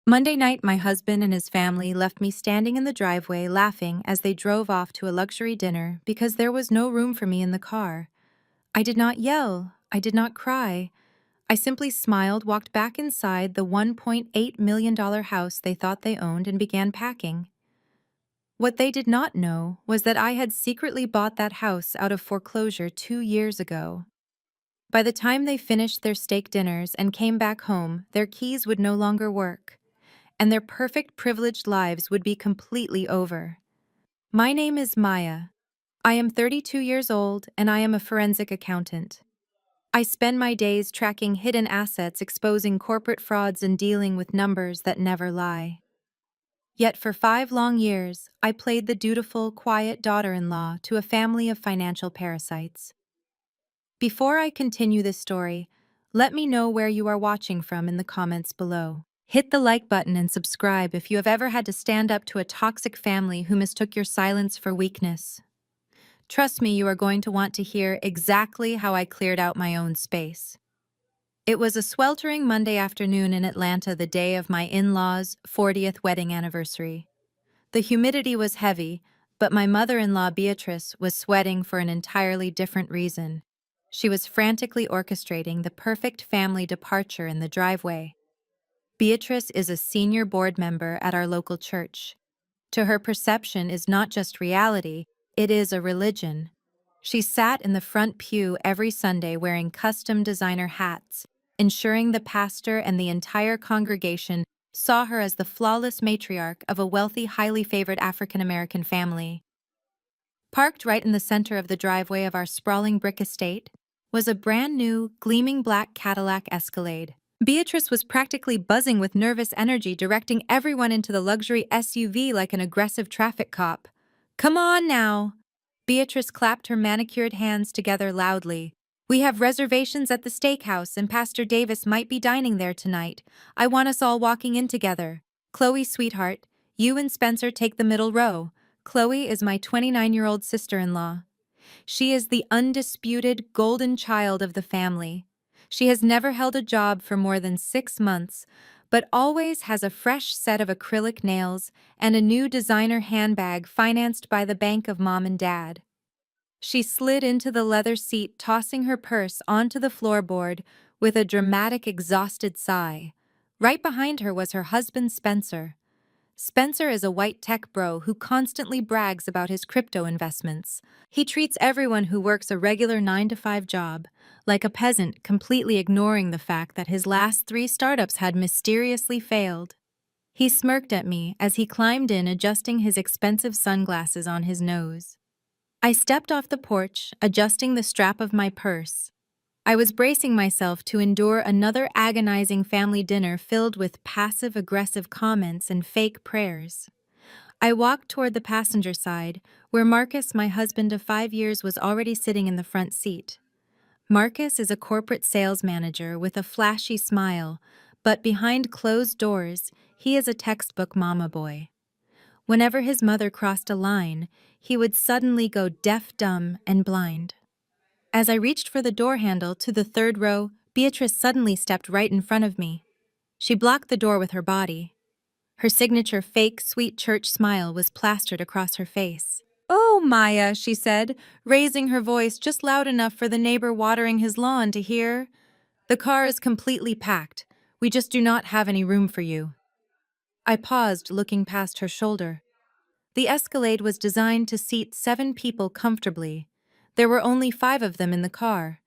Monday night, my husband and his family left me standing in the driveway laughing as they drove off to a luxury dinner because there was no room for me in the car. I did not yell. I did not cry. I simply smiled, walked back inside the $1.8 million house they thought they owned, and began packing. What they did not know was that I had secretly bought that house out of foreclosure 2 years ago. By the time they finished their steak dinners and came back home, their keys would no longer work, and their perfect privileged lives would be completely over. My name is Maya. I am 32 years old, and I am a forensic accountant. I spend my days tracking hidden assets, exposing corporate frauds, and dealing with numbers that never lie. Yet for 5 long years, I played the dutiful, quiet daughter-in-law to a family of financial parasites. Before I continue this story, let me know where you are watching from in the comments below. Hit the like button and subscribe if you have ever had to stand up to a toxic family who mistook your silence for weakness. Trust me, you are going to want to hear exactly how I cleared out my own space. It was a sweltering Monday afternoon in Atlanta, the day of my in-laws' 40th wedding anniversary. The humidity was heavy, but my mother-in-law Beatrice was sweating for an entirely different reason. She was frantically orchestrating the perfect family departure in the driveway. Beatrice is a senior board member at our local church. To her, perception is not just reality, it is a religion. She sat in the front pew every Sunday wearing custom designer hats, ensuring the pastor and the entire congregation saw her as the flawless matriarch of a wealthy, highly favored African-American family. Parked right in the center of the driveway of our sprawling brick estate was a brand new, gleaming black Cadillac Escalade. Beatrice was practically buzzing with nervous energy, directing everyone into the luxury SUV like an aggressive traffic cop. "Come on now!" Beatrice clapped her manicured hands together loudly. "We have reservations at the steakhouse, and Pastor Davis might be dining there tonight. I want us all walking in together. Chloe, sweetheart, you and Spencer take the middle row. Chloe is my 29-year-old sister-in-law. She is the undisputed golden child of the family. She has never held a job for more than 6 months, but always has a fresh set of acrylic nails and a new designer handbag financed by the bank of mom and dad." She slid into the leather seat, tossing her purse onto the floorboard with a dramatic, exhausted sigh. Right behind her was her husband, Spencer. Spencer is a white tech bro who constantly brags about his crypto investments. He treats everyone who works a regular 9-to-5 job like a peasant, completely ignoring the fact that his last 3 startups had mysteriously failed. He smirked at me as he climbed in, adjusting his expensive sunglasses on his nose. I stepped off the porch, adjusting the strap of my purse. I was bracing myself to endure another agonizing family dinner filled with passive-aggressive comments and fake prayers. I walked toward the passenger side, where Marcus, my husband of 5 years, was already sitting in the front seat. Marcus is a corporate sales manager with a flashy smile, but behind closed doors, he is a textbook mama boy. Whenever his mother crossed a line, he would suddenly go deaf, dumb, and blind. As I reached for the door handle to the 3rd row, Beatrice suddenly stepped right in front of me. She blocked the door with her body. Her signature fake, sweet church smile was plastered across her face. "Oh, Maya," she said, raising her voice just loud enough for the neighbor watering his lawn to hear. "The car is completely packed. We just do not have any room for you." I paused, looking past her shoulder. The Escalade was designed to seat 7 people comfortably. There were only 5 of them in the car.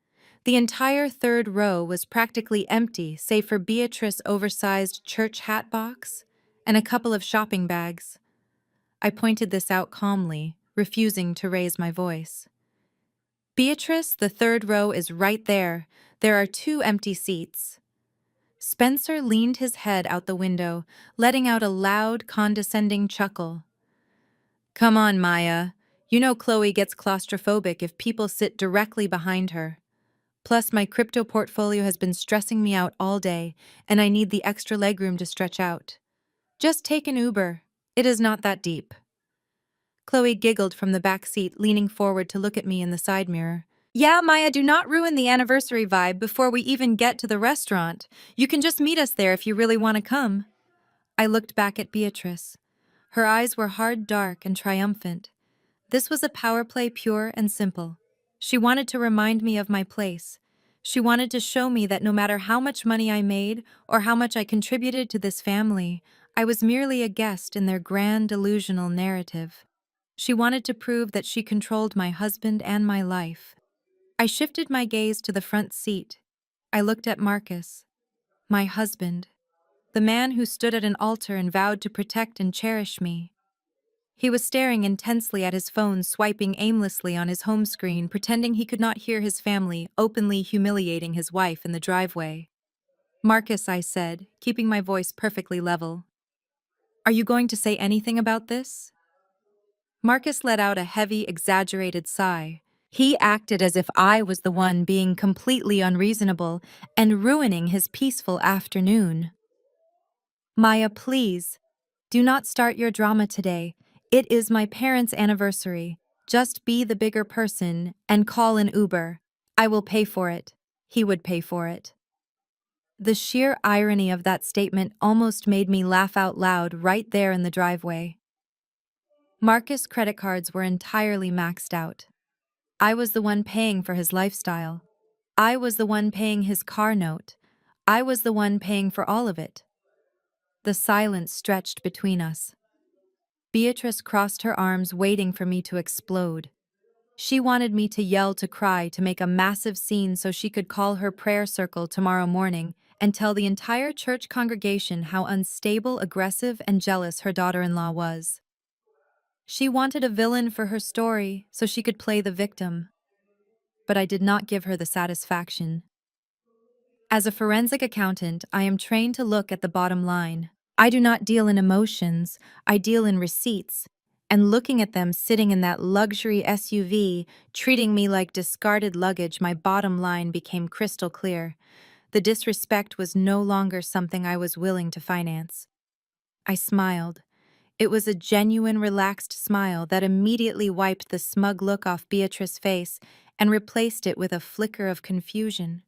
The entire 3rd row was practically empty, save for Beatrice's oversized church hat box and a couple of shopping bags. I pointed this out calmly, refusing to raise my voice. "Beatrice, the 3rd row is right there. There are 2 empty seats." Spencer leaned his head out the window, letting out a loud, condescending chuckle. "Come on, Maya. You know Chloe gets claustrophobic if people sit directly behind her. Plus, my crypto portfolio has been stressing me out all day, and I need the extra legroom to stretch out. Just take an Uber. It is not that deep." Chloe giggled from the back seat, leaning forward to look at me in the side mirror. "Yeah, Maya, do not ruin the anniversary vibe before we even get to the restaurant. You can just meet us there if you really want to come." I looked back at Beatrice. Her eyes were hard, dark, and triumphant. This was a power play pure and simple. She wanted to remind me of my place. She wanted to show me that no matter how much money I made or how much I contributed to this family, I was merely a guest in their grand delusional narrative. She wanted to prove that she controlled my husband and my life. I shifted my gaze to the front seat. I looked at Marcus, my husband, the man who stood at an altar and vowed to protect and cherish me. He was staring intensely at his phone, swiping aimlessly on his home screen, pretending he could not hear his family, openly humiliating his wife in the driveway. Marcus, I said, keeping my voice perfectly level. Are you going to say anything about this? Marcus let out a heavy, exaggerated sigh. He acted as if I was the one being completely unreasonable and ruining his peaceful afternoon. Maya, please, do not start your drama today. It is my parents' anniversary. Just be the bigger person and call an Uber. I will pay for it. He would pay for it. The sheer irony of that statement almost made me laugh out loud right there in the driveway. Marcus' credit cards were entirely maxed out. I was the one paying for his lifestyle. I was the one paying his car note. I was the one paying for all of it. The silence stretched between us. Beatrice crossed her arms, waiting for me to explode. She wanted me to yell, to cry, to make a massive scene so she could call her prayer circle tomorrow morning and tell the entire church congregation how unstable, aggressive, and jealous her daughter-in-law was. She wanted a villain for her story so she could play the victim. But I did not give her the satisfaction. As a forensic accountant, I am trained to look at the bottom line. I do not deal in emotions, I deal in receipts. And looking at them sitting in that luxury SUV, treating me like discarded luggage, my bottom line became crystal clear. The disrespect was no longer something I was willing to finance. I smiled. It was a genuine, relaxed smile that immediately wiped the smug look off Beatrice's face and replaced it with a flicker of confusion.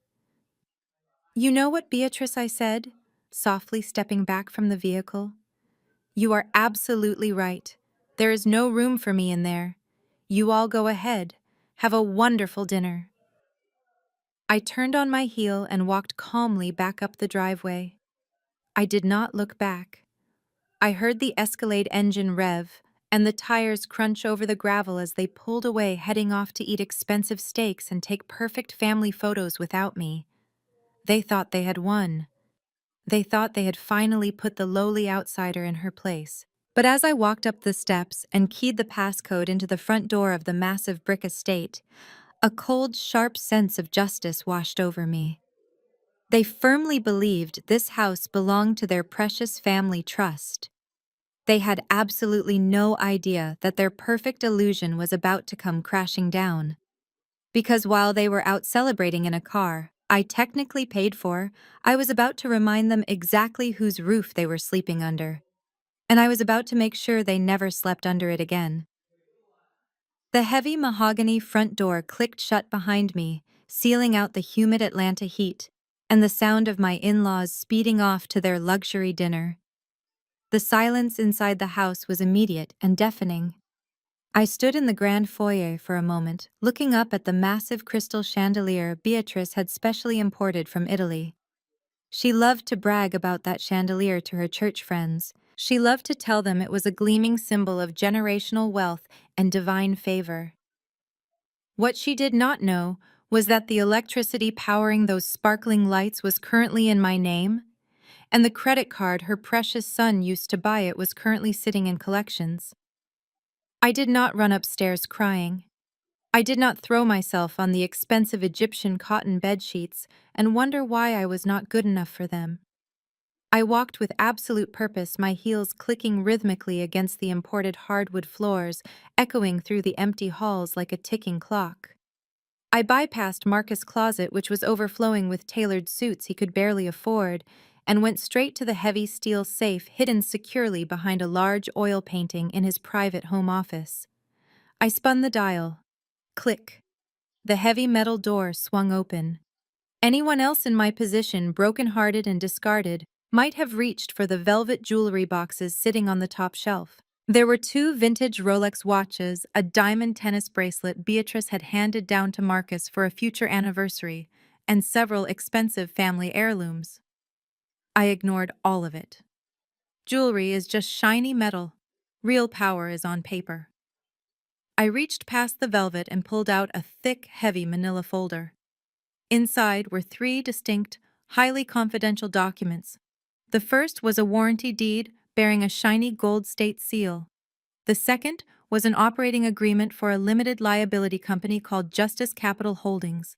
You know what, Beatrice, I said, softly stepping back from the vehicle. You are absolutely right. There is no room for me in there. You all go ahead. Have a wonderful dinner. I turned on my heel and walked calmly back up the driveway. I did not look back. I heard the Escalade engine rev and the tires crunch over the gravel as they pulled away, heading off to eat expensive steaks and take perfect family photos without me. They thought they had won. They thought they had finally put the lowly outsider in her place. But as I walked up the steps and keyed the passcode into the front door of the massive brick estate, a cold, sharp sense of justice washed over me. They firmly believed this house belonged to their precious family trust. They had absolutely no idea that their perfect illusion was about to come crashing down. Because while they were out celebrating in a car I technically paid for, I was about to remind them exactly whose roof they were sleeping under. And I was about to make sure they never slept under it again. The heavy mahogany front door clicked shut behind me, sealing out the humid Atlanta heat, and the sound of my in-laws speeding off to their luxury dinner. The silence inside the house was immediate and deafening. I stood in the grand foyer for a moment, looking up at the massive crystal chandelier Beatrice had specially imported from Italy. She loved to brag about that chandelier to her church friends. She loved to tell them it was a gleaming symbol of generational wealth and divine favor. What she did not know was that the electricity powering those sparkling lights was currently in my name, and the credit card her precious son used to buy it was currently sitting in collections. I did not run upstairs crying. I did not throw myself on the expensive Egyptian cotton bedsheets and wonder why I was not good enough for them. I walked with absolute purpose, my heels clicking rhythmically against the imported hardwood floors, echoing through the empty halls like a ticking clock. I bypassed Marcus' closet, which was overflowing with tailored suits he could barely afford, and went straight to the heavy steel safe hidden securely behind a large oil painting in his private home office. I spun the dial. Click. The heavy metal door swung open. Anyone else in my position, broken-hearted and discarded, might have reached for the velvet jewelry boxes sitting on the top shelf. There were two vintage Rolex watches, a diamond tennis bracelet Beatrice had handed down to Marcus for a future anniversary, and several expensive family heirlooms. I ignored all of it. Jewelry is just shiny metal. Real power is on paper. I reached past the velvet and pulled out a thick, heavy manila folder. Inside were three distinct, highly confidential documents. The first was a warranty deed bearing a shiny gold state seal. The second was an operating agreement for a limited liability company called Justice Capital Holdings.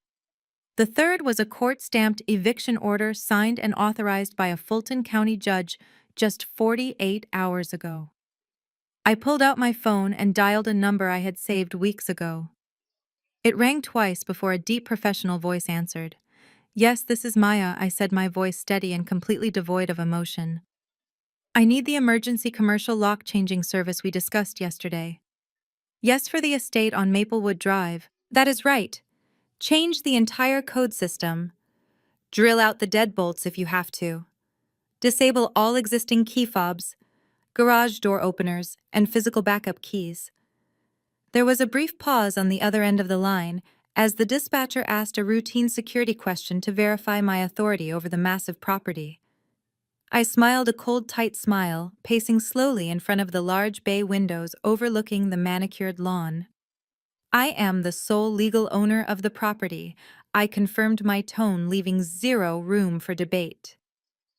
The third was a court-stamped eviction order signed and authorized by a Fulton County judge just 48 hours ago. I pulled out my phone and dialed a number I had saved weeks ago. It rang twice before a deep professional voice answered. "Yes, this is Maya," I said, my voice steady and completely devoid of emotion. "I need the emergency commercial lock-changing service we discussed yesterday." "Yes, for the estate on Maplewood Drive." "That is right. Change the entire code system. Drill out the deadbolts if you have to. Disable all existing key fobs, garage door openers, and physical backup keys." There was a brief pause on the other end of the line as the dispatcher asked a routine security question to verify my authority over the massive property. I smiled a cold, tight smile, pacing slowly in front of the large bay windows overlooking the manicured lawn. "I am the sole legal owner of the property," I confirmed, my tone leaving zero room for debate.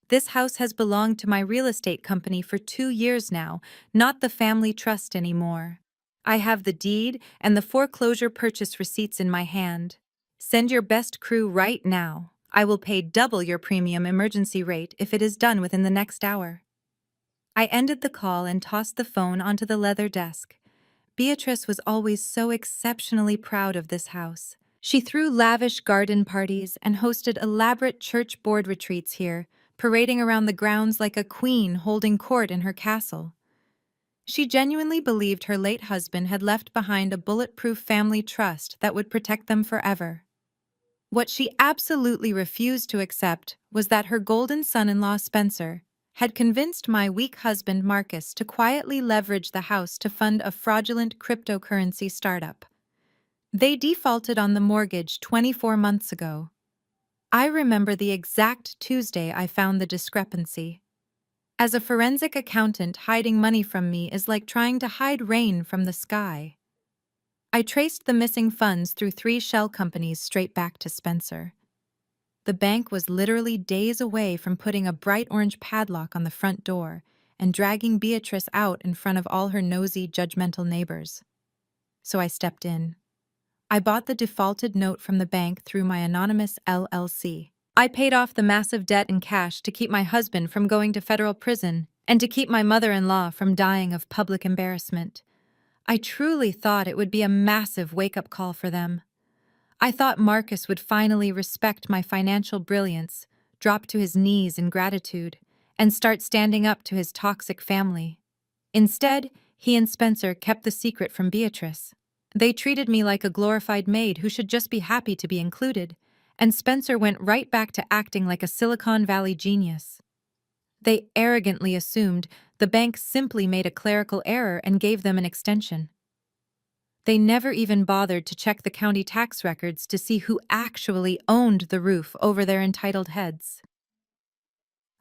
"This house has belonged to my real estate company for 2 years now, not the family trust anymore. I have the deed and the foreclosure purchase receipts in my hand. Send your best crew right now. I will pay double your premium emergency rate if it is done within the next hour." I ended the call and tossed the phone onto the leather desk. Beatrice was always so exceptionally proud of this house. She threw lavish garden parties and hosted elaborate church board retreats here, parading around the grounds like a queen holding court in her castle. She genuinely believed her late husband had left behind a bulletproof family trust that would protect them forever. What she absolutely refused to accept was that her golden son-in-law, Spencer, had convinced my weak husband, Marcus, to quietly leverage the house to fund a fraudulent cryptocurrency startup. They defaulted on the mortgage 24 months ago. I remember the exact Tuesday I found the discrepancy. As a forensic accountant, hiding money from me is like trying to hide rain from the sky. I traced the missing funds through 3 shell companies straight back to Spencer. The bank was literally days away from putting a bright orange padlock on the front door and dragging Beatrice out in front of all her nosy, judgmental neighbors. So I stepped in. I bought the defaulted note from the bank through my anonymous LLC. I paid off the massive debt in cash to keep my husband from going to federal prison and to keep my mother-in-law from dying of public embarrassment. I truly thought it would be a massive wake-up call for them. I thought Marcus would finally respect my financial brilliance, drop to his knees in gratitude, and start standing up to his toxic family. Instead, he and Spencer kept the secret from Beatrice. They treated me like a glorified maid who should just be happy to be included, and Spencer went right back to acting like a Silicon Valley genius. They arrogantly assumed the bank simply made a clerical error and gave them an extension. They never even bothered to check the county tax records to see who actually owned the roof over their entitled heads.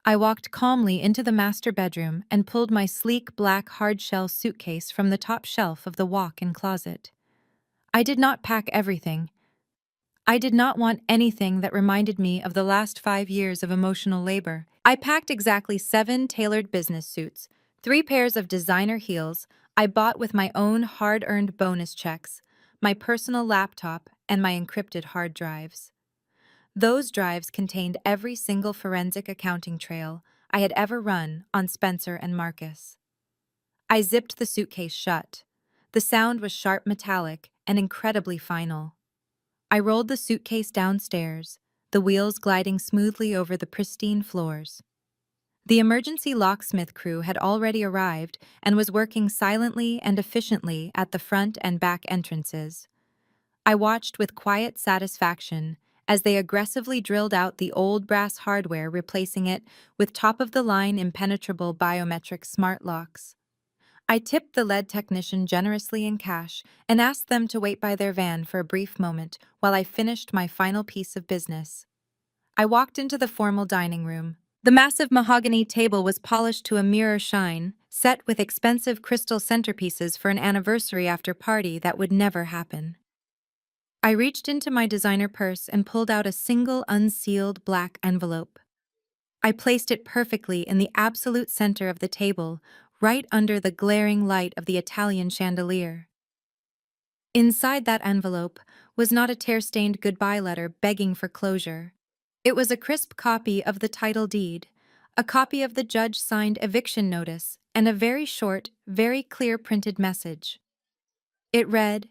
I walked calmly into the master bedroom and pulled my sleek black hard-shell suitcase from the top shelf of the walk-in closet. I did not pack everything. I did not want anything that reminded me of the last 5 years of emotional labor. I packed exactly 7 tailored business suits, 3 pairs of designer heels I bought with my own hard-earned bonus checks, my personal laptop, and my encrypted hard drives. Those drives contained every single forensic accounting trail I had ever run on Spencer and Marcus. I zipped the suitcase shut. The sound was sharp metallic and incredibly final. I rolled the suitcase downstairs, the wheels gliding smoothly over the pristine floors. The emergency locksmith crew had already arrived and was working silently and efficiently at the front and back entrances. I watched with quiet satisfaction as they aggressively drilled out the old brass hardware, replacing it with top-of-the-line impenetrable biometric smart locks. I tipped the lead technician generously in cash and asked them to wait by their van for a brief moment while I finished my final piece of business. I walked into the formal dining room. The massive mahogany table was polished to a mirror shine, set with expensive crystal centerpieces for an anniversary after party that would never happen. I reached into my designer purse and pulled out a single unsealed black envelope. I placed it perfectly in the absolute center of the table, right under the glaring light of the Italian chandelier. Inside that envelope was not a tear-stained goodbye letter begging for closure. It was a crisp copy of the title deed, a copy of the judge-signed eviction notice, and a very short, very clear printed message. It read,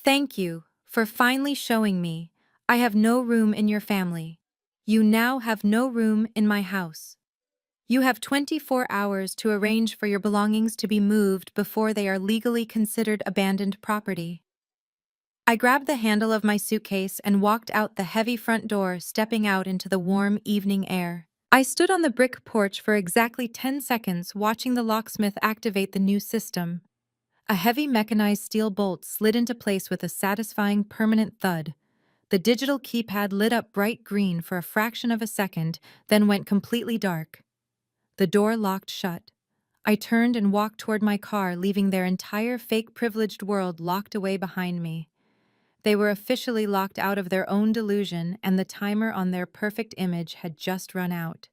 "Thank you for finally showing me I have no room in your family. You now have no room in my house. You have 24 hours to arrange for your belongings to be moved before they are legally considered abandoned property." I grabbed the handle of my suitcase and walked out the heavy front door, stepping out into the warm evening air. I stood on the brick porch for exactly 10 seconds, watching the locksmith activate the new system. A heavy mechanized steel bolt slid into place with a satisfying permanent thud. The digital keypad lit up bright green for a fraction of a second, then went completely dark. The door locked shut. I turned and walked toward my car, leaving their entire fake privileged world locked away behind me. They were officially locked out of their own delusion, and the timer on their perfect image had just run out.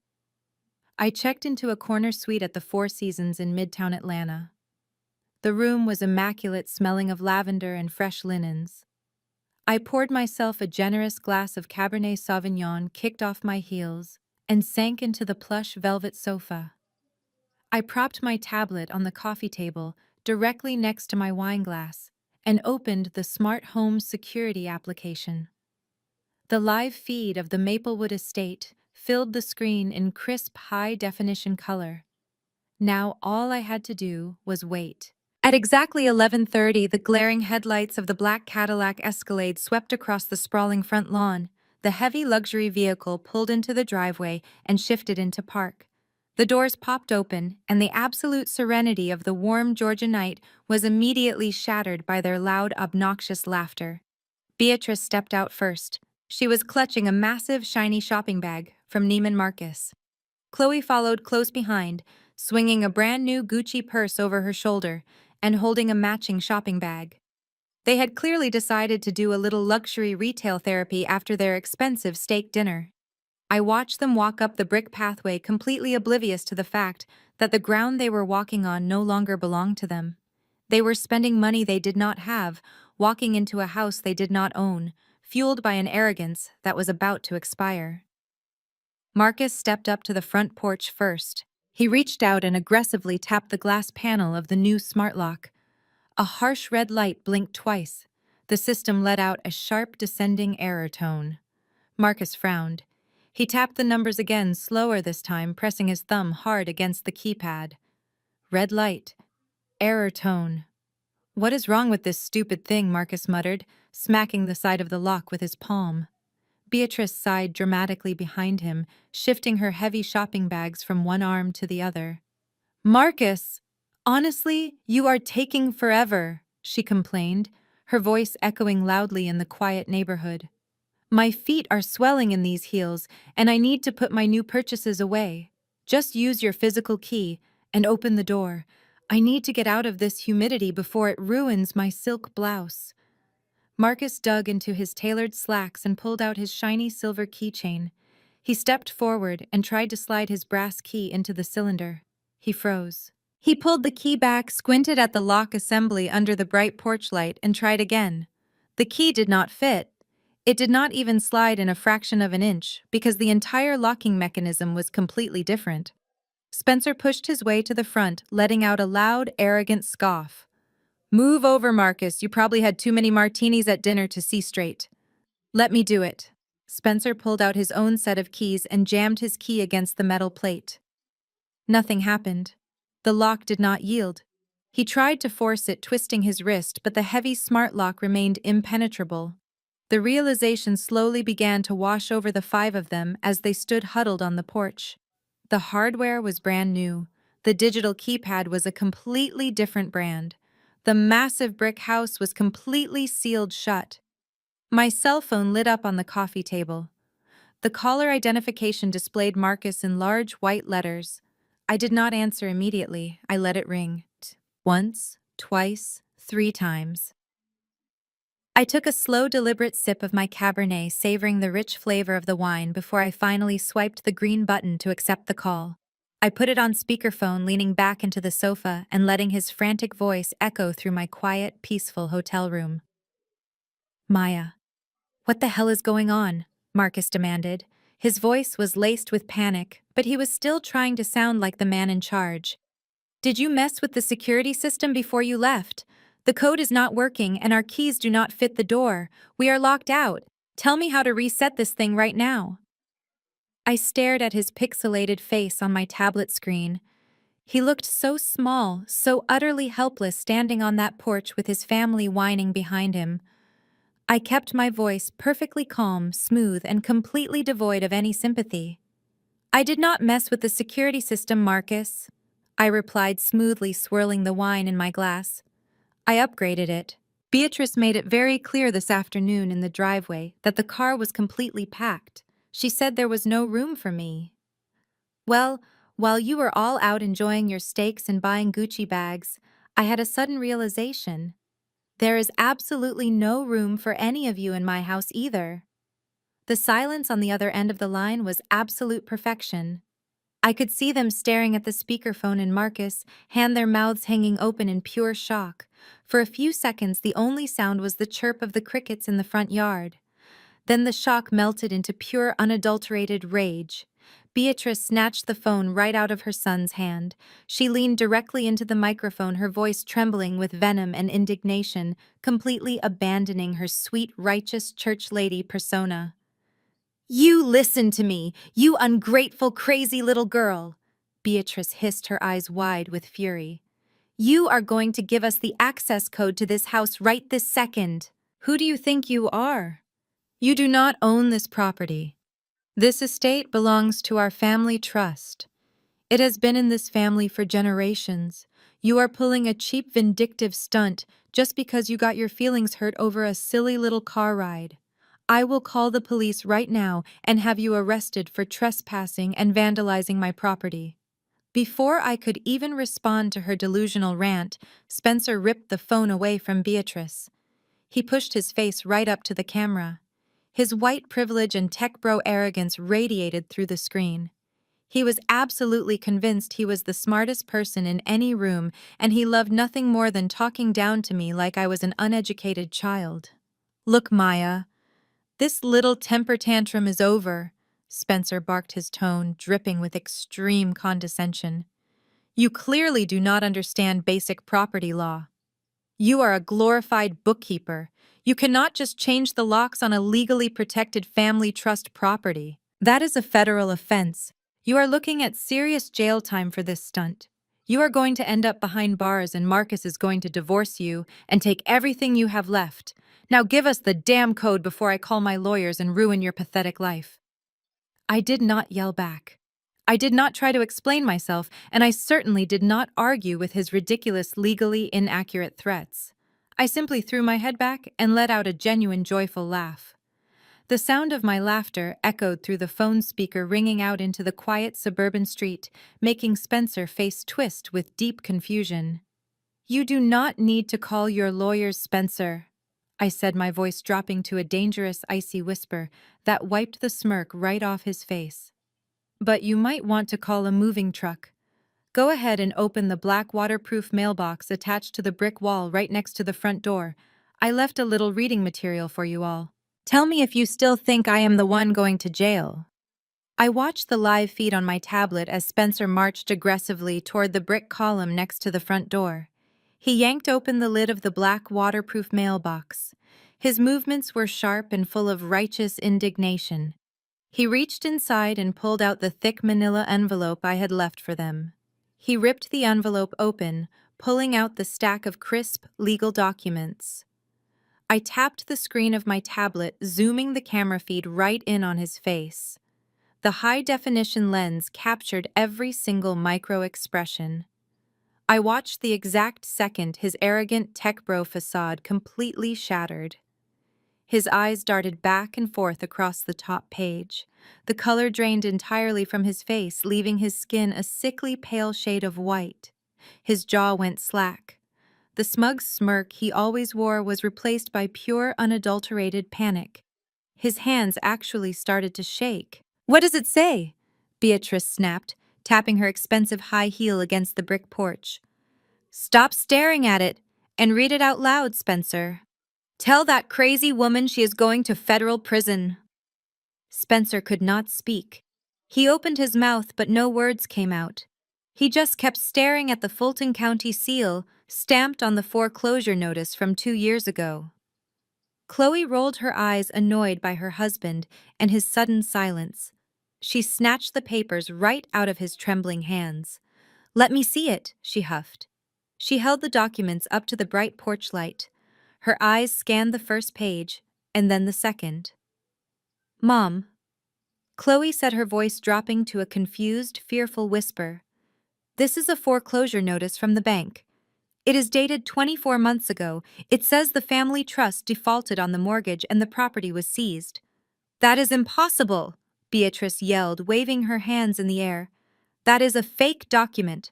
I checked into a corner suite at the Four Seasons in Midtown Atlanta. The room was immaculate, smelling of lavender and fresh linens. I poured myself a generous glass of Cabernet Sauvignon, kicked off my heels, and sank into the plush velvet sofa. I propped my tablet on the coffee table directly next to my wine glass and opened the Smart Home Security application. The live feed of the Maplewood estate filled the screen in crisp, high-definition color. Now all I had to do was wait. At exactly 11:30, the glaring headlights of the black Cadillac Escalade swept across the sprawling front lawn. The heavy luxury vehicle pulled into the driveway and shifted into park. The doors popped open, and the absolute serenity of the warm Georgia night was immediately shattered by their loud, obnoxious laughter. Beatrice stepped out first. She was clutching a massive, shiny shopping bag from Neiman Marcus. Chloe followed close behind, swinging a brand-new Gucci purse over her shoulder and holding a matching shopping bag. They had clearly decided to do a little luxury retail therapy after their expensive steak dinner. I watched them walk up the brick pathway, completely oblivious to the fact that the ground they were walking on no longer belonged to them. They were spending money they did not have, walking into a house they did not own, fueled by an arrogance that was about to expire. Marcus stepped up to the front porch first. He reached out and aggressively tapped the glass panel of the new smart lock. A harsh red light blinked twice. The system let out a sharp descending error tone. Marcus frowned. He tapped the numbers again, slower this time, pressing his thumb hard against the keypad. Red light. Error tone. "What is wrong with this stupid thing?" Marcus muttered, smacking the side of the lock with his palm. Beatrice sighed dramatically behind him, shifting her heavy shopping bags from one arm to the other. "Marcus! Honestly, you are taking forever," she complained, her voice echoing loudly in the quiet neighborhood. "My feet are swelling in these heels, and I need to put my new purchases away. Just use your physical key and open the door. I need to get out of this humidity before it ruins my silk blouse." Marcus dug into his tailored slacks and pulled out his shiny silver keychain. He stepped forward and tried to slide his brass key into the cylinder. He froze. He pulled the key back, squinted at the lock assembly under the bright porch light, and tried again. The key did not fit. It did not even slide in a fraction of an inch, because the entire locking mechanism was completely different. Spencer pushed his way to the front, letting out a loud, arrogant scoff. "Move over, Marcus. You probably had too many martinis at dinner to see straight." "Let me do it." Spencer pulled out his own set of keys and jammed his key against the metal plate. Nothing happened. The lock did not yield. He tried to force it, twisting his wrist, but the heavy smart lock remained impenetrable. The realization slowly began to wash over the five of them as they stood huddled on the porch. The hardware was brand new. The digital keypad was a completely different brand. The massive brick house was completely sealed shut. My cell phone lit up on the coffee table. The caller identification displayed Marcus in large white letters. I did not answer immediately. I let it ring. Once, twice, 3 times. I took a slow, deliberate sip of my Cabernet, savoring the rich flavor of the wine before I finally swiped the green button to accept the call. I put it on speakerphone, leaning back into the sofa and letting his frantic voice echo through my quiet, peaceful hotel room. Maya. What the hell is going on? Marcus demanded. His voice was laced with panic, but he was still trying to sound like the man in charge. Did you mess with the security system before you left? The code is not working and our keys do not fit the door. We are locked out. Tell me how to reset this thing right now. I stared at his pixelated face on my tablet screen. He looked so small, so utterly helpless standing on that porch with his family whining behind him. I kept my voice perfectly calm, smooth, and completely devoid of any sympathy. I did not mess with the security system, Marcus, I replied smoothly, swirling the wine in my glass. I upgraded it. Beatrice made it very clear this afternoon in the driveway that the car was completely packed. She said there was no room for me. Well, while you were all out enjoying your steaks and buying Gucci bags, I had a sudden realization. There is absolutely no room for any of you in my house either. The silence on the other end of the line was absolute perfection. I could see them staring at the speakerphone and Marcus, their mouths hanging open in pure shock. For a few seconds, the only sound was the chirp of the crickets in the front yard. Then the shock melted into pure, unadulterated rage. Beatrice snatched the phone right out of her son's hand. She leaned directly into the microphone, her voice trembling with venom and indignation, completely abandoning her sweet, righteous church lady persona. You listen to me, you ungrateful, crazy little girl! Beatrice hissed, her eyes wide with fury. You are going to give us the access code to this house right this second. Who do you think you are? You do not own this property. This estate belongs to our family trust. It has been in this family for generations. You are pulling a cheap, vindictive stunt just because you got your feelings hurt over a silly little car ride. I will call the police right now and have you arrested for trespassing and vandalizing my property. Before I could even respond to her delusional rant, Spencer ripped the phone away from Beatrice. He pushed his face right up to the camera. His white privilege and tech bro arrogance radiated through the screen. He was absolutely convinced he was the smartest person in any room, and he loved nothing more than talking down to me like I was an uneducated child. Look, Maya, this little temper tantrum is over, Spencer barked, his tone dripping with extreme condescension. You clearly do not understand basic property law. You are a glorified bookkeeper. You cannot just change the locks on a legally protected family trust property. That is a federal offense. You are looking at serious jail time for this stunt. You are going to end up behind bars and Marcus is going to divorce you and take everything you have left. Now give us the damn code before I call my lawyers and ruin your pathetic life. I did not yell back. I did not try to explain myself, and I certainly did not argue with his ridiculous, legally inaccurate threats. I simply threw my head back and let out a genuine, joyful laugh. The sound of my laughter echoed through the phone speaker, ringing out into the quiet suburban street, making Spencer face twist with deep confusion. You do not need to call your lawyers, Spencer, I said, my voice dropping to a dangerous, icy whisper that wiped the smirk right off his face. But you might want to call a moving truck. Go ahead and open the black waterproof mailbox attached to the brick wall right next to the front door. I left a little reading material for you all. Tell me if you still think I am the one going to jail. I watched the live feed on my tablet as Spencer marched aggressively toward the brick column next to the front door. He yanked open the lid of the black waterproof mailbox. His movements were sharp and full of righteous indignation. He reached inside and pulled out the thick manila envelope I had left for them. He ripped the envelope open, pulling out the stack of crisp, legal documents. I tapped the screen of my tablet, zooming the camera feed right in on his face. The high-definition lens captured every single micro-expression. I watched the exact second his arrogant tech bro facade completely shattered. His eyes darted back and forth across the top page. The color drained entirely from his face, leaving his skin a sickly pale shade of white. His jaw went slack. The smug smirk he always wore was replaced by pure, unadulterated panic. His hands actually started to shake. "What does it say?" Beatrice snapped, tapping her expensive high heel against the brick porch. "Stop staring at it and read it out loud, Spencer. Tell that crazy woman she is going to federal prison." Spencer could not speak. He opened his mouth, but no words came out. He just kept staring at the Fulton County seal, stamped on the foreclosure notice from 2 years ago. Chloe rolled her eyes, annoyed by her husband and his sudden silence. She snatched the papers right out of his trembling hands. "Let me see it," she huffed. She held the documents up to the bright porch light. Her eyes scanned the first page, and then the second. "Mom," Chloe said, her voice dropping to a confused, fearful whisper. "This is a foreclosure notice from the bank. It is dated 24 months ago. It says the family trust defaulted on the mortgage and the property was seized." "That is impossible," Beatrice yelled, waving her hands in the air. "That is a fake document.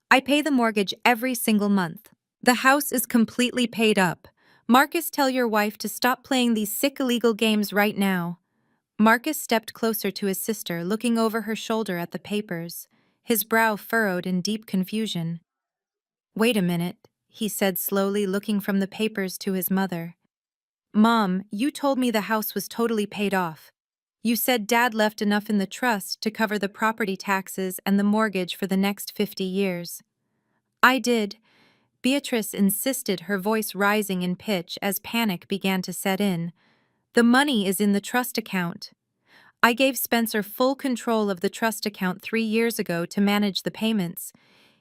I pay the mortgage every single month. The house is completely paid up. Marcus, tell your wife to stop playing these sick illegal games right now." Marcus stepped closer to his sister, looking over her shoulder at the papers, his brow furrowed in deep confusion. "Wait a minute," he said slowly, looking from the papers to his mother. "Mom, you told me the house was totally paid off. You said Dad left enough in the trust to cover the property taxes and the mortgage for the next 50 years. "I did," Beatrice insisted, her voice rising in pitch as panic began to set in. "The money is in the trust account. I gave Spencer full control of the trust account 3 years ago to manage the payments.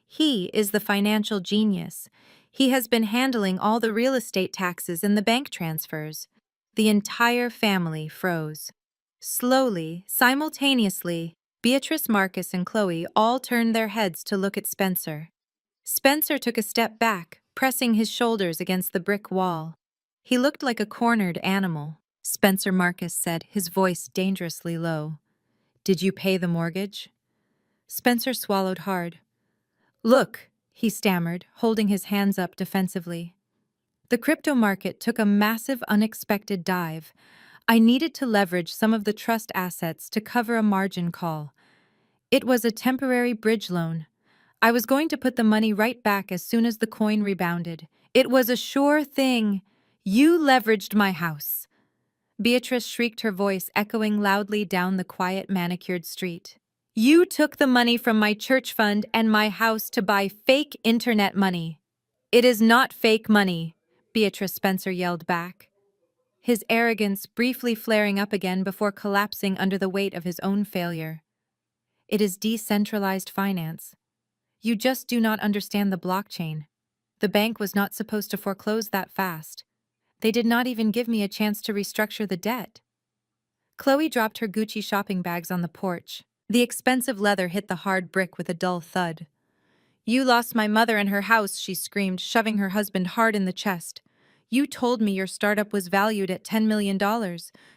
He is the financial genius. He has been handling all the real estate taxes and the bank transfers." The entire family froze. Slowly, simultaneously, Beatrice, Marcus, and Chloe all turned their heads to look at Spencer. Spencer took a step back, pressing his shoulders against the brick wall. He looked like a cornered animal. "Spencer," Marcus said, his voice dangerously low. "Did you pay the mortgage?" Spencer swallowed hard. "Look," he stammered, holding his hands up defensively. "The crypto market took a massive, unexpected dive. I needed to leverage some of the trust assets to cover a margin call. It was a temporary bridge loan. I was going to put the money right back as soon as the coin rebounded. It was a sure thing. You leveraged my house." Beatrice shrieked, her voice echoing loudly down the quiet, manicured street. "You took the money from my church fund and my house to buy fake internet money." "It is not fake money," Beatrice Spencer yelled back, his arrogance briefly flaring up again before collapsing under the weight of his own failure. "It is decentralized finance. You just do not understand the blockchain. The bank was not supposed to foreclose that fast. They did not even give me a chance to restructure the debt." Chloe dropped her Gucci shopping bags on the porch. The expensive leather hit the hard brick with a dull thud. "You lost my mother and her house," she screamed, shoving her husband hard in the chest. "You told me your startup was valued at $10 million.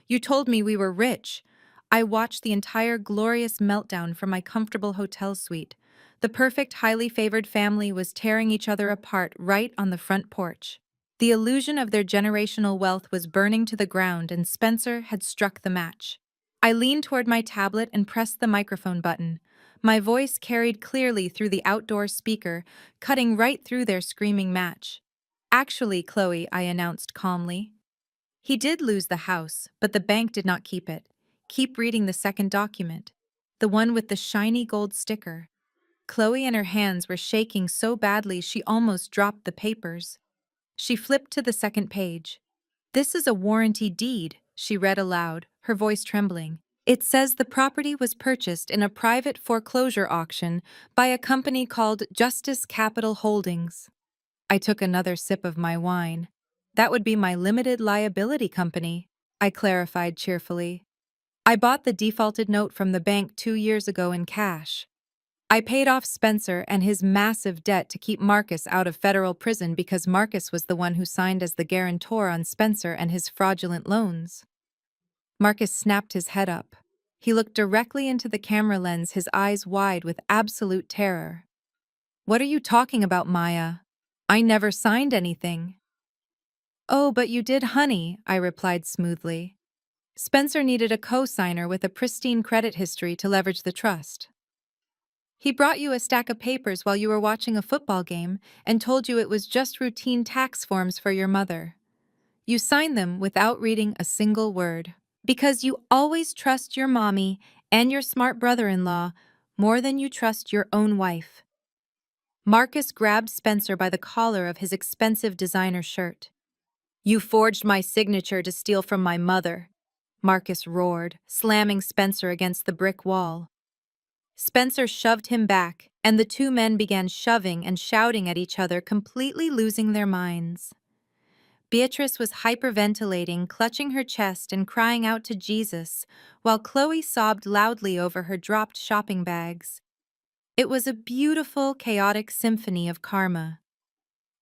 You told me we were rich." I watched the entire glorious meltdown from my comfortable hotel suite. The perfect, highly favored family was tearing each other apart right on the front porch. The illusion of their generational wealth was burning to the ground, and Spencer had struck the match. I leaned toward my tablet and pressed the microphone button. My voice carried clearly through the outdoor speaker, cutting right through their screaming match. "Actually, Chloe," I announced calmly, "he did lose the house, but the bank did not keep it. Keep reading the second document. The one with the shiny gold sticker." Chloe and her hands were shaking so badly she almost dropped the papers. She flipped to the second page. "This is a warranty deed," she read aloud, her voice trembling. "It says the property was purchased in a private foreclosure auction by a company called Justice Capital Holdings." I took another sip of my wine. That would be my limited liability company, I clarified cheerfully. I bought the defaulted note from the bank 2 years ago in cash. I paid off Spencer and his massive debt to keep Marcus out of federal prison because Marcus was the one who signed as the guarantor on Spencer and his fraudulent loans. Marcus snapped his head up. He looked directly into the camera lens, his eyes wide with absolute terror. What are you talking about, Maya? I never signed anything. Oh, but you did, honey, I replied smoothly. Spencer needed a co-signer with a pristine credit history to leverage the trust. He brought you a stack of papers while you were watching a football game and told you it was just routine tax forms for your mother. You signed them without reading a single word. Because you always trust your mommy and your smart brother-in-law more than you trust your own wife. Marcus grabbed Spencer by the collar of his expensive designer shirt. You forged my signature to steal from my mother, Marcus roared, slamming Spencer against the brick wall. Spencer shoved him back, and the two men began shoving and shouting at each other, completely losing their minds. Beatrice was hyperventilating, clutching her chest and crying out to Jesus, while Chloe sobbed loudly over her dropped shopping bags. It was a beautiful, chaotic symphony of karma.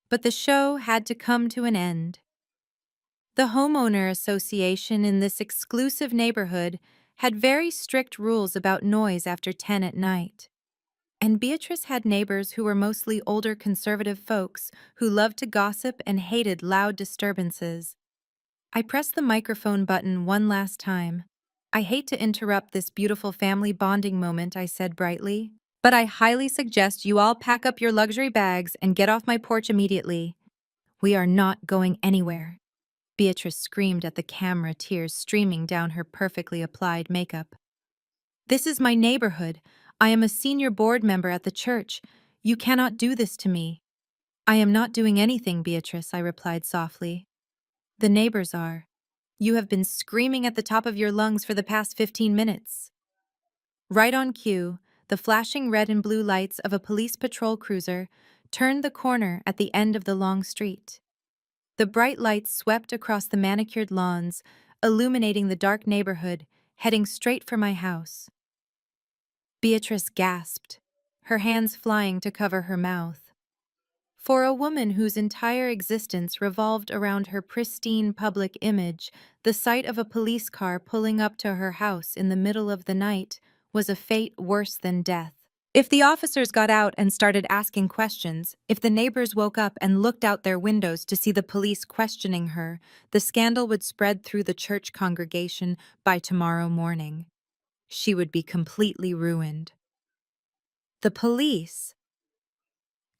But the show had to come to an end. The homeowner association in this exclusive neighborhood had very strict rules about noise after 10 at night. And Beatrice had neighbors who were mostly older conservative folks who loved to gossip and hated loud disturbances. I pressed the microphone button one last time. I hate to interrupt this beautiful family bonding moment, I said brightly, but I highly suggest you all pack up your luxury bags and get off my porch immediately. We are not going anywhere. Beatrice screamed at the camera, tears streaming down her perfectly applied makeup. This is my neighborhood. I am a senior board member at the church. You cannot do this to me. I am not doing anything, Beatrice, I replied softly. The neighbors are. You have been screaming at the top of your lungs for the past 15 minutes. Right on cue, the flashing red and blue lights of a police patrol cruiser turned the corner at the end of the long street. The bright lights swept across the manicured lawns, illuminating the dark neighborhood, heading straight for my house. Beatrice gasped, her hands flying to cover her mouth. For a woman whose entire existence revolved around her pristine public image, the sight of a police car pulling up to her house in the middle of the night was a fate worse than death. If the officers got out and started asking questions, if the neighbors woke up and looked out their windows to see the police questioning her, the scandal would spread through the church congregation by tomorrow morning. She would be completely ruined. The police?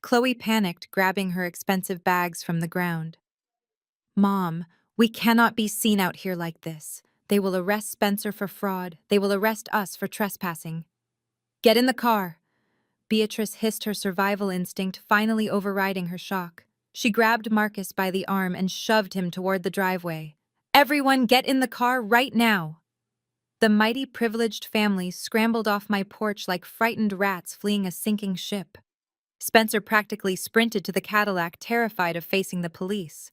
Chloe panicked, grabbing her expensive bags from the ground. Mom, we cannot be seen out here like this. They will arrest Spencer for fraud. They will arrest us for trespassing. Get in the car. Beatrice hissed, her survival instinct finally overriding her shock. She grabbed Marcus by the arm and shoved him toward the driveway. Everyone get in the car right now! The mighty privileged family scrambled off my porch like frightened rats fleeing a sinking ship. Spencer practically sprinted to the Cadillac, terrified of facing the police.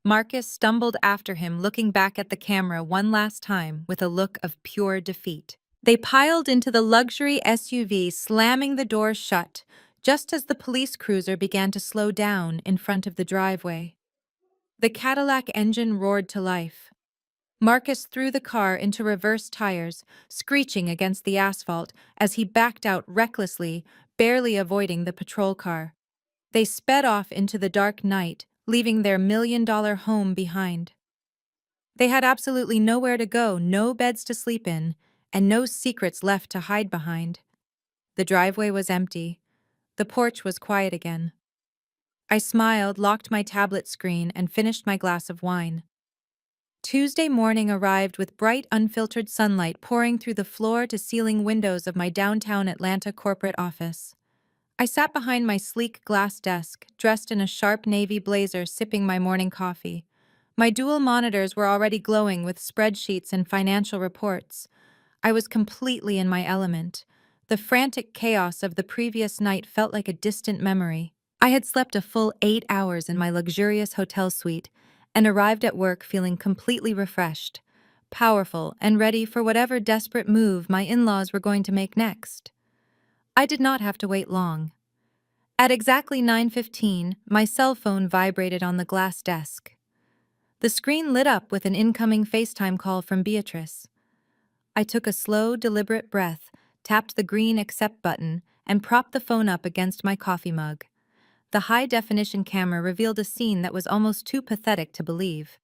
Marcus stumbled after him, looking back at the camera one last time with a look of pure defeat. They piled into the luxury SUV, slamming the doors shut, just as the police cruiser began to slow down in front of the driveway. The Cadillac engine roared to life. Marcus threw the car into reverse tires, screeching against the asphalt as he backed out recklessly, barely avoiding the patrol car. They sped off into the dark night, leaving their million-dollar home behind. They had absolutely nowhere to go, no beds to sleep in, and no secrets left to hide behind. The driveway was empty. The porch was quiet again. I smiled, locked my tablet screen, and finished my glass of wine. Tuesday morning arrived with bright, unfiltered sunlight pouring through the floor-to-ceiling windows of my downtown Atlanta corporate office. I sat behind my sleek glass desk, dressed in a sharp navy blazer, sipping my morning coffee. My dual monitors were already glowing with spreadsheets and financial reports. I was completely in my element. The frantic chaos of the previous night felt like a distant memory. I had slept a full 8 hours in my luxurious hotel suite, and arrived at work feeling completely refreshed, powerful, and ready for whatever desperate move my in-laws were going to make next. I did not have to wait long. At exactly 9:15, my cell phone vibrated on the glass desk. The screen lit up with an incoming FaceTime call from Beatrice. I took a slow, deliberate breath, tapped the green accept button, and propped the phone up against my coffee mug. The high-definition camera revealed a scene that was almost too pathetic to believe.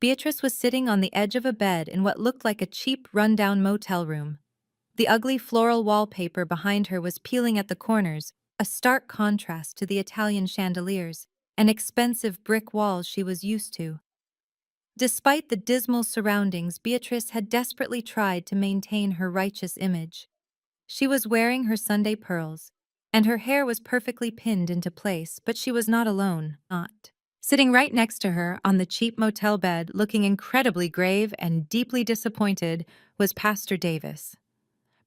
Beatrice was sitting on the edge of a bed in what looked like a cheap, run-down motel room. The ugly floral wallpaper behind her was peeling at the corners, a stark contrast to the Italian chandeliers and expensive brick walls she was used to. Despite the dismal surroundings, Beatrice had desperately tried to maintain her righteous image. She was wearing her Sunday pearls, and her hair was perfectly pinned into place, but she was not alone, not. Sitting right next to her on the cheap motel bed, looking incredibly grave and deeply disappointed, was Pastor Davis.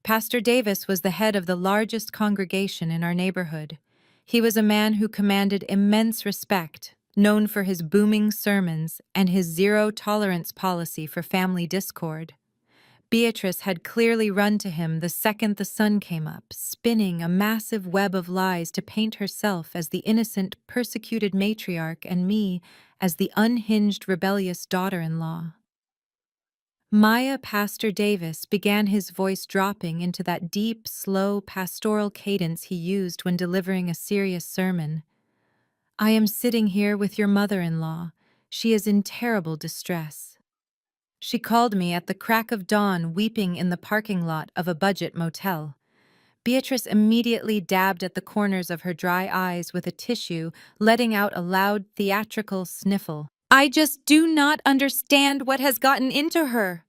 Pastor Davis was the head of the largest congregation in our neighborhood. He was a man who commanded immense respect, known for his booming sermons and his zero-tolerance policy for family discord. Beatrice had clearly run to him the second the sun came up, spinning a massive web of lies to paint herself as the innocent, persecuted matriarch and me as the unhinged, rebellious daughter-in-law. Maya, Pastor Davis began, his voice dropping into that deep, slow, pastoral cadence he used when delivering a serious sermon. I am sitting here with your mother-in-law. She is in terrible distress. She called me at the crack of dawn, weeping in the parking lot of a budget motel. Beatrice immediately dabbed at the corners of her dry eyes with a tissue, letting out a loud, theatrical sniffle. I just do not understand what has gotten into her.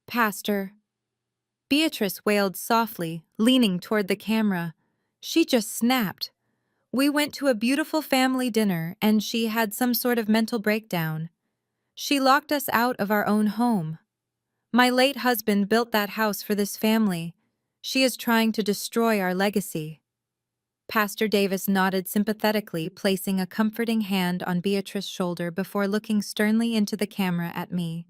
Pastor. Beatrice wailed softly, leaning toward the camera. She just snapped. We went to a beautiful family dinner, and she had some sort of mental breakdown. She locked us out of our own home. My late husband built that house for this family. She is trying to destroy our legacy. Pastor Davis nodded sympathetically, placing a comforting hand on Beatrice's shoulder before looking sternly into the camera at me.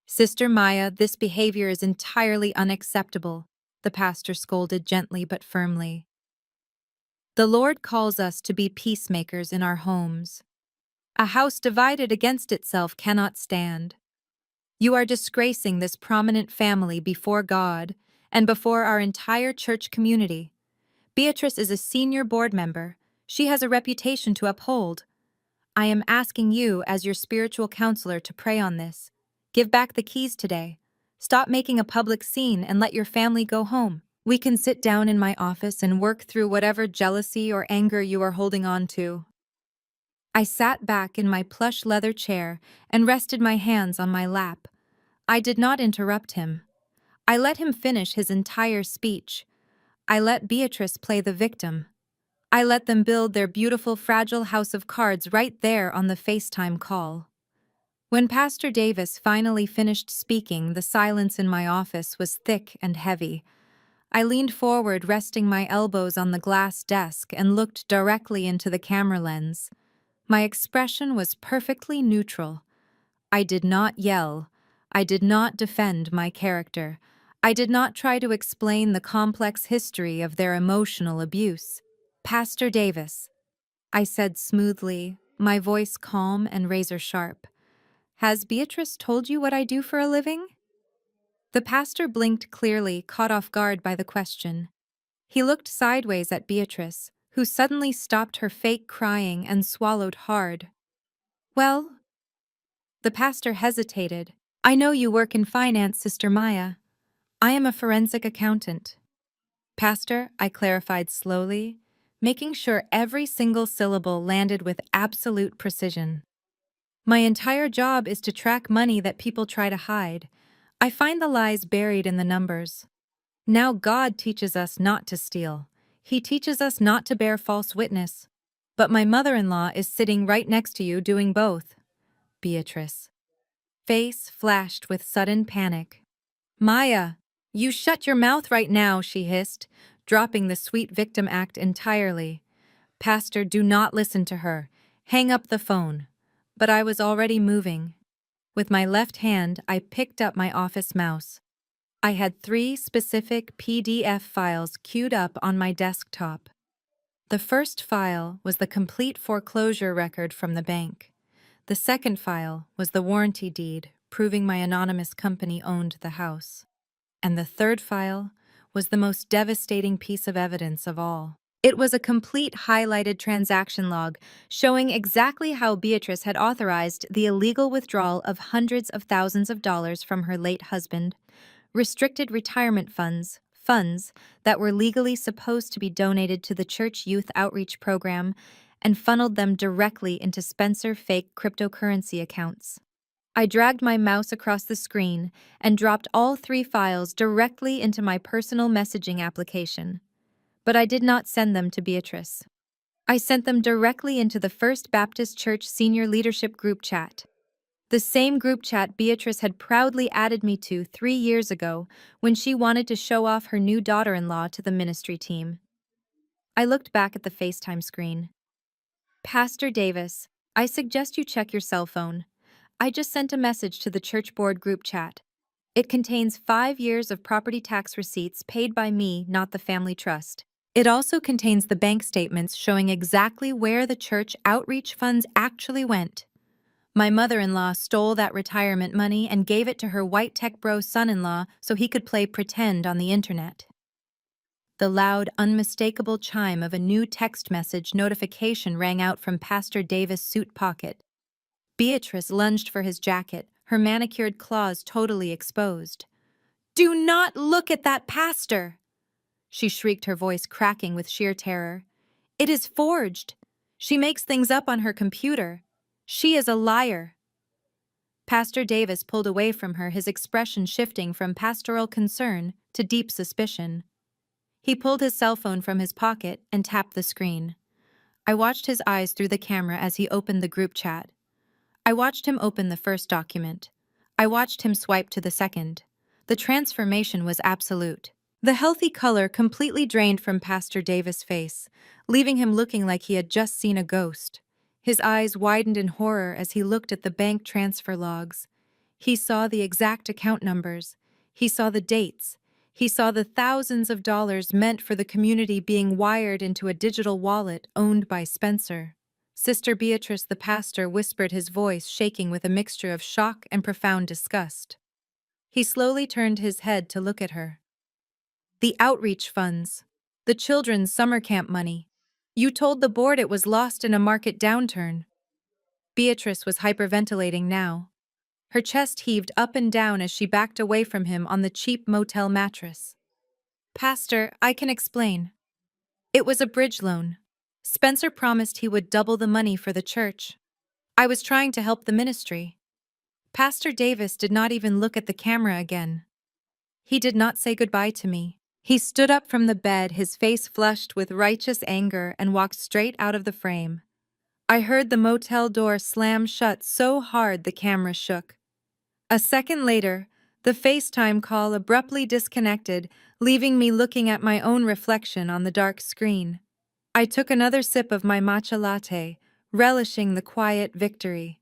Sister Maya, this behavior is entirely unacceptable, the pastor scolded gently but firmly. The Lord calls us to be peacemakers in our homes. A house divided against itself cannot stand. You are disgracing this prominent family before God and before our entire church community. Beatrice is a senior board member. She has a reputation to uphold. I am asking you, as your spiritual counselor, to pray on this. Give back the keys today. Stop making a public scene and let your family go home. We can sit down in my office and work through whatever jealousy or anger you are holding on to. I sat back in my plush leather chair and rested my hands on my lap. I did not interrupt him. I let him finish his entire speech. I let Beatrice play the victim. I let them build their beautiful, fragile house of cards right there on the FaceTime call. When Pastor Davis finally finished speaking, the silence in my office was thick and heavy. I leaned forward, resting my elbows on the glass desk, and looked directly into the camera lens. My expression was perfectly neutral. I did not yell. I did not defend my character. I did not try to explain the complex history of their emotional abuse. Pastor Davis, I said smoothly, my voice calm and razor-sharp. Has Beatrice told you what I do for a living? The pastor blinked clearly, caught off guard by the question. He looked sideways at Beatrice, who suddenly stopped her fake crying and swallowed hard. Well, the pastor hesitated. I know you work in finance, Sister Maya. I am a forensic accountant. Pastor, I clarified slowly, making sure every single syllable landed with absolute precision. My entire job is to track money that people try to hide. I find the lies buried in the numbers. Now God teaches us not to steal. He teaches us not to bear false witness. But my mother-in-law is sitting right next to you doing both. Beatrice. Face flashed with sudden panic. Maya, you shut your mouth right now, she hissed, dropping the sweet victim act entirely. Pastor, do not listen to her. Hang up the phone. But I was already moving. With my left hand, I picked up my office mouse. I had 3 specific PDF files queued up on my desktop. The first file was the complete foreclosure record from the bank. The second file was the warranty deed proving my anonymous company owned the house. And the third file was the most devastating piece of evidence of all. It was a complete highlighted transaction log showing exactly how Beatrice had authorized the illegal withdrawal of hundreds of thousands of dollars from her late husband, restricted retirement funds that were legally supposed to be donated to the church youth outreach program, and funneled them directly into Spencer fake cryptocurrency accounts. I dragged my mouse across the screen and dropped all 3 files directly into my personal messaging application. But I did not send them to Beatrice. I sent them directly into the First Baptist Church Senior Leadership Group Chat. The same group chat Beatrice had proudly added me to 3 years ago when she wanted to show off her new daughter-in-law to the ministry team. I looked back at the FaceTime screen. Pastor Davis, I suggest you check your cell phone. I just sent a message to the church board group chat. It contains 5 years of property tax receipts paid by me, not the family trust. It also contains the bank statements showing exactly where the church outreach funds actually went. My mother-in-law stole that retirement money and gave it to her white tech bro son-in-law so he could play pretend on the internet. The loud, unmistakable chime of a new text message notification rang out from Pastor Davis' suit pocket. Beatrice lunged for his jacket, her manicured claws totally exposed. "Do not look at that pastor!" she shrieked, her voice cracking with sheer terror. "It is forged. She makes things up on her computer. She is a liar." Pastor Davis pulled away from her, his expression shifting from pastoral concern to deep suspicion. He pulled his cell phone from his pocket and tapped the screen. I watched his eyes through the camera as he opened the group chat. I watched him open the first document. I watched him swipe to the second. The transformation was absolute. The healthy color completely drained from Pastor Davis' face, leaving him looking like he had just seen a ghost. His eyes widened in horror as he looked at the bank transfer logs. He saw the exact account numbers. He saw the dates. He saw the thousands of dollars meant for the community being wired into a digital wallet owned by Spencer. Sister Beatrice, the pastor, whispered, his voice shaking with a mixture of shock and profound disgust. He slowly turned his head to look at her. "The outreach funds. The children's summer camp money. You told the board it was lost in a market downturn." Beatrice was hyperventilating now. Her chest heaved up and down as she backed away from him on the cheap motel mattress. "Pastor, I can explain. It was a bridge loan. Spencer promised he would double the money for the church. I was trying to help the ministry." Pastor Davis did not even look at the camera again. He did not say goodbye to me. He stood up from the bed, his face flushed with righteous anger, and walked straight out of the frame. I heard the motel door slam shut so hard the camera shook. A second later, the FaceTime call abruptly disconnected, leaving me looking at my own reflection on the dark screen. I took another sip of my matcha latte, relishing the quiet victory.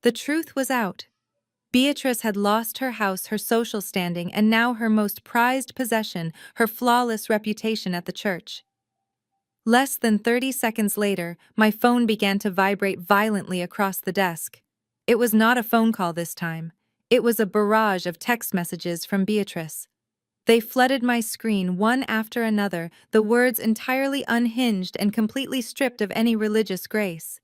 The truth was out. Beatrice had lost her house, her social standing, and now her most prized possession, her flawless reputation at the church. Less than 30 seconds later, my phone began to vibrate violently across the desk. It was not a phone call this time. It was a barrage of text messages from Beatrice. They flooded my screen one after another, the words entirely unhinged and completely stripped of any religious grace.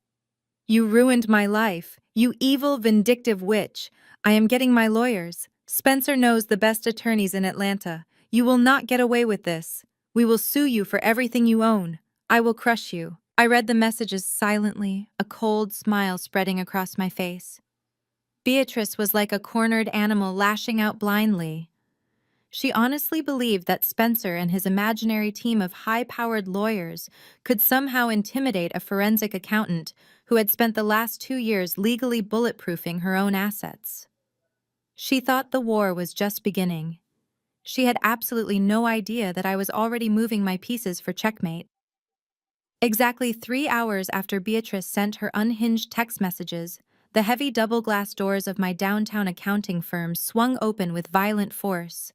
"You ruined my life, you evil, vindictive witch. I am getting my lawyers. Spencer knows the best attorneys in Atlanta. You will not get away with this. We will sue you for everything you own. I will crush you." I read the messages silently, a cold smile spreading across my face. Beatrice was like a cornered animal lashing out blindly. She honestly believed that Spencer and his imaginary team of high-powered lawyers could somehow intimidate a forensic accountant who had spent the last 2 years legally bulletproofing her own assets. She thought the war was just beginning. She had absolutely no idea that I was already moving my pieces for checkmate. Exactly 3 hours after Beatrice sent her unhinged text messages, The heavy double-glass doors of my downtown accounting firm swung open with violent force.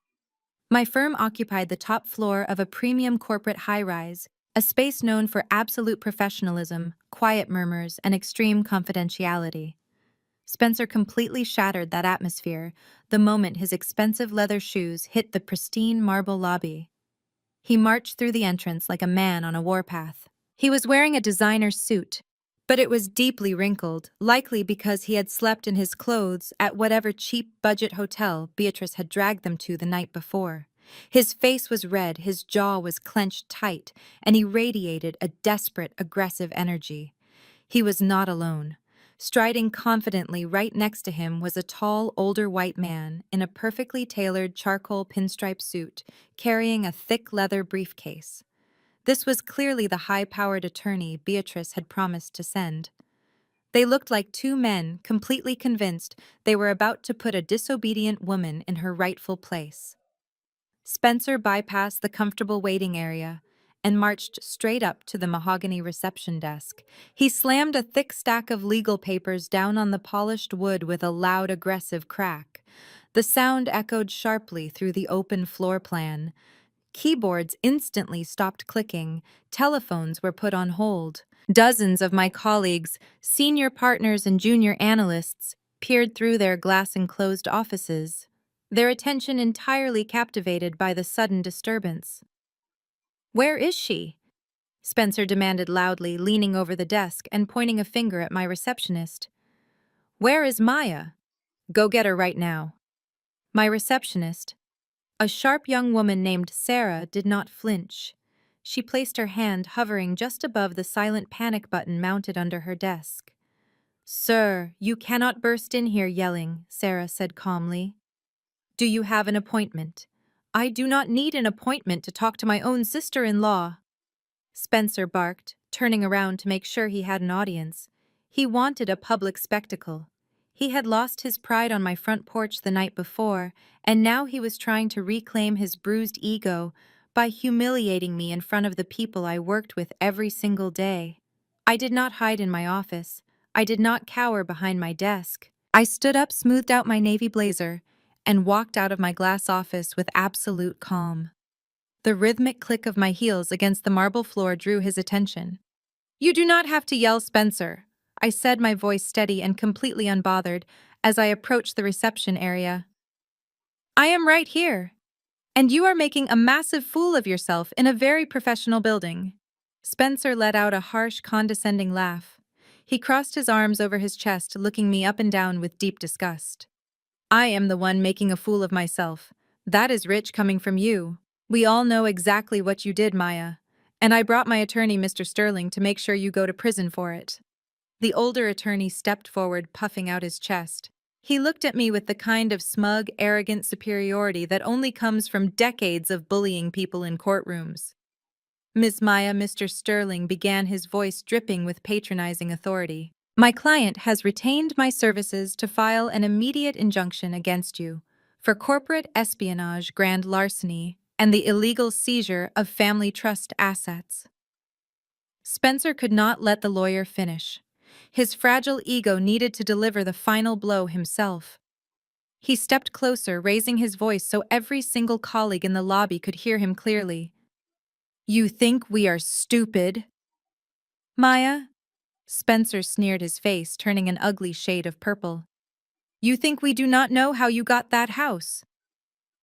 My firm occupied the top floor of a premium corporate high-rise, a space known for absolute professionalism, quiet murmurs, and extreme confidentiality. Spencer completely shattered that atmosphere the moment his expensive leather shoes hit the pristine marble lobby. He marched through the entrance like a man on a warpath. He was wearing a designer suit, but it was deeply wrinkled, likely because he had slept in his clothes at whatever cheap budget hotel Beatrice had dragged them to the night before. His face was red, his jaw was clenched tight, and he radiated a desperate, aggressive energy. He was not alone. Striding confidently right next to him was a tall, older white man in a perfectly tailored charcoal pinstripe suit, carrying a thick leather briefcase. This was clearly the high-powered attorney Beatrice had promised to send. They looked like two men, completely convinced they were about to put a disobedient woman in her rightful place. Spencer bypassed the comfortable waiting area and marched straight up to the mahogany reception desk. He slammed a thick stack of legal papers down on the polished wood with a loud, aggressive crack. The sound echoed sharply through the open floor plan. Keyboards instantly stopped clicking. Telephones were put on hold. Dozens of my colleagues, senior partners and junior analysts, peered through their glass-enclosed offices, their attention entirely captivated by the sudden disturbance. "Where is she?" Spencer demanded loudly, leaning over the desk and pointing a finger at my receptionist. "Where is Maya? Go get her right now." My receptionist, a sharp young woman named Sarah, did not flinch. She placed her hand hovering just above the silent panic button mounted under her desk. "Sir, you cannot burst in here yelling," Sarah said calmly. "Do you have an appointment?" "I do not need an appointment to talk to my own sister-in-law," Spencer barked, turning around to make sure he had an audience. He wanted a public spectacle. He had lost his pride on my front porch the night before, and now he was trying to reclaim his bruised ego by humiliating me in front of the people I worked with every single day. I did not hide in my office. I did not cower behind my desk. I stood up, smoothed out my navy blazer, and walked out of my glass office with absolute calm. The rhythmic click of my heels against the marble floor drew his attention. "You do not have to yell, Spencer," I said, my voice steady and completely unbothered, as I approached the reception area. "I am right here. And you are making a massive fool of yourself in a very professional building." Spencer let out a harsh, condescending laugh. He crossed his arms over his chest, looking me up and down with deep disgust. "I am the one making a fool of myself. That is rich coming from you. We all know exactly what you did, Maya. And I brought my attorney, Mr. Sterling, to make sure you go to prison for it." The older attorney stepped forward, puffing out his chest. He looked at me with the kind of smug, arrogant superiority that only comes from decades of bullying people in courtrooms. "Miss Maya," Mr. Sterling began, his voice dripping with patronizing authority, "my client has retained my services to file an immediate injunction against you for corporate espionage, grand larceny, and the illegal seizure of family trust assets." Spencer could not let the lawyer finish. His fragile ego needed to deliver the final blow himself. He stepped closer, raising his voice so every single colleague in the lobby could hear him clearly. "You think we are stupid, Maya?" Spencer sneered, his face turning an ugly shade of purple. "You think we do not know how you got that house?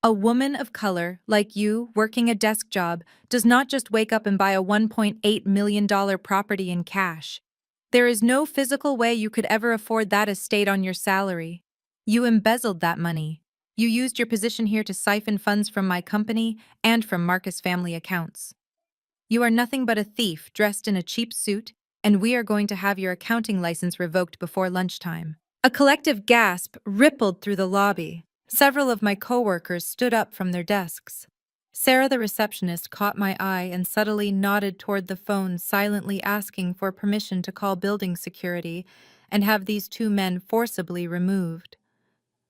A woman of color, like you, working a desk job, does not just wake up and buy a $1.8 million property in cash. There is no physical way you could ever afford that estate on your salary. You embezzled that money. You used your position here to siphon funds from my company and from Marcus family accounts. You are nothing but a thief dressed in a cheap suit, and we are going to have your accounting license revoked before lunchtime." A collective gasp rippled through the lobby. Several of my coworkers stood up from their desks. Sarah, the receptionist, caught my eye and subtly nodded toward the phone, silently asking for permission to call building security and have these two men forcibly removed.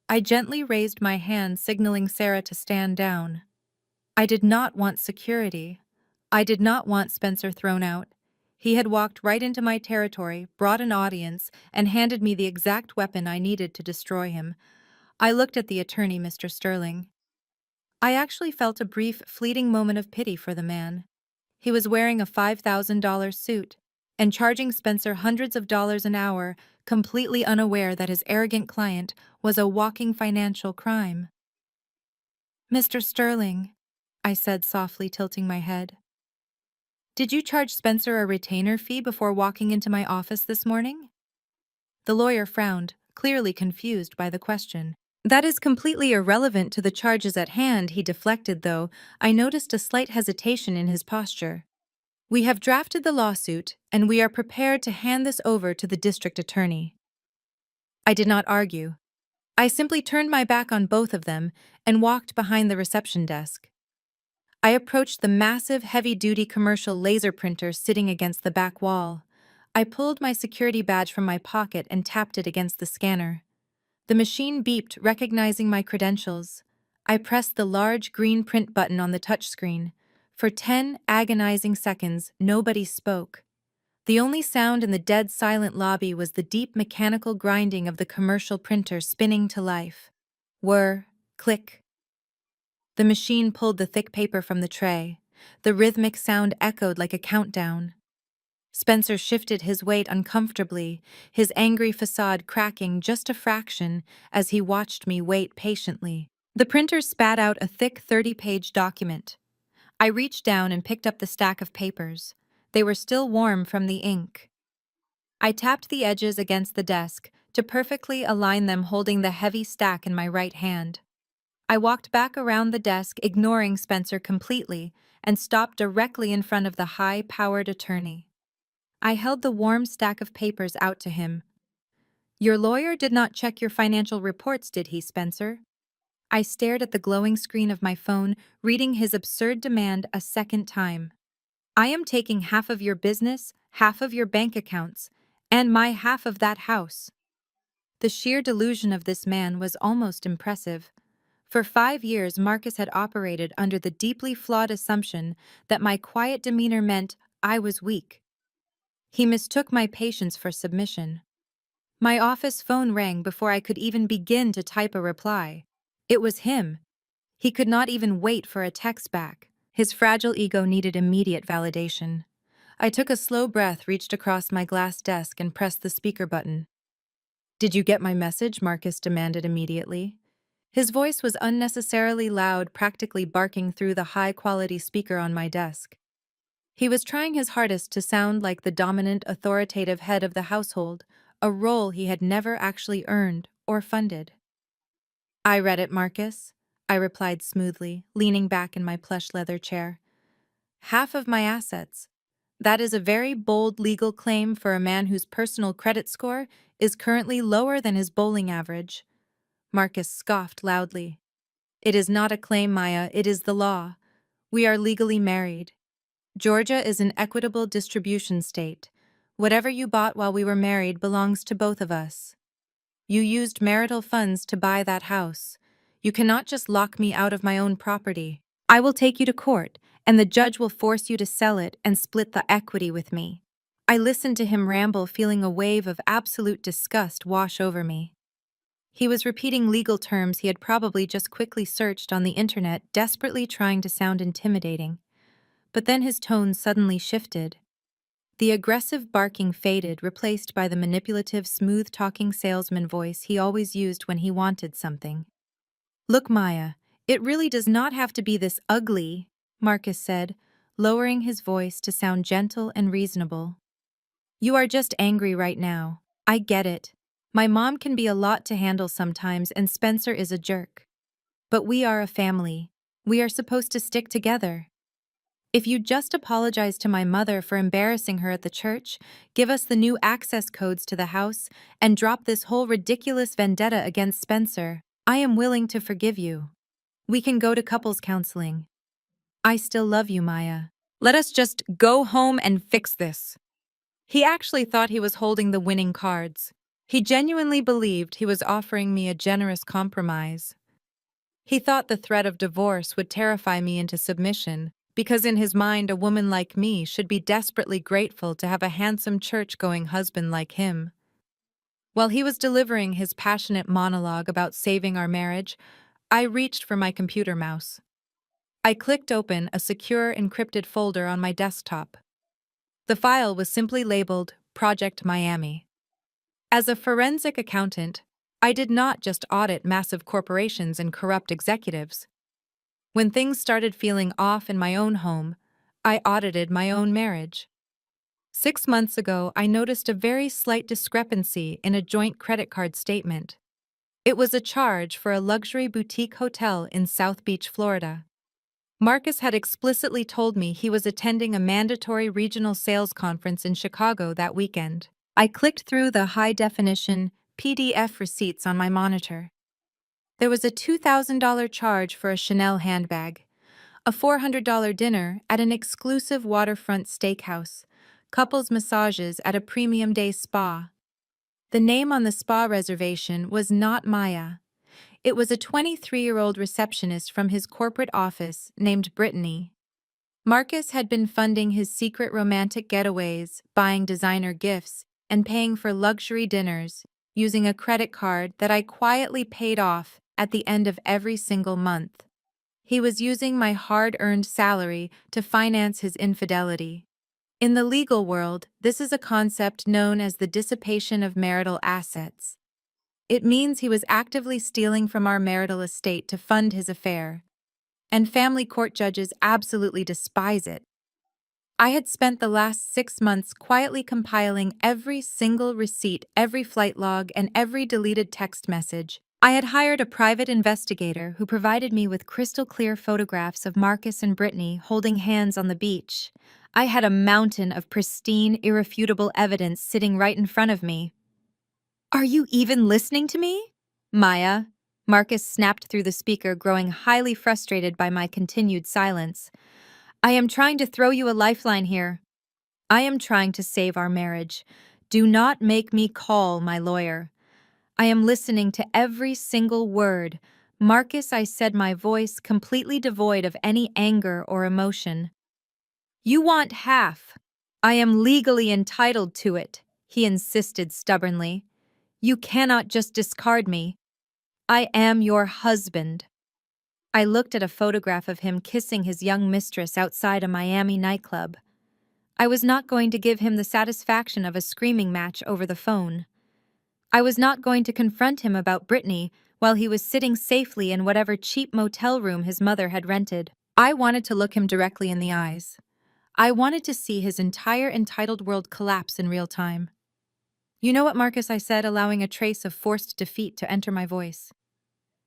I gently raised my hand, signaling Sarah to stand down. I did not want security. I did not want Spencer thrown out. He had walked right into my territory, brought an audience, and handed me the exact weapon I needed to destroy him. I looked at the attorney, Mr. Sterling. I actually felt a brief, fleeting moment of pity for the man. He was wearing a $5,000 suit and charging Spencer hundreds of dollars an hour, completely unaware that his arrogant client was a walking financial crime. Mr. Sterling, I said softly, tilting my head. Did you charge Spencer a retainer fee before walking into my office this morning? The lawyer frowned, clearly confused by the question. That is completely irrelevant to the charges at hand, he deflected, though I noticed a slight hesitation in his posture. We have drafted the lawsuit, and we are prepared to hand this over to the district attorney. I did not argue. I simply turned my back on both of them and walked behind the reception desk. I approached the massive, heavy-duty commercial laser printer sitting against the back wall. I pulled my security badge from my pocket and tapped it against the scanner. The machine beeped, recognizing my credentials. I pressed the large green print button on the touchscreen. For 10 agonizing seconds, nobody spoke. The only sound in the dead silent lobby was the deep mechanical grinding of the commercial printer spinning to life. Whir, click. The machine pulled the thick paper from the tray. The rhythmic sound echoed like a countdown. Spencer shifted his weight uncomfortably, his angry facade cracking just a fraction as he watched me wait patiently. The printer spat out a thick 30-page document. I reached down and picked up the stack of papers. They were still warm from the ink. I tapped the edges against the desk to perfectly align them, holding the heavy stack in my right hand. I walked back around the desk, ignoring Spencer completely, and stopped directly in front of the high-powered attorney. I held the warm stack of papers out to him. Your lawyer did not check your financial reports, did he, Spencer? I stared at the glowing screen of my phone, reading his absurd demand a second time. I am taking half of your business, half of your bank accounts, and my half of that house. The sheer delusion of this man was almost impressive. For 5 years, Marcus had operated under the deeply flawed assumption that my quiet demeanor meant I was weak. He mistook my patience for submission. My office phone rang before I could even begin to type a reply. It was him. He could not even wait for a text back. His fragile ego needed immediate validation. I took a slow breath, reached across my glass desk, and pressed the speaker button. Did you get my message? Marcus demanded immediately. His voice was unnecessarily loud, practically barking through the high-quality speaker on my desk. He was trying his hardest to sound like the dominant, authoritative head of the household, a role he had never actually earned or funded. I read it, Marcus, I replied smoothly, leaning back in my plush leather chair. Half of my assets. That is a very bold legal claim for a man whose personal credit score is currently lower than his bowling average. Marcus scoffed loudly. It is not a claim, Maya, it is the law. We are legally married. Georgia is an equitable distribution state. Whatever you bought while we were married belongs to both of us. You used marital funds to buy that house. You cannot just lock me out of my own property. I will take you to court, and the judge will force you to sell it and split the equity with me. I listened to him ramble, feeling a wave of absolute disgust wash over me. He was repeating legal terms he had probably just quickly searched on the internet, desperately trying to sound intimidating. But then his tone suddenly shifted. The aggressive barking faded, replaced by the manipulative, smooth-talking salesman voice he always used when he wanted something. Look, Maya, it really does not have to be this ugly, Marcus said, lowering his voice to sound gentle and reasonable. You are just angry right now. I get it. My mom can be a lot to handle sometimes, and Spencer is a jerk. But we are a family. We are supposed to stick together. If you just apologize to my mother for embarrassing her at the church, give us the new access codes to the house, and drop this whole ridiculous vendetta against Spencer, I am willing to forgive you. We can go to couples counseling. I still love you, Maya. Let us just go home and fix this. He actually thought he was holding the winning cards. He genuinely believed he was offering me a generous compromise. He thought the threat of divorce would terrify me into submission, because in his mind, a woman like me should be desperately grateful to have a handsome church-going husband like him. While he was delivering his passionate monologue about saving our marriage, I reached for my computer mouse. I clicked open a secure encrypted folder on my desktop. The file was simply labeled Project Miami. As a forensic accountant, I did not just audit massive corporations and corrupt executives. When things started feeling off in my own home, I audited my own marriage. 6 months ago, I noticed a very slight discrepancy in a joint credit card statement. It was a charge for a luxury boutique hotel in South Beach, Florida. Marcus had explicitly told me he was attending a mandatory regional sales conference in Chicago that weekend. I clicked through the high-definition PDF receipts on my monitor. There was a $2,000 charge for a Chanel handbag, a $400 dinner at an exclusive waterfront steakhouse, couples massages at a premium day spa. The name on the spa reservation was not Maya. It was a 23-year-old receptionist from his corporate office named Brittany. Marcus had been funding his secret romantic getaways, buying designer gifts, and paying for luxury dinners, using a credit card that I quietly paid off at the end of every single month. He was using my hard-earned salary to finance his infidelity. In the legal world, this is a concept known as the dissipation of marital assets. It means he was actively stealing from our marital estate to fund his affair. And family court judges absolutely despise it. I had spent the last 6 months quietly compiling every single receipt, every flight log, and every deleted text message. I had hired a private investigator who provided me with crystal-clear photographs of Marcus and Brittany holding hands on the beach. I had a mountain of pristine, irrefutable evidence sitting right in front of me. "Are you even listening to me, Maya?" Marcus snapped through the speaker, growing highly frustrated by my continued silence. "I am trying to throw you a lifeline here. I am trying to save our marriage. Do not make me call my lawyer. I am listening to every single word. Marcus," I said, my voice completely devoid of any anger or emotion. "You want half. I am legally entitled to it," he insisted stubbornly. "You cannot just discard me. I am your husband." I looked at a photograph of him kissing his young mistress outside a Miami nightclub. I was not going to give him the satisfaction of a screaming match over the phone. I was not going to confront him about Brittany while he was sitting safely in whatever cheap motel room his mother had rented. I wanted to look him directly in the eyes. I wanted to see his entire entitled world collapse in real time. "You know what, Marcus," I said, allowing a trace of forced defeat to enter my voice.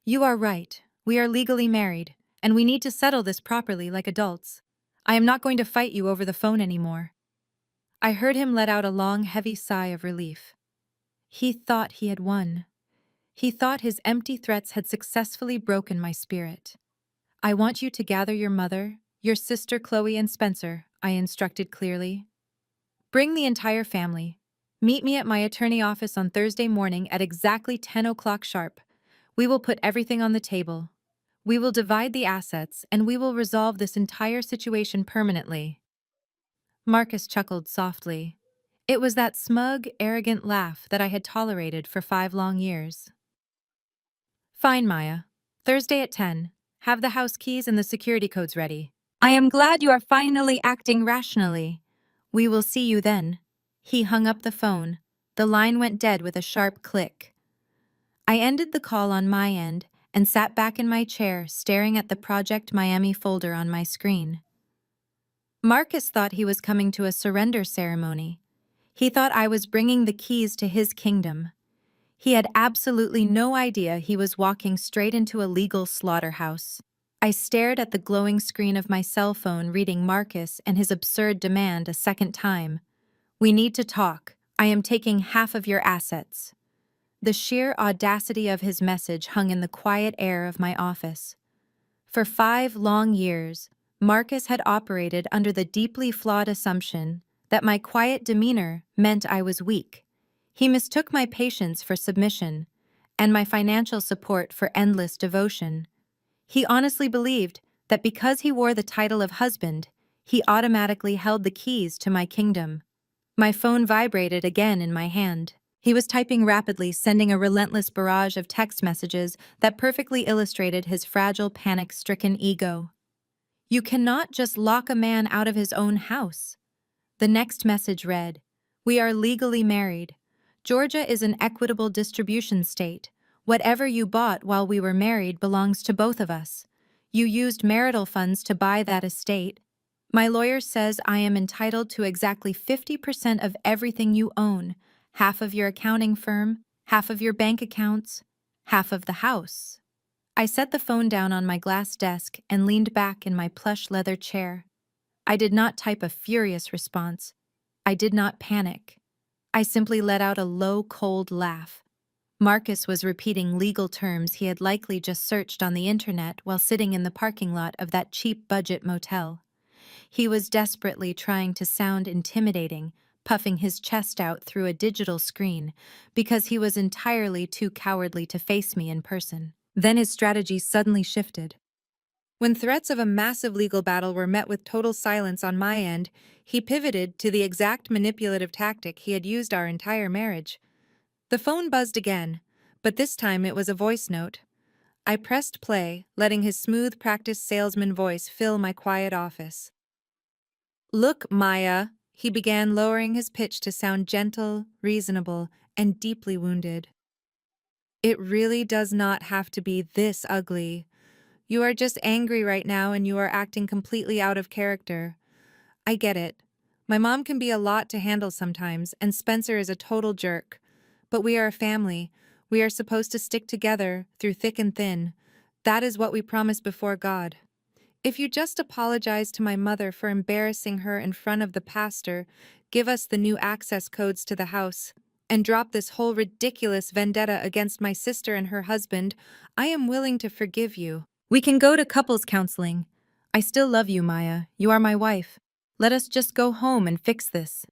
"You are right. We are legally married, and we need to settle this properly like adults. I am not going to fight you over the phone anymore." I heard him let out a long, heavy sigh of relief. He thought he had won. He thought his empty threats had successfully broken my spirit. "I want you to gather your mother, your sister Chloe, and Spencer," I instructed clearly. "Bring the entire family. Meet me at my attorney office on Thursday morning at exactly 10 o'clock sharp. We will put everything on the table. We will divide the assets, and we will resolve this entire situation permanently." Marcus chuckled softly. It was that smug, arrogant laugh that I had tolerated for 5 long years. "Fine, Maya. Thursday at 10. Have the house keys and the security codes ready. I am glad you are finally acting rationally. We will see you then." He hung up the phone. The line went dead with a sharp click. I ended the call on my end and sat back in my chair, staring at the Project Miami folder on my screen. Marcus thought he was coming to a surrender ceremony. He thought I was bringing the keys to his kingdom. He had absolutely no idea he was walking straight into a legal slaughterhouse. I stared at the glowing screen of my cell phone, reading Marcus and his absurd demand a second time. "We need to talk. I am taking half of your assets." The sheer audacity of his message hung in the quiet air of my office. For 5 long years, Marcus had operated under the deeply flawed assumption that my quiet demeanor meant I was weak. He mistook my patience for submission, and my financial support for endless devotion. He honestly believed that because he wore the title of husband, he automatically held the keys to my kingdom. My phone vibrated again in my hand. He was typing rapidly, sending a relentless barrage of text messages that perfectly illustrated his fragile, panic-stricken ego. You cannot just lock a man out of his own house. The next message read, "We are legally married. Georgia is an equitable distribution state. Whatever you bought while we were married belongs to both of us. You used marital funds to buy that estate. My lawyer says I am entitled to exactly 50% of everything you own, half of your accounting firm, half of your bank accounts, half of the house." I set the phone down on my glass desk and leaned back in my plush leather chair. I did not type a furious response. I did not panic. I simply let out a low, cold laugh. Marcus was repeating legal terms he had likely just searched on the internet while sitting in the parking lot of that cheap budget motel. He was desperately trying to sound intimidating, puffing his chest out through a digital screen, because he was entirely too cowardly to face me in person. Then his strategy suddenly shifted. When threats of a massive legal battle were met with total silence on my end, he pivoted to the exact manipulative tactic he had used our entire marriage. The phone buzzed again, but this time it was a voice note. I pressed play, letting his smooth, practiced salesman voice fill my quiet office. "Look, Maya," he began, lowering his pitch to sound gentle, reasonable, and deeply wounded. "It really does not have to be this ugly. You are just angry right now and you are acting completely out of character. I get it. My mom can be a lot to handle sometimes, and Spencer is a total jerk. But we are a family. We are supposed to stick together through thick and thin. That is what we promised before God. If you just apologize to my mother for embarrassing her in front of the pastor, give us the new access codes to the house, and drop this whole ridiculous vendetta against my sister and her husband, I am willing to forgive you. We can go to couples counseling. I still love you, Maya. You are my wife. Let us just go home and fix this."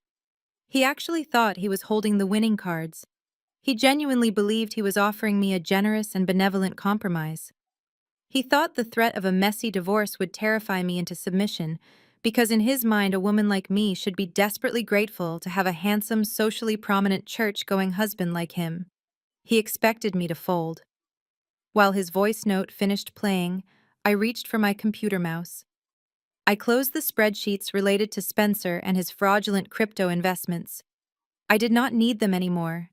He actually thought he was holding the winning cards. He genuinely believed he was offering me a generous and benevolent compromise. He thought the threat of a messy divorce would terrify me into submission, because in his mind a woman like me should be desperately grateful to have a handsome, socially prominent church-going husband like him. He expected me to fold. While his voice note finished playing, I reached for my computer mouse. I closed the spreadsheets related to Spencer and his fraudulent crypto investments. I did not need them anymore.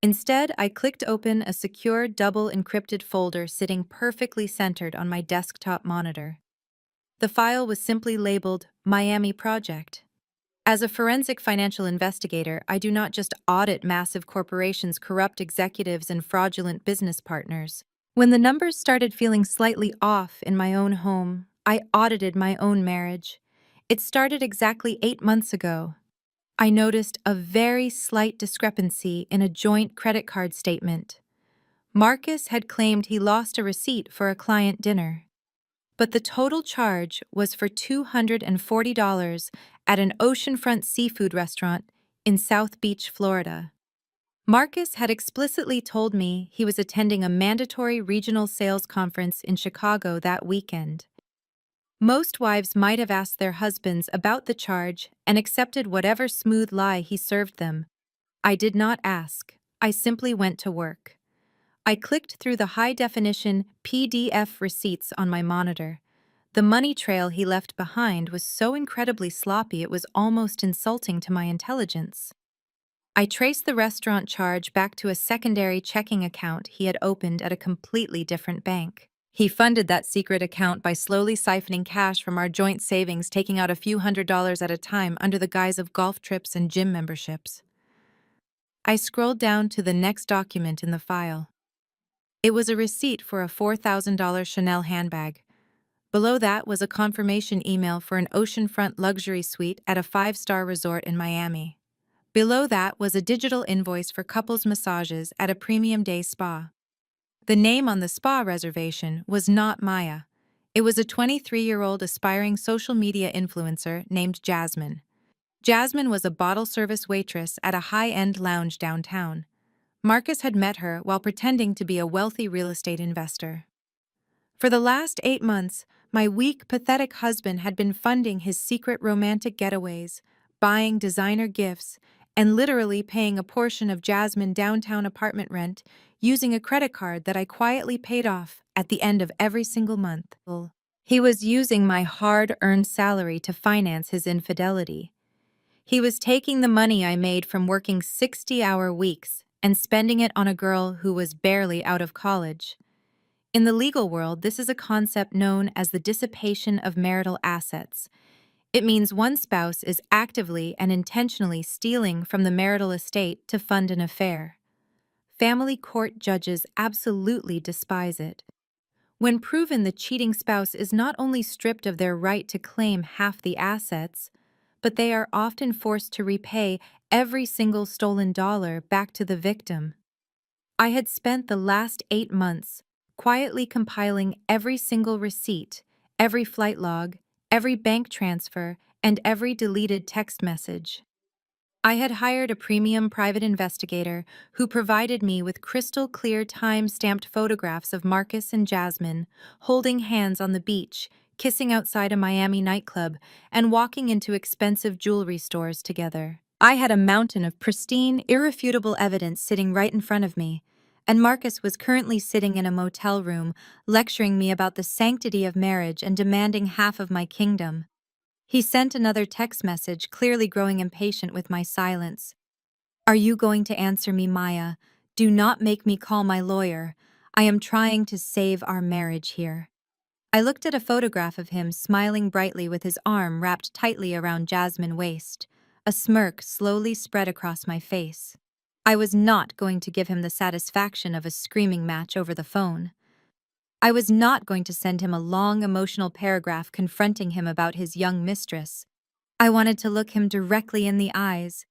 Instead, I clicked open a secure double-encrypted folder sitting perfectly centered on my desktop monitor. The file was simply labeled Miami Project. As a forensic financial investigator, I do not just audit massive corporations' corrupt executives and fraudulent business partners. When the numbers started feeling slightly off in my own home, I audited my own marriage. It started exactly 8 months ago. I noticed a very slight discrepancy in a joint credit card statement. Marcus had claimed he lost a receipt for a client dinner, but the total charge was for $240 at an oceanfront seafood restaurant in South Beach, Florida. Marcus had explicitly told me he was attending a mandatory regional sales conference in Chicago that weekend. Most wives might have asked their husbands about the charge and accepted whatever smooth lie he served them. I did not ask. I simply went to work. I clicked through the high-definition PDF receipts on my monitor. The money trail he left behind was so incredibly sloppy it was almost insulting to my intelligence. I traced the restaurant charge back to a secondary checking account he had opened at a completely different bank. He funded that secret account by slowly siphoning cash from our joint savings, taking out a few $100s at a time under the guise of golf trips and gym memberships. I scrolled down to the next document in the file. It was a receipt for a $4,000 Chanel handbag. Below that was a confirmation email for an oceanfront luxury suite at a 5-star resort in Miami. Below that was a digital invoice for couples massages at a premium day spa. The name on the spa reservation was not Maya. It was a 23-year-old aspiring social media influencer named Jasmine. Jasmine was a bottle service waitress at a high-end lounge downtown. Marcus had met her while pretending to be a wealthy real estate investor. For the last 8 months, My weak, pathetic husband had been funding his secret romantic getaways, buying designer gifts, and literally paying a portion of Jasmine downtown apartment rent using a credit card that I quietly paid off at the end of every single month. He was using my hard-earned salary to finance his infidelity. He was taking the money I made from working 60-hour weeks and spending it on a girl who was barely out of college. In the legal world, this is a concept known as the dissipation of marital assets. It means one spouse is actively and intentionally stealing from the marital estate to fund an affair. Family court judges absolutely despise it. When proven, the cheating spouse is not only stripped of their right to claim half the assets, but they are often forced to repay every single stolen dollar back to the victim. I had spent the last 8 months quietly compiling every single receipt, every flight log, every bank transfer, and every deleted text message. I had hired a premium private investigator who provided me with crystal clear time-stamped photographs of Marcus and Jasmine holding hands on the beach, kissing outside a Miami nightclub, and walking into expensive jewelry stores together. I had a mountain of pristine, irrefutable evidence sitting right in front of me, and Marcus was currently sitting in a motel room, lecturing me about the sanctity of marriage and demanding half of my kingdom. He sent another text message, clearly growing impatient with my silence. "Are you going to answer me, Maya? Do not make me call my lawyer. I am trying to save our marriage here." I looked at a photograph of him smiling brightly with his arm wrapped tightly around Jasmine's waist. A smirk slowly spread across my face. I was not going to give him the satisfaction of a screaming match over the phone. I was not going to send him a long, emotional paragraph confronting him about his young mistress. I wanted to look him directly in the eyes.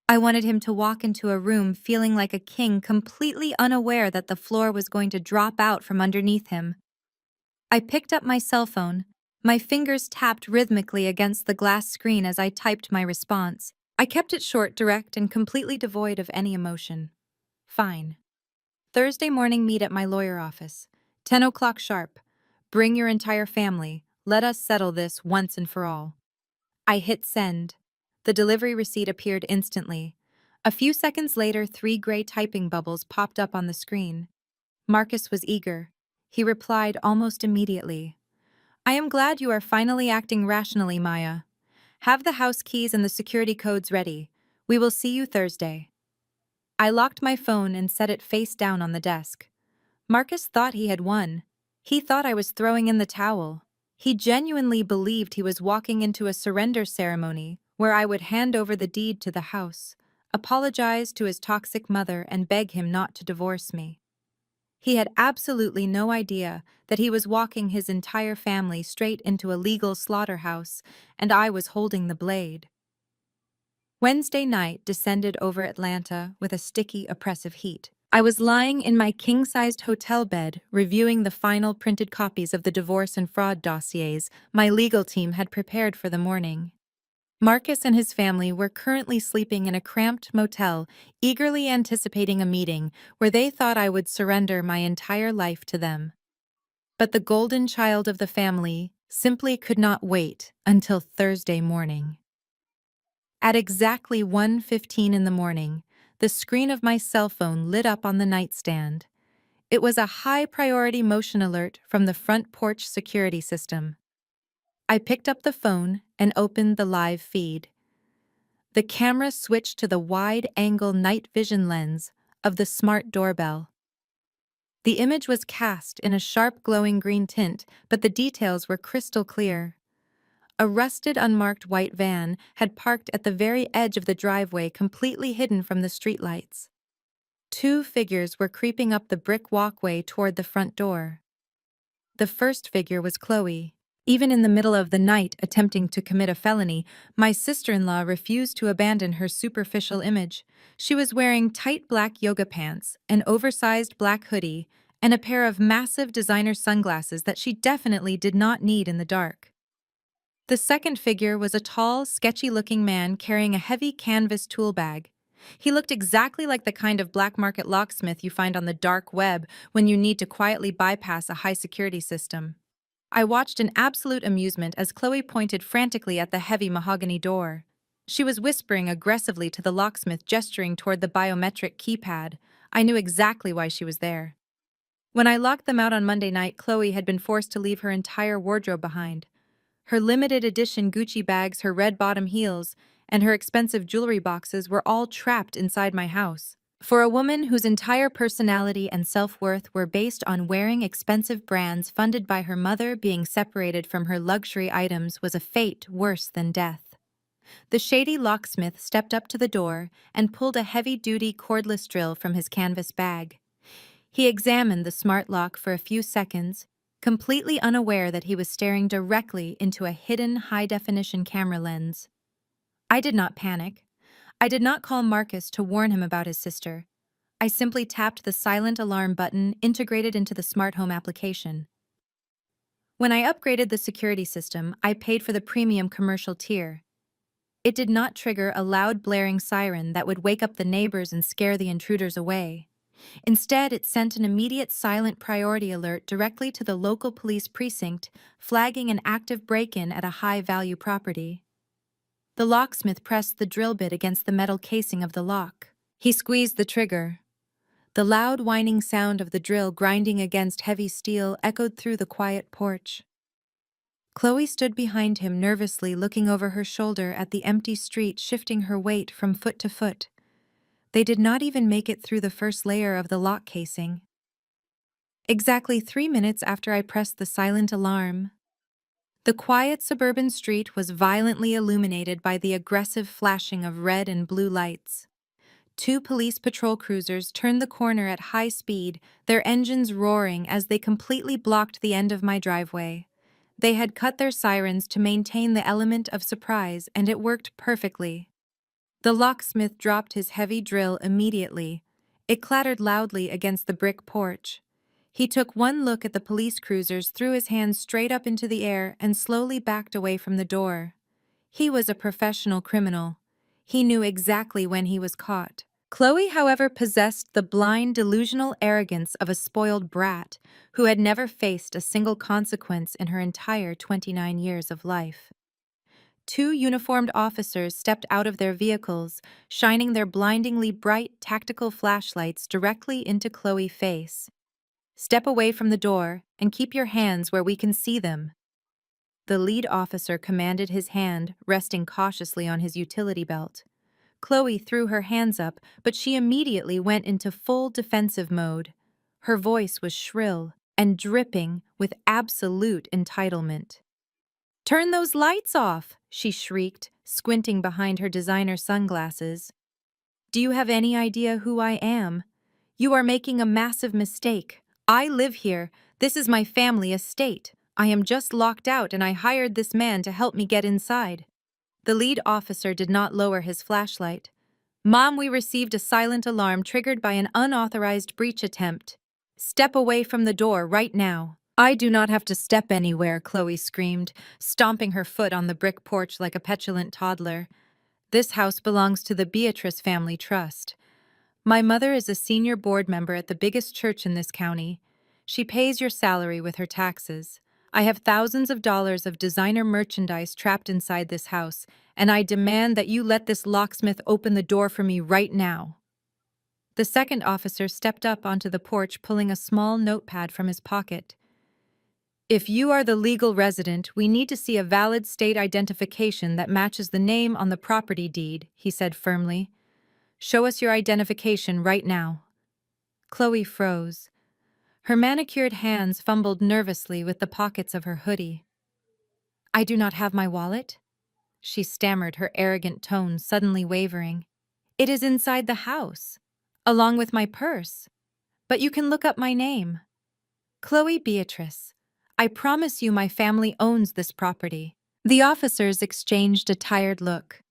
I wanted him to walk into a room feeling like a king, completely unaware that the floor was going to drop out from underneath him. I picked up my cell phone. My fingers tapped rhythmically against the glass screen as I typed my response. I kept it short, direct, and completely devoid of any emotion. Fine. Thursday morning meet at my lawyer office. 10 o'clock sharp. Bring your entire family. Let us settle this once and for all. I hit send. The delivery receipt appeared instantly. A few seconds later, 3 gray typing bubbles popped up on the screen. Marcus was eager. He replied almost immediately. "I am glad you are finally acting rationally, Maya. Have the house keys and the security codes ready. We will see you Thursday." I locked my phone and set it face down on the desk. Marcus thought he had won. He thought I was throwing in the towel. He genuinely believed he was walking into a surrender ceremony where I would hand over the deed to the house, apologize to his toxic mother, and beg him not to divorce me. He had absolutely no idea that he was walking his entire family straight into a legal slaughterhouse, and I was holding the blade. Wednesday night descended over Atlanta with a sticky, oppressive heat. I was lying in my king-sized hotel bed, reviewing the final printed copies of the divorce and fraud dossiers my legal team had prepared for the morning. Marcus and his family were currently sleeping in a cramped motel, eagerly anticipating a meeting where they thought I would surrender my entire life to them. But the golden child of the family simply could not wait until Thursday morning. At exactly 1:15 in the morning, the screen of my cell phone lit up on the nightstand. It was a high-priority motion alert from the front porch security system. I picked up the phone and opened the live feed. The camera switched to the wide-angle night vision lens of the smart doorbell. The image was cast in a sharp glowing green tint, but the details were crystal clear. A rusted, unmarked white van had parked at the very edge of the driveway, completely hidden from the streetlights. 2 figures were creeping up the brick walkway toward the front door. The first figure was Chloe. Even in the middle of the night, attempting to commit a felony, my sister-in-law refused to abandon her superficial image. She was wearing tight black yoga pants, an oversized black hoodie, and a pair of massive designer sunglasses that she definitely did not need in the dark. The second figure was a tall, sketchy-looking man carrying a heavy canvas tool bag. He looked exactly like the kind of black market locksmith you find on the dark web when you need to quietly bypass a high-security system. I watched in absolute amusement as Chloe pointed frantically at the heavy mahogany door. She was whispering aggressively to the locksmith, gesturing toward the biometric keypad. I knew exactly why she was there. When I locked them out on Monday night, Chloe had been forced to leave her entire wardrobe behind. Her limited edition Gucci bags, her red bottom heels, and her expensive jewelry boxes were all trapped inside my house. For a woman whose entire personality and self-worth were based on wearing expensive brands funded by her mother, being separated from her luxury items was a fate worse than death. The shady locksmith stepped up to the door and pulled a heavy-duty cordless drill from his canvas bag. He examined the smart lock for a few seconds, completely unaware that he was staring directly into a hidden high-definition camera lens. I did not panic. I did not call Marcus to warn him about his sister. I simply tapped the silent alarm button integrated into the smart home application. When I upgraded the security system, I paid for the premium commercial tier. It did not trigger a loud blaring siren that would wake up the neighbors and scare the intruders away. Instead, it sent an immediate silent priority alert directly to the local police precinct, flagging an active break-in at a high-value property. The locksmith pressed the drill bit against the metal casing of the lock. He squeezed the trigger. The loud whining sound of the drill grinding against heavy steel echoed through the quiet porch. Chloe stood behind him, nervously looking over her shoulder at the empty street, shifting her weight from foot to foot. They did not even make it through the first layer of the lock casing. Exactly 3 minutes after I pressed the silent alarm, the quiet suburban street was violently illuminated by the aggressive flashing of red and blue lights. 2 police patrol cruisers turned the corner at high speed, their engines roaring as they completely blocked the end of my driveway. They had cut their sirens to maintain the element of surprise, and it worked perfectly. The locksmith dropped his heavy drill immediately. It clattered loudly against the brick porch. He took one look at the police cruisers, threw his hands straight up into the air, and slowly backed away from the door. He was a professional criminal. He knew exactly when he was caught. Chloe, however, possessed the blind, delusional arrogance of a spoiled brat who had never faced a single consequence in her entire 29 years of life. 2 uniformed officers stepped out of their vehicles, shining their blindingly bright tactical flashlights directly into Chloe's face. "Step away from the door and keep your hands where we can see them." The lead officer commanded, his hand resting cautiously on his utility belt. Chloe threw her hands up, but she immediately went into full defensive mode. Her voice was shrill and dripping with absolute entitlement. "Turn those lights off!" she shrieked, squinting behind her designer sunglasses. "Do you have any idea who I am? You are making a massive mistake. I live here. This is my family estate. I am just locked out, and I hired this man to help me get inside." The lead officer did not lower his flashlight. "Mom, we received a silent alarm triggered by an unauthorized breach attempt. Step away from the door right now." "I do not have to step anywhere," Chloe screamed, stomping her foot on the brick porch like a petulant toddler. "This house belongs to the Beatrice Family Trust. My mother is a senior board member at the biggest church in this county. She pays your salary with her taxes. I have thousands of dollars of designer merchandise trapped inside this house, and I demand that you let this locksmith open the door for me right now." The second officer stepped up onto the porch, pulling a small notepad from his pocket. "If you are the legal resident, we need to see a valid state identification that matches the name on the property deed," he said firmly. "Show us your identification right now." Chloe froze. Her manicured hands fumbled nervously with the pockets of her hoodie. "I do not have my wallet," she stammered, her arrogant tone suddenly wavering. "It is inside the house, along with my purse. But you can look up my name. Chloe Beatrice. I promise you my family owns this property." The officers exchanged a tired look.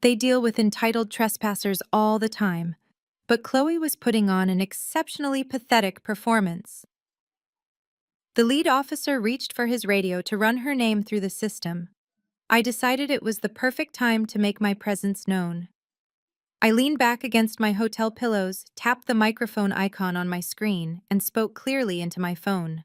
They deal with entitled trespassers all the time, but Chloe was putting on an exceptionally pathetic performance. The lead officer reached for his radio to run her name through the system. I decided it was the perfect time to make my presence known. I leaned back against my hotel pillows, tapped the microphone icon on my screen, and spoke clearly into my phone.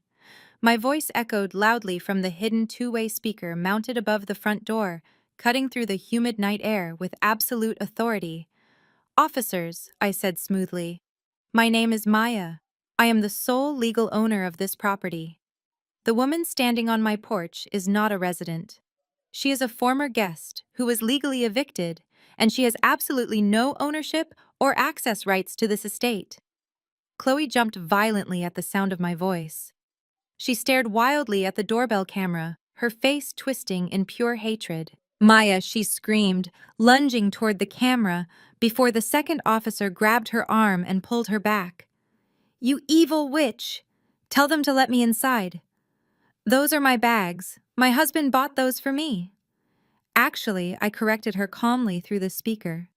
My voice echoed loudly from the hidden two-way speaker mounted above the front door, cutting through the humid night air with absolute authority. "Officers," I said smoothly. "My name is Maya. I am the sole legal owner of this property. The woman standing on my porch is not a resident. She is a former guest who was legally evicted, and she has absolutely no ownership or access rights to this estate." Chloe jumped violently at the sound of my voice. She stared wildly at the doorbell camera, her face twisting in pure hatred. "Maya," she screamed, lunging toward the camera before the second officer grabbed her arm and pulled her back. "You evil witch! Tell them to let me inside. Those are my bags. My husband bought those for me." Actually, I corrected her calmly through the speaker.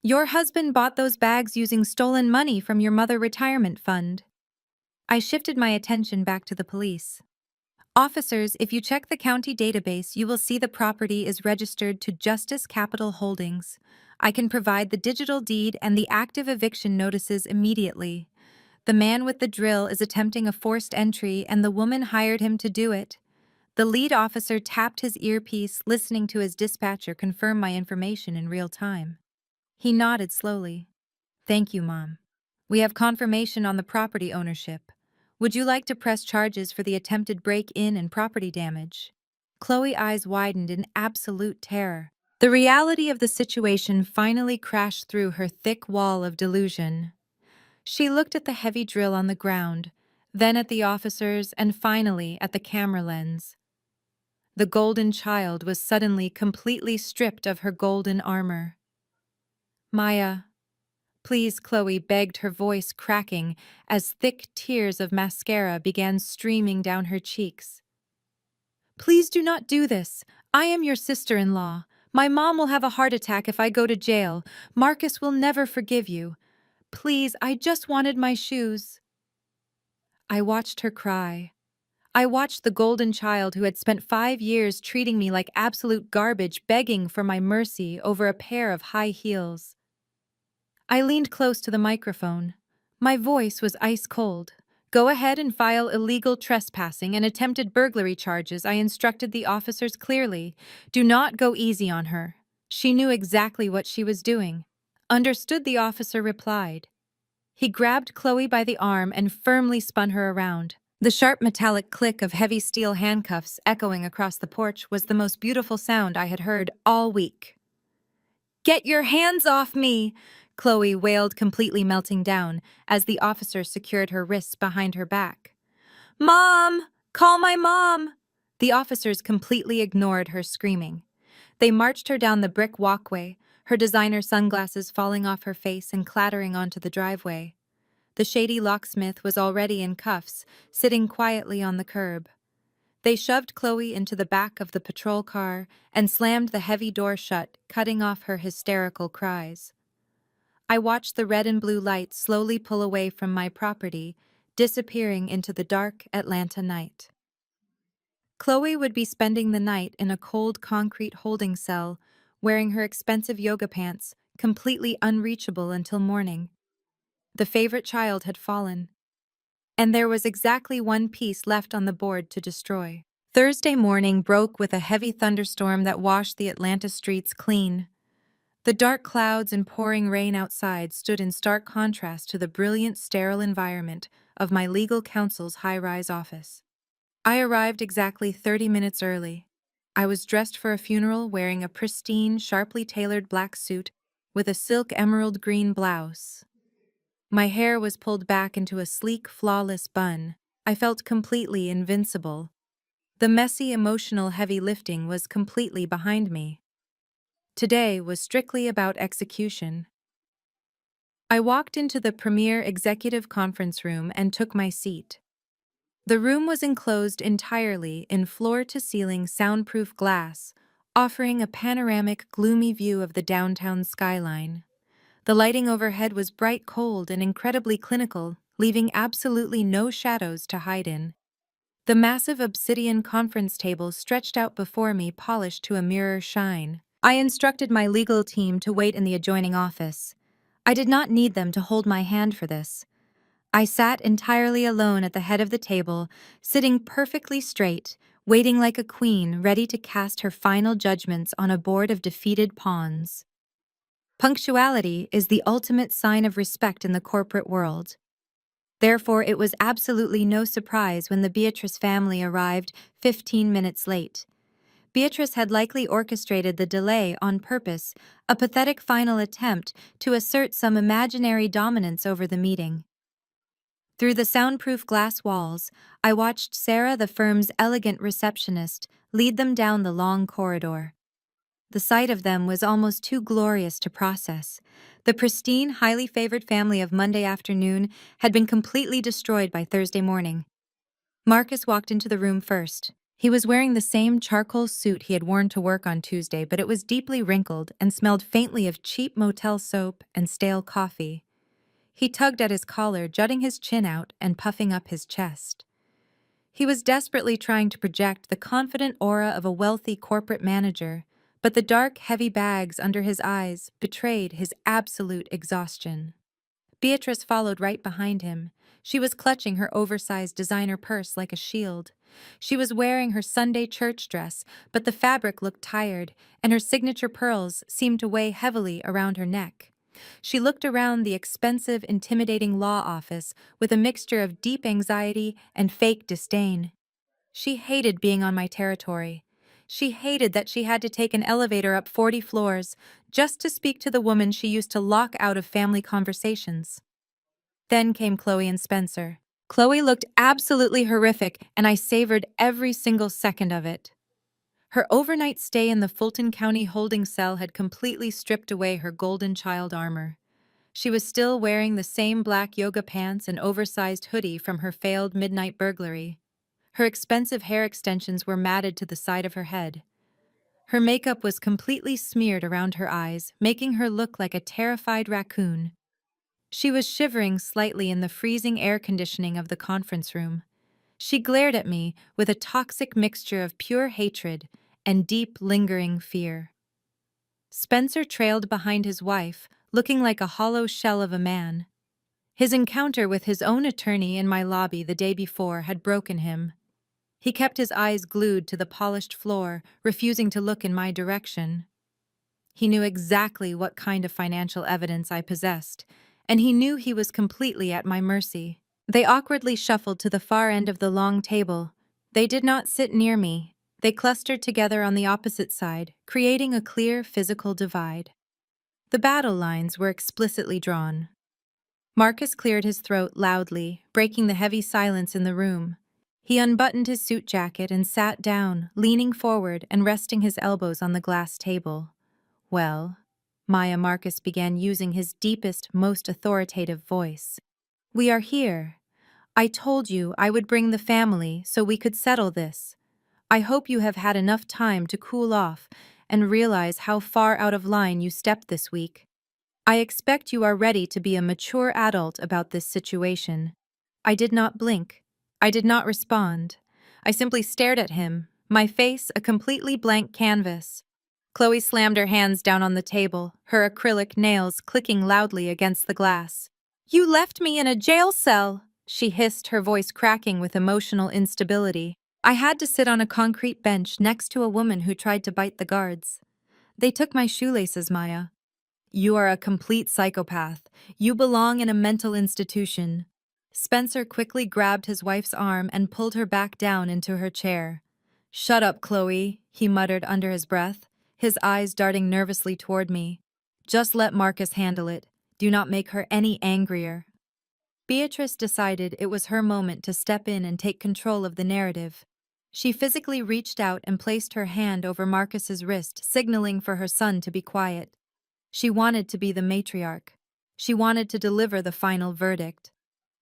"Your husband bought those bags using stolen money from your mother retirement fund." I shifted my attention back to the police. "Officers, if you check the county database, you will see the property is registered to Justice Capital Holdings. I can provide the digital deed and the active eviction notices immediately. The man with the drill is attempting a forced entry, and the woman hired him to do it." The lead officer tapped his earpiece, listening to his dispatcher confirm my information in real time. He nodded slowly. "Thank you, Mom. We have confirmation on the property ownership. Would you like to press charges for the attempted break-in and property damage?" Chloe's eyes widened in absolute terror. The reality of the situation finally crashed through her thick wall of delusion. She looked at the heavy drill on the ground, then at the officers, and finally at the camera lens. The golden child was suddenly completely stripped of her golden armor. "Maya, please," Chloe begged, her voice cracking as thick tears of mascara began streaming down her cheeks. "Please do not do this. I am your sister-in-law. My mom will have a heart attack if I go to jail. Marcus will never forgive you. Please, I just wanted my shoes." I watched her cry. I watched the golden child who had spent 5 years treating me like absolute garbage begging for my mercy over a pair of high heels. I leaned close to the microphone. My voice was ice cold. "Go ahead and file illegal trespassing and attempted burglary charges," I instructed the officers clearly. "Do not go easy on her. She knew exactly what she was doing." "Understood," the officer replied. He grabbed Chloe by the arm and firmly spun her around. The sharp metallic click of heavy steel handcuffs echoing across the porch was the most beautiful sound I had heard all week. "Get your hands off me!" Chloe wailed, completely melting down as the officer secured her wrists behind her back. "Mom! Call my mom!" The officers completely ignored her screaming. They marched her down the brick walkway, her designer sunglasses falling off her face and clattering onto the driveway. The shady locksmith was already in cuffs, sitting quietly on the curb. They shoved Chloe into the back of the patrol car and slammed the heavy door shut, cutting off her hysterical cries. I watched the red and blue lights slowly pull away from my property, disappearing into the dark Atlanta night. Chloe would be spending the night in a cold concrete holding cell, wearing her expensive yoga pants, completely unreachable until morning. The favorite child had fallen, and there was exactly one piece left on the board to destroy. Thursday morning broke with a heavy thunderstorm that washed the Atlanta streets clean. The dark clouds and pouring rain outside stood in stark contrast to the brilliant, sterile environment of my legal counsel's high-rise office. I arrived exactly 30 minutes early. I was dressed for a funeral, wearing a pristine, sharply tailored black suit with a silk emerald green blouse. My hair was pulled back into a sleek, flawless bun. I felt completely invincible. The messy, emotional heavy lifting was completely behind me. Today was strictly about execution. I walked into the premier executive conference room and took my seat. The room was enclosed entirely in floor-to-ceiling soundproof glass, offering a panoramic, gloomy view of the downtown skyline. The lighting overhead was bright, cold, and incredibly clinical, leaving absolutely no shadows to hide in. The massive obsidian conference table stretched out before me, polished to a mirror shine. I instructed my legal team to wait in the adjoining office. I did not need them to hold my hand for this. I sat entirely alone at the head of the table, sitting perfectly straight, waiting like a queen ready to cast her final judgments on a board of defeated pawns. Punctuality is the ultimate sign of respect in the corporate world. Therefore, it was absolutely no surprise when the Beatrice family arrived 15 minutes late. Beatrice had likely orchestrated the delay on purpose, a pathetic final attempt to assert some imaginary dominance over the meeting. Through the soundproof glass walls, I watched Sarah, the firm's elegant receptionist, lead them down the long corridor. The sight of them was almost too glorious to process. The pristine, highly favored family of Monday afternoon had been completely destroyed by Thursday morning. Marcus walked into the room first. He was wearing the same charcoal suit he had worn to work on Tuesday, but it was deeply wrinkled and smelled faintly of cheap motel soap and stale coffee. He tugged at his collar, jutting his chin out and puffing up his chest. He was desperately trying to project the confident aura of a wealthy corporate manager, but the dark, heavy bags under his eyes betrayed his absolute exhaustion. Beatrice followed right behind him. She was clutching her oversized designer purse like a shield. She was wearing her Sunday church dress, but the fabric looked tired, and her signature pearls seemed to weigh heavily around her neck. She looked around the expensive, intimidating law office with a mixture of deep anxiety and fake disdain. She hated being on my territory. She hated that she had to take an elevator up 40 floors just to speak to the woman she used to lock out of family conversations. Then came Chloe and Spencer. Chloe looked absolutely horrific, and I savored every single second of it. Her overnight stay in the Fulton County holding cell had completely stripped away her golden child armor. She was still wearing the same black yoga pants and oversized hoodie from her failed midnight burglary. Her expensive hair extensions were matted to the side of her head. Her makeup was completely smeared around her eyes, making her look like a terrified raccoon. She was shivering slightly in the freezing air conditioning of the conference room. She glared at me with a toxic mixture of pure hatred and deep, lingering fear. Spencer trailed behind his wife, looking like a hollow shell of a man. His encounter with his own attorney in my lobby the day before had broken him. He kept his eyes glued to the polished floor, refusing to look in my direction. He knew exactly what kind of financial evidence I possessed, and he knew he was completely at my mercy. They awkwardly shuffled to the far end of the long table. They did not sit near me. They clustered together on the opposite side, creating a clear physical divide. The battle lines were explicitly drawn. Marcus cleared his throat loudly, breaking the heavy silence in the room. He unbuttoned his suit jacket and sat down, leaning forward and resting his elbows on the glass table. Well, Marcus began using his deepest, most authoritative voice. We are here. I told you I would bring the family so we could settle this. I hope you have had enough time to cool off and realize how far out of line you stepped this week. I expect you are ready to be a mature adult about this situation. I did not blink. I did not respond. I simply stared at him, my face a completely blank canvas. Chloe slammed her hands down on the table, her acrylic nails clicking loudly against the glass. You left me in a jail cell, she hissed, her voice cracking with emotional instability. I had to sit on a concrete bench next to a woman who tried to bite the guards. They took my shoelaces, Maya. You are a complete psychopath. You belong in a mental institution. Spencer quickly grabbed his wife's arm and pulled her back down into her chair. Shut up, Chloe, he muttered under his breath, his eyes darting nervously toward me. Just let Marcus handle it. Do not make her any angrier. Beatrice decided it was her moment to step in and take control of the narrative. She physically reached out and placed her hand over Marcus's wrist, signaling for her son to be quiet. She wanted to be the matriarch. She wanted to deliver the final verdict.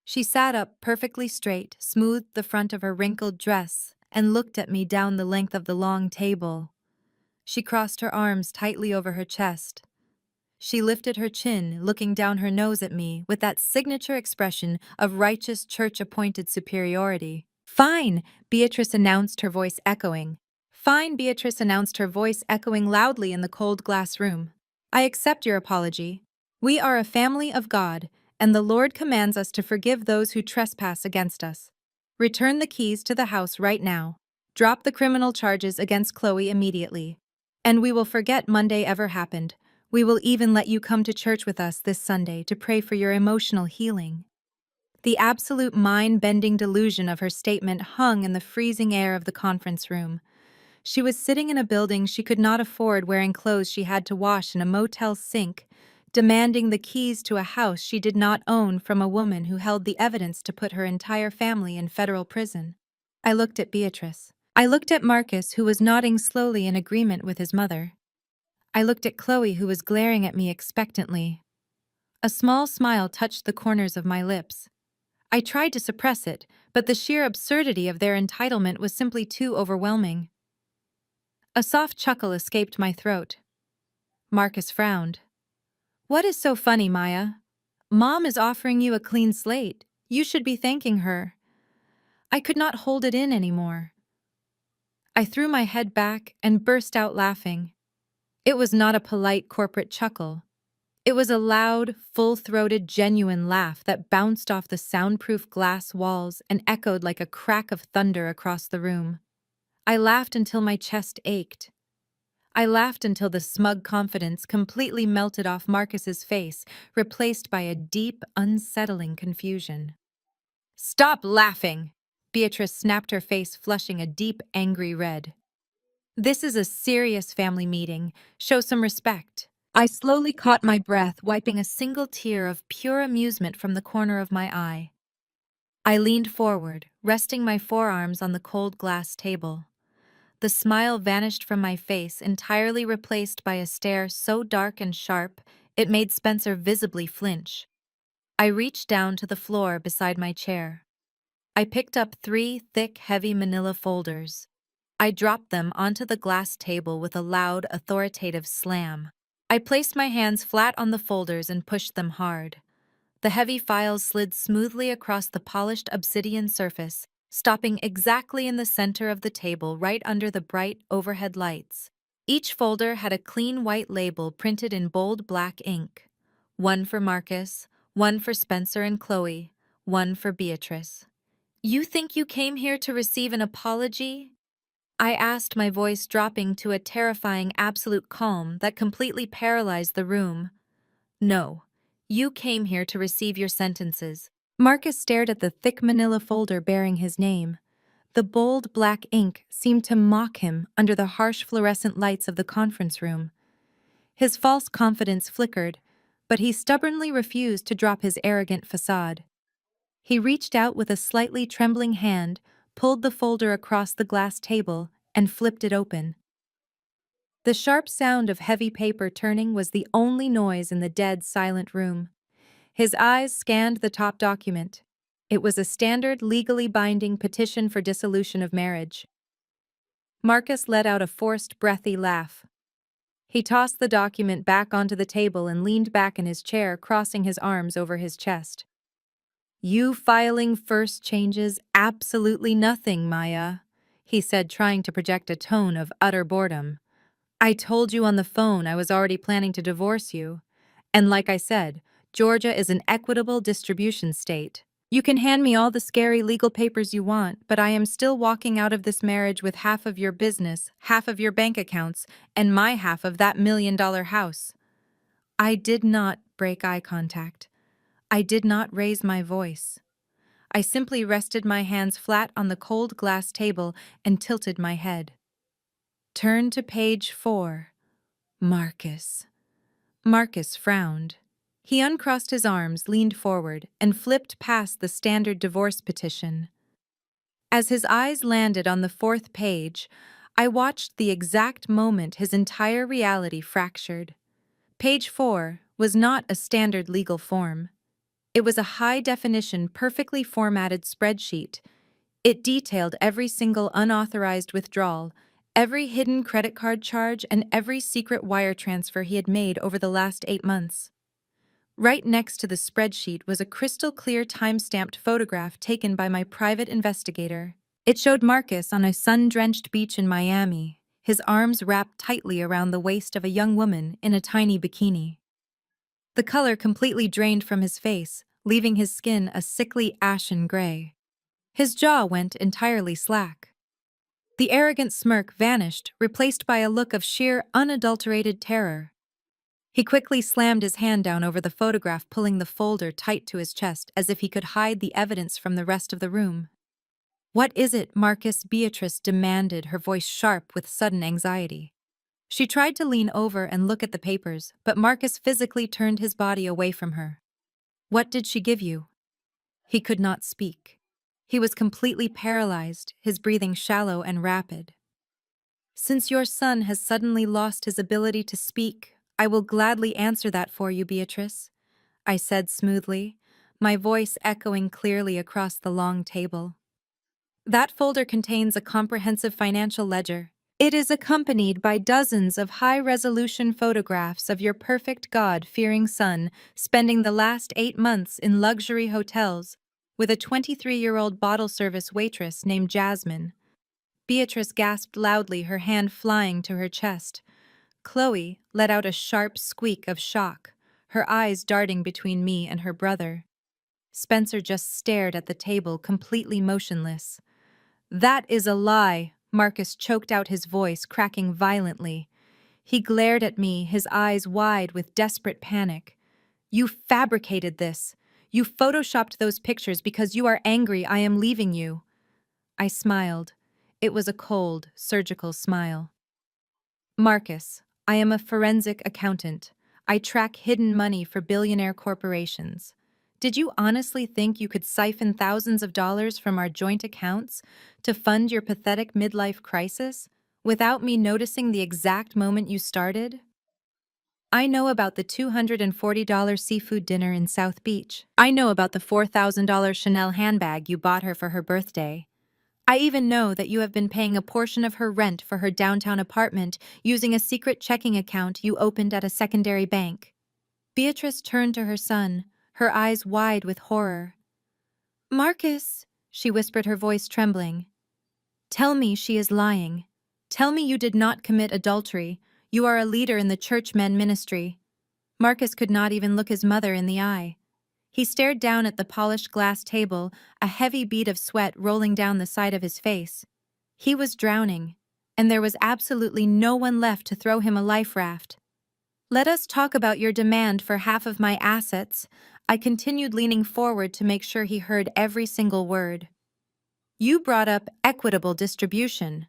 She sat up perfectly straight, smoothed the front of her wrinkled dress, and looked at me down the length of the long table. She crossed her arms tightly over her chest. She lifted her chin, looking down her nose at me with that signature expression of righteous church-appointed superiority. Fine, Beatrice announced, her voice echoing. Fine, Beatrice announced, her voice echoing loudly in the cold glass room. I accept your apology. We are a family of God, and the Lord commands us to forgive those who trespass against us. Return the keys to the house right now. Drop the criminal charges against Chloe immediately. And we will forget Monday ever happened. We will even let you come to church with us this Sunday to pray for your emotional healing." The absolute mind-bending delusion of her statement hung in the freezing air of the conference room. She was sitting in a building she could not afford, wearing clothes she had to wash in a motel sink, demanding the keys to a house she did not own from a woman who held the evidence to put her entire family in federal prison. I looked at Beatrice. I looked at Marcus, who was nodding slowly in agreement with his mother. I looked at Chloe, who was glaring at me expectantly. A small smile touched the corners of my lips. I tried to suppress it, but the sheer absurdity of their entitlement was simply too overwhelming. A soft chuckle escaped my throat. Marcus frowned. "What is so funny, Maya? Mom is offering you a clean slate. You should be thanking her." I could not hold it in anymore. I threw my head back and burst out laughing. It was not a polite corporate chuckle. It was a loud, full-throated, genuine laugh that bounced off the soundproof glass walls and echoed like a crack of thunder across the room. I laughed until my chest ached. I laughed until the smug confidence completely melted off Marcus's face, replaced by a deep, unsettling confusion. "Stop laughing!" Beatrice snapped, her face flushing a deep, angry red. "This is a serious family meeting. Show some respect." I slowly caught my breath, wiping a single tear of pure amusement from the corner of my eye. I leaned forward, resting my forearms on the cold glass table. The smile vanished from my face, entirely replaced by a stare so dark and sharp it made Spencer visibly flinch. I reached down to the floor beside my chair. I picked up 3 thick, heavy manila folders. I dropped them onto the glass table with a loud, authoritative slam. I placed my hands flat on the folders and pushed them hard. The heavy files slid smoothly across the polished obsidian surface, stopping exactly in the center of the table, right under the bright overhead lights. Each folder had a clean white label printed in bold black ink. One for Marcus, one for Spencer and Chloe, one for Beatrice. "You think you came here to receive an apology?" I asked, my voice dropping to a terrifying absolute calm that completely paralyzed the room. "No. You came here to receive your sentences." Marcus stared at the thick manila folder bearing his name. The bold black ink seemed to mock him under the harsh fluorescent lights of the conference room. His false confidence flickered, but he stubbornly refused to drop his arrogant facade. He reached out with a slightly trembling hand, pulled the folder across the glass table, and flipped it open. The sharp sound of heavy paper turning was the only noise in the dead, silent room. His eyes scanned the top document. It was a standard, legally binding petition for dissolution of marriage. Marcus let out a forced, breathy laugh. He tossed the document back onto the table and leaned back in his chair, crossing his arms over his chest. "You filing first changes absolutely nothing, Maya," he said, trying to project a tone of utter boredom. "I told you on the phone I was already planning to divorce you. And like I said, Georgia is an equitable distribution state. You can hand me all the scary legal papers you want, but I am still walking out of this marriage with half of your business, half of your bank accounts, and my half of that $1 million house." I did not break eye contact. I did not raise my voice. I simply rested my hands flat on the cold glass table and tilted my head. "Turn to page 4. Marcus." Marcus frowned. He uncrossed his arms, leaned forward, and flipped past the standard divorce petition. As his eyes landed on the 4th page, I watched the exact moment his entire reality fractured. Page 4 was not a standard legal form. It was a high-definition, perfectly formatted spreadsheet. It detailed every single unauthorized withdrawal, every hidden credit card charge, and every secret wire transfer he had made over the last 8 months. Right next to the spreadsheet was a crystal-clear time-stamped photograph taken by my private investigator. It showed Marcus on a sun-drenched beach in Miami, his arms wrapped tightly around the waist of a young woman in a tiny bikini. The color completely drained from his face, leaving his skin a sickly ashen gray. His jaw went entirely slack. The arrogant smirk vanished, replaced by a look of sheer, unadulterated terror. He quickly slammed his hand down over the photograph, pulling the folder tight to his chest as if he could hide the evidence from the rest of the room. "What is it, Marcus?" Beatrice demanded, her voice sharp with sudden anxiety. She tried to lean over and look at the papers, but Marcus physically turned his body away from her. "What did she give you?" He could not speak. He was completely paralyzed, his breathing shallow and rapid. "Since your son has suddenly lost his ability to speak, I will gladly answer that for you, Beatrice," I said smoothly, my voice echoing clearly across the long table. "That folder contains a comprehensive financial ledger. It is accompanied by dozens of high-resolution photographs of your perfect God-fearing son spending the last 8 months in luxury hotels with a 23-year-old bottle service waitress named Jasmine." Beatrice gasped loudly, her hand flying to her chest. Chloe let out a sharp squeak of shock, her eyes darting between me and her brother. Spencer just stared at the table, completely motionless. "That is a lie," Marcus choked out, his voice cracking violently. He glared at me, his eyes wide with desperate panic. "You fabricated this. You photoshopped those pictures because you are angry I am leaving you." I smiled. It was a cold, surgical smile. "Marcus, I am a forensic accountant. I track hidden money for billionaire corporations. Did you honestly think you could siphon thousands of dollars from our joint accounts to fund your pathetic midlife crisis without me noticing the exact moment you started? I know about the $240 seafood dinner in South Beach. I know about the $4,000 Chanel handbag you bought her for her birthday. I even know that you have been paying a portion of her rent for her downtown apartment using a secret checking account you opened at a secondary bank." Beatrice turned to her son, her eyes wide with horror. "Marcus," she whispered, her voice trembling. "Tell me she is lying. Tell me you did not commit adultery. You are a leader in the church-men ministry." Marcus could not even look his mother in the eye. He stared down at the polished glass table, a heavy bead of sweat rolling down the side of his face. He was drowning, and there was absolutely no one left to throw him a life raft. "Let us talk about your demand for half of my assets," I continued, leaning forward to make sure he heard every single word. "You brought up equitable distribution.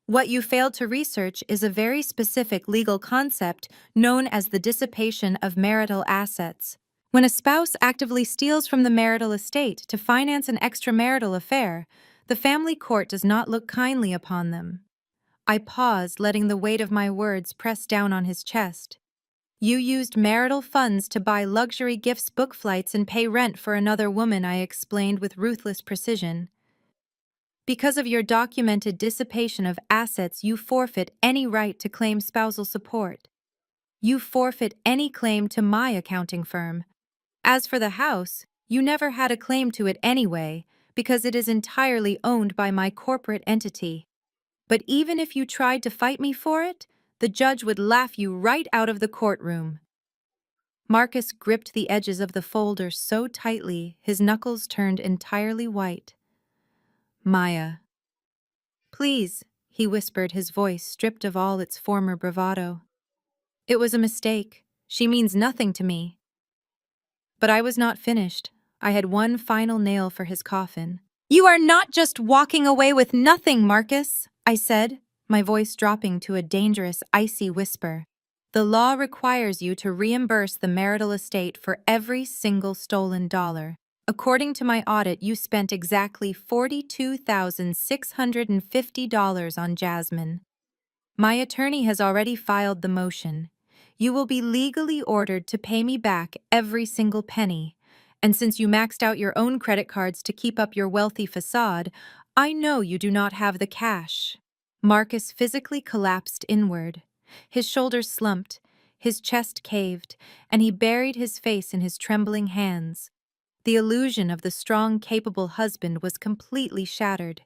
What you failed to research is a very specific legal concept known as the dissipation of marital assets. When a spouse actively steals from the marital estate to finance an extramarital affair, the family court does not look kindly upon them." I paused, letting the weight of my words press down on his chest. "You used marital funds to buy luxury gifts, book flights, and pay rent for another woman," I explained with ruthless precision. "Because of your documented dissipation of assets, you forfeit any right to claim spousal support. You forfeit any claim to my accounting firm. As for the house, you never had a claim to it anyway, because it is entirely owned by my corporate entity. But even if you tried to fight me for it, the judge would laugh you right out of the courtroom." Marcus gripped the edges of the folder so tightly his knuckles turned entirely white. "Maya." "Please," he whispered, his voice stripped of all its former bravado. "It was a mistake. She means nothing to me." But I was not finished. I had one final nail for his coffin. "You are not just walking away with nothing, Marcus," I said, my voice dropping to a dangerous, icy whisper. "The law requires you to reimburse the marital estate for every single stolen dollar. According to my audit, you spent exactly $42,650 on Jasmine. My attorney has already filed the motion. You will be legally ordered to pay me back every single penny. And since you maxed out your own credit cards to keep up your wealthy facade, I know you do not have the cash." Marcus physically collapsed inward. His shoulders slumped, his chest caved, and he buried his face in his trembling hands. The illusion of the strong, capable husband was completely shattered.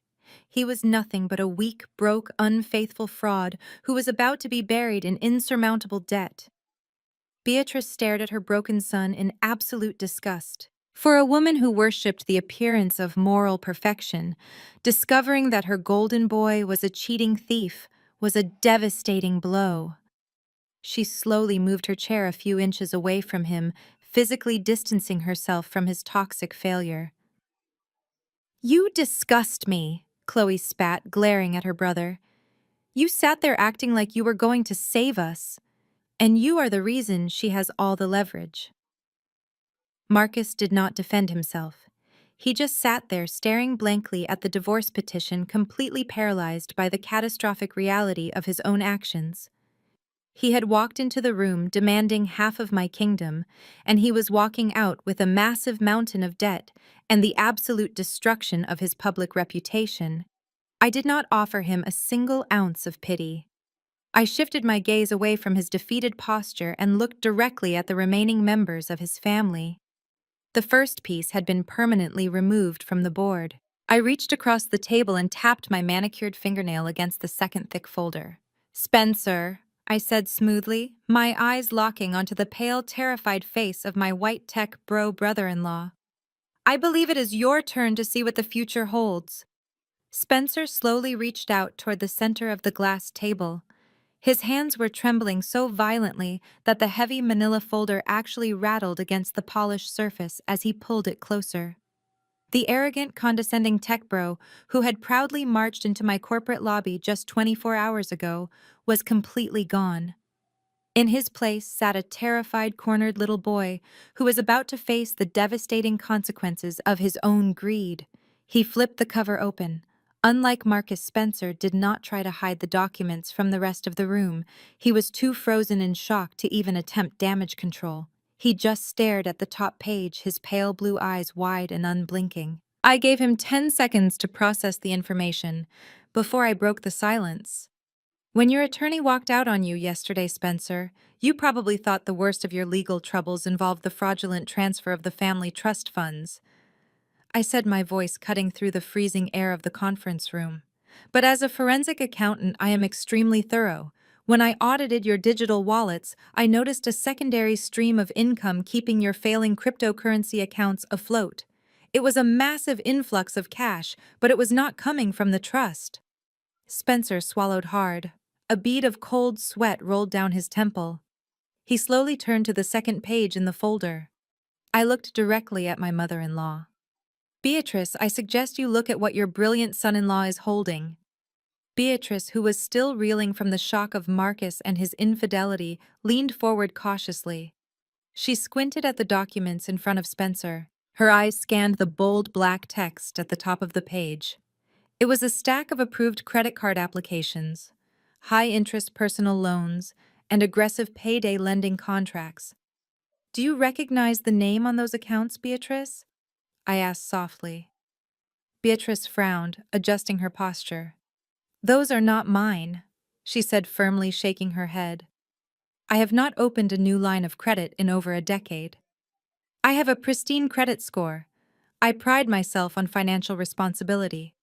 He was nothing but a weak, broke, unfaithful fraud who was about to be buried in insurmountable debt. Beatrice stared at her broken son in absolute disgust. For a woman who worshipped the appearance of moral perfection, discovering that her golden boy was a cheating thief was a devastating blow. She slowly moved her chair a few inches away from him, physically distancing herself from his toxic failure. "You disgust me," Chloe spat, glaring at her brother. "You sat there acting like you were going to save us, and you are the reason she has all the leverage." Marcus did not defend himself. He just sat there staring blankly at the divorce petition, completely paralyzed by the catastrophic reality of his own actions. He had walked into the room demanding half of my kingdom, and he was walking out with a massive mountain of debt and the absolute destruction of his public reputation. I did not offer him a single ounce of pity. I shifted my gaze away from his defeated posture and looked directly at the remaining members of his family. The first piece had been permanently removed from the board. I reached across the table and tapped my manicured fingernail against the second thick folder. "Spencer," I said smoothly, my eyes locking onto the pale, terrified face of my white tech bro brother-in-law. "I believe it is your turn to see what the future holds." Spencer slowly reached out toward the center of the glass table. His hands were trembling so violently that the heavy manila folder actually rattled against the polished surface as he pulled it closer. The arrogant, condescending tech bro, who had proudly marched into my corporate lobby just 24 hours ago, was completely gone. In his place sat a terrified, cornered little boy who was about to face the devastating consequences of his own greed. He flipped the cover open. Unlike Marcus, Spencer did not try to hide the documents from the rest of the room. He was too frozen in shock to even attempt damage control. He just stared at the top page, his pale blue eyes wide and unblinking. I gave him 10 seconds to process the information before I broke the silence. "When your attorney walked out on you yesterday, Spencer, you probably thought the worst of your legal troubles involved the fraudulent transfer of the family trust funds," I said, my voice cutting through the freezing air of the conference room. "But as a forensic accountant, I am extremely thorough. When I audited your digital wallets, I noticed a secondary stream of income keeping your failing cryptocurrency accounts afloat. It was a massive influx of cash, but it was not coming from the trust." Spencer swallowed hard. A bead of cold sweat rolled down his temple. He slowly turned to the second page in the folder. I looked directly at my mother-in-law. "Beatrice, I suggest you look at what your brilliant son-in-law is holding." Beatrice, who was still reeling from the shock of Marcus and his infidelity, leaned forward cautiously. She squinted at the documents in front of Spencer. Her eyes scanned the bold black text at the top of the page. It was a stack of approved credit card applications, high-interest personal loans, and aggressive payday lending contracts. "Do you recognize the name on those accounts, Beatrice?" I asked softly. Beatrice frowned, adjusting her posture. "Those are not mine," she said firmly, shaking her head. "I have not opened a new line of credit in over a decade. I have a pristine credit score. I pride myself on financial responsibility."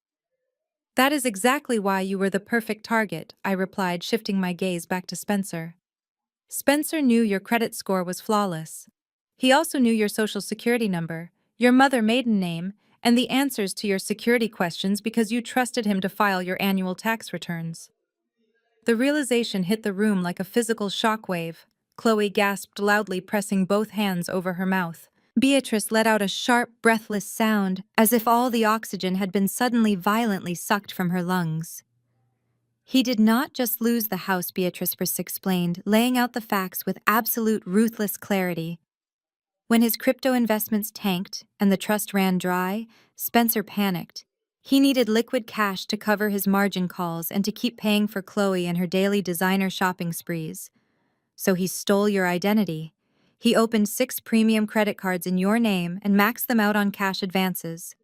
"That is exactly why you were the perfect target," I replied, shifting my gaze back to Spencer. "Spencer knew your credit score was flawless. He also knew your social security number, your mother maiden name, and the answers to your security questions because you trusted him to file your annual tax returns." The realization hit the room like a physical shockwave. Chloe gasped loudly, pressing both hands over her mouth. Beatrice let out a sharp, breathless sound, as if all the oxygen had been suddenly violently sucked from her lungs. "He did not just lose the house," Beatrice explained, laying out the facts with absolute ruthless clarity. "When his crypto investments tanked and the trust ran dry, Spencer panicked. He needed liquid cash to cover his margin calls and to keep paying for Chloe and her daily designer shopping sprees. So he stole your identity. He opened 6 premium credit cards in your name and maxed them out on cash advances.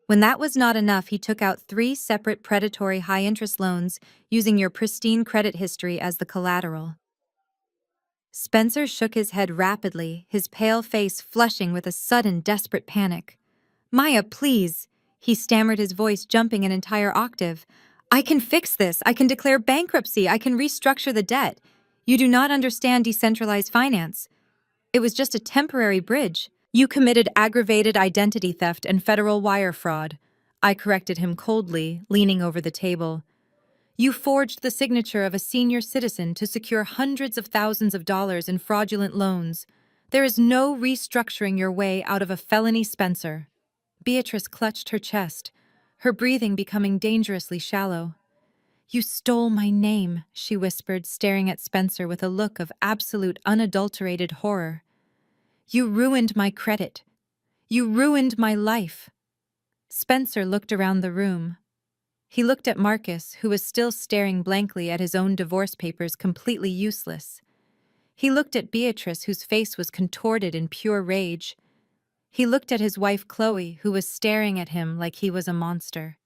When that was not enough, he took out 3 separate predatory high-interest loans using your pristine credit history as the collateral." Spencer shook his head rapidly, his pale face flushing with a sudden, desperate panic. "Maya, please," he stammered, his voice jumping an entire octave. "I can fix this. I can declare bankruptcy. I can restructure the debt. You do not understand decentralized finance. It was just a temporary bridge. You committed aggravated identity theft and federal wire fraud. I corrected him coldly, leaning over the table. You forged the signature of a senior citizen to secure hundreds of thousands of dollars in fraudulent loans. There is no restructuring your way out of a felony, Spencer. Beatrice clutched her chest, her breathing becoming dangerously shallow. You stole my name, she whispered, staring at Spencer with a look of absolute unadulterated horror. You ruined my credit. You ruined my life. Spencer looked around the room. He looked at Marcus, who was still staring blankly at his own divorce papers, completely useless. He looked at Beatrice, whose face was contorted in pure rage. He looked at his wife Chloe, who was staring at him like he was a monster.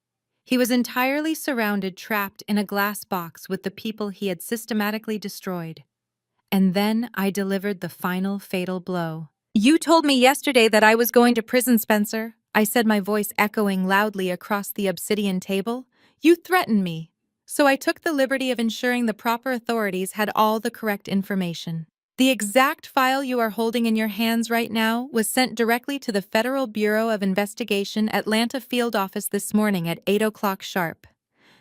He was entirely surrounded, trapped in a glass box with the people he had systematically destroyed. And then I delivered the final fatal blow. You told me yesterday that I was going to prison, Spencer, I said, my voice echoing loudly across the obsidian table. You threatened me. So I took the liberty of ensuring the proper authorities had all the correct information. The exact file you are holding in your hands right now was sent directly to the Federal Bureau of Investigation Atlanta field office this morning at 8 o'clock sharp.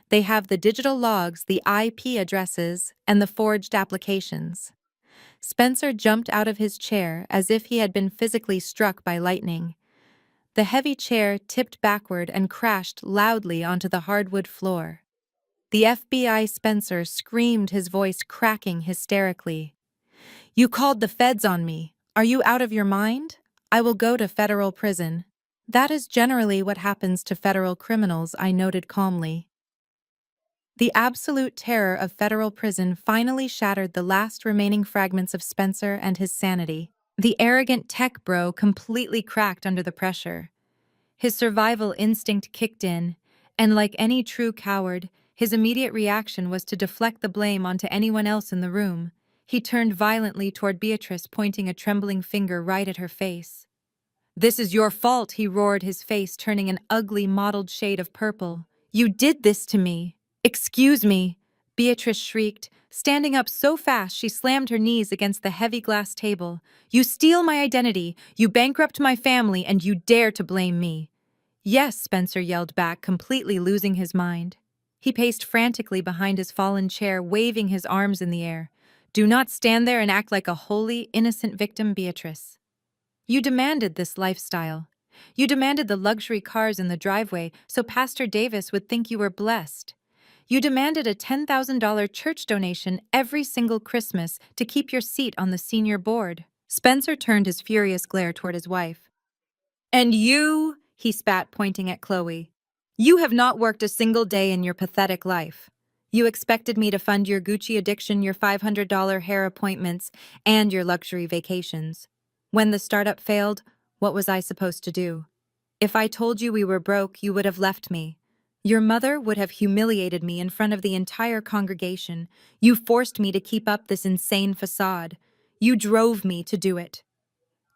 They have the digital logs, the IP addresses, and the forged applications. Spencer jumped out of his chair as if he had been physically struck by lightning. The heavy chair tipped backward and crashed loudly onto the hardwood floor. The FBI Spencer screamed, his voice cracking hysterically. You called the feds on me. Are you out of your mind? I will go to federal prison. That is generally what happens to federal criminals, I noted calmly. The absolute terror of federal prison finally shattered the last remaining fragments of Spencer and his sanity. The arrogant tech bro completely cracked under the pressure. His survival instinct kicked in, and like any true coward, his immediate reaction was to deflect the blame onto anyone else in the room. He turned violently toward Beatrice, pointing a trembling finger right at her face. This is your fault, he roared, his face turning an ugly mottled shade of purple. You did this to me. Excuse me, Beatrice shrieked, standing up so fast she slammed her knees against the heavy glass table. You steal my identity, you bankrupt my family, and you dare to blame me. Yes, Spencer yelled back, completely losing his mind. He paced frantically behind his fallen chair, waving his arms in the air. Do not stand there and act like a wholly innocent victim, Beatrice. You demanded this lifestyle. You demanded the luxury cars in the driveway so Pastor Davis would think you were blessed. You demanded a $10,000 church donation every single Christmas to keep your seat on the senior board. Spencer turned his furious glare toward his wife. And you, he spat, pointing at Chloe. You have not worked a single day in your pathetic life. You expected me to fund your Gucci addiction, your $500 hair appointments, and your luxury vacations. When the startup failed, what was I supposed to do? If I told you we were broke, you would have left me. Your mother would have humiliated me in front of the entire congregation. You forced me to keep up this insane facade. You drove me to do it.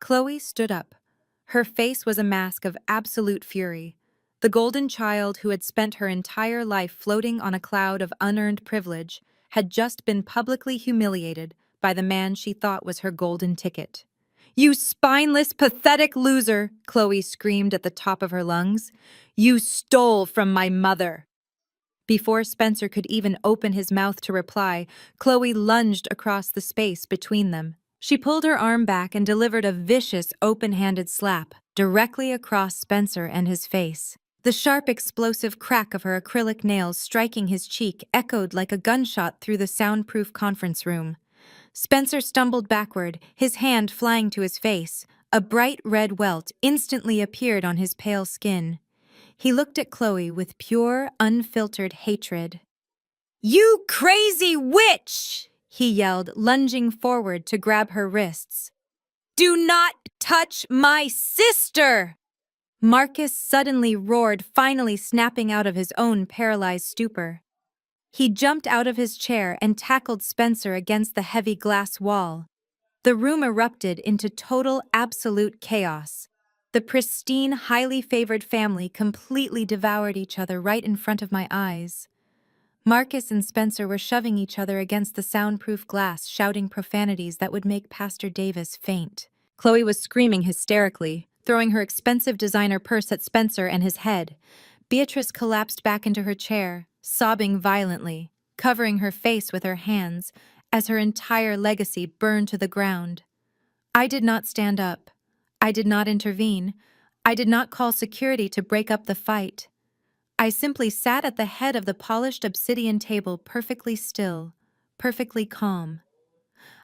Chloe stood up. Her face was a mask of absolute fury. The golden child who had spent her entire life floating on a cloud of unearned privilege had just been publicly humiliated by the man she thought was her golden ticket. You spineless, pathetic loser, Chloe screamed at the top of her lungs. You stole from my mother. Before Spencer could even open his mouth to reply, Chloe lunged across the space between them. She pulled her arm back and delivered a vicious, open-handed slap directly across Spencer and his face. The sharp, explosive crack of her acrylic nails striking his cheek echoed like a gunshot through the soundproof conference room. Spencer stumbled backward, his hand flying to his face. A bright red welt instantly appeared on his pale skin. He looked at Chloe with pure, unfiltered hatred. You crazy witch! He yelled, lunging forward to grab her wrists. Do not touch my sister! Marcus suddenly roared, finally snapping out of his own paralyzed stupor. He jumped out of his chair and tackled Spencer against the heavy glass wall. The room erupted into total, absolute chaos. The pristine, highly favored family completely devoured each other right in front of my eyes. Marcus and Spencer were shoving each other against the soundproof glass, shouting profanities that would make Pastor Davis faint. Chloe was screaming hysterically, throwing her expensive designer purse at Spencer and his head. Beatrice collapsed back into her chair, sobbing violently, covering her face with her hands, as her entire legacy burned to the ground. I did not stand up. I did not intervene. I did not call security to break up the fight. I simply sat at the head of the polished obsidian table perfectly still, perfectly calm.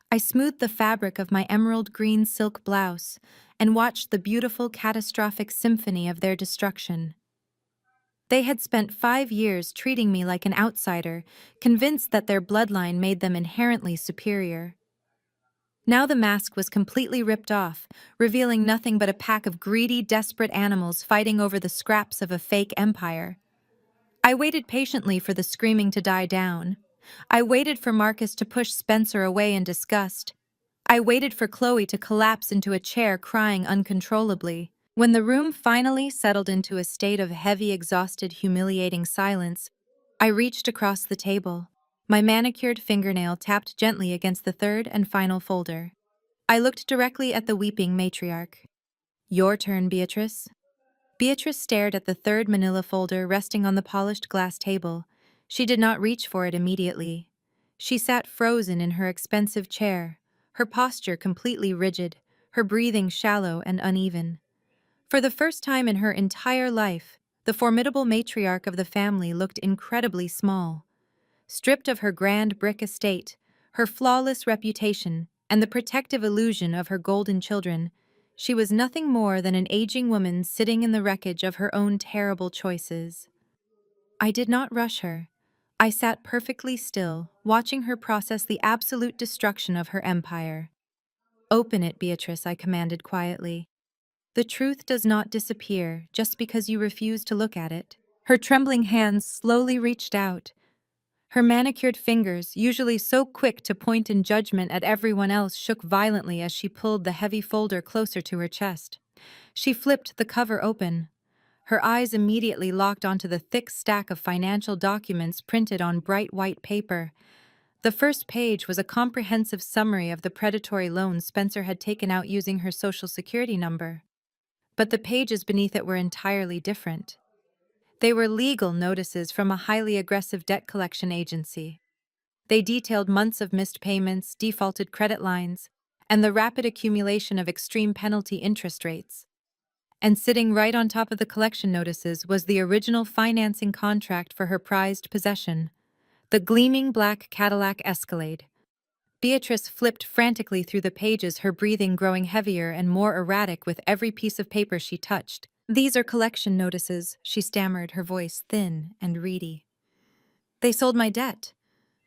I smoothed the fabric of my emerald green silk blouse and watched the beautiful catastrophic symphony of their destruction. They had spent 5 years treating me like an outsider, convinced that their bloodline made them inherently superior. Now the mask was completely ripped off, revealing nothing but a pack of greedy, desperate animals fighting over the scraps of a fake empire. I waited patiently for the screaming to die down. I waited for Marcus to push Spencer away in disgust. I waited for Chloe to collapse into a chair crying uncontrollably. When the room finally settled into a state of heavy, exhausted, humiliating silence, I reached across the table. My manicured fingernail tapped gently against the third and final folder. I looked directly at the weeping matriarch. "Your turn, Beatrice." Beatrice stared at the third manila folder resting on the polished glass table. She did not reach for it immediately. She sat frozen in her expensive chair, her posture completely rigid, her breathing shallow and uneven. For the first time in her entire life, the formidable matriarch of the family looked incredibly small. Stripped of her grand brick estate, her flawless reputation, and the protective illusion of her golden children, she was nothing more than an aging woman sitting in the wreckage of her own terrible choices. I did not rush her. I sat perfectly still, watching her process the absolute destruction of her empire. "Open it, Beatrice," I commanded quietly. "The truth does not disappear just because you refuse to look at it." Her trembling hands slowly reached out. Her manicured fingers, usually so quick to point in judgment at everyone else, shook violently as she pulled the heavy folder closer to her chest. She flipped the cover open. Her eyes immediately locked onto the thick stack of financial documents printed on bright white paper. The first page was a comprehensive summary of the predatory loans Spencer had taken out using her social security number. But the pages beneath it were entirely different. They were legal notices from a highly aggressive debt collection agency. They detailed months of missed payments, defaulted credit lines, and the rapid accumulation of extreme penalty interest rates. And sitting right on top of the collection notices was the original financing contract for her prized possession, the gleaming black Cadillac Escalade. Beatrice flipped frantically through the pages, her breathing growing heavier and more erratic with every piece of paper she touched. "These are collection notices," she stammered, her voice thin and reedy. "They sold my debt.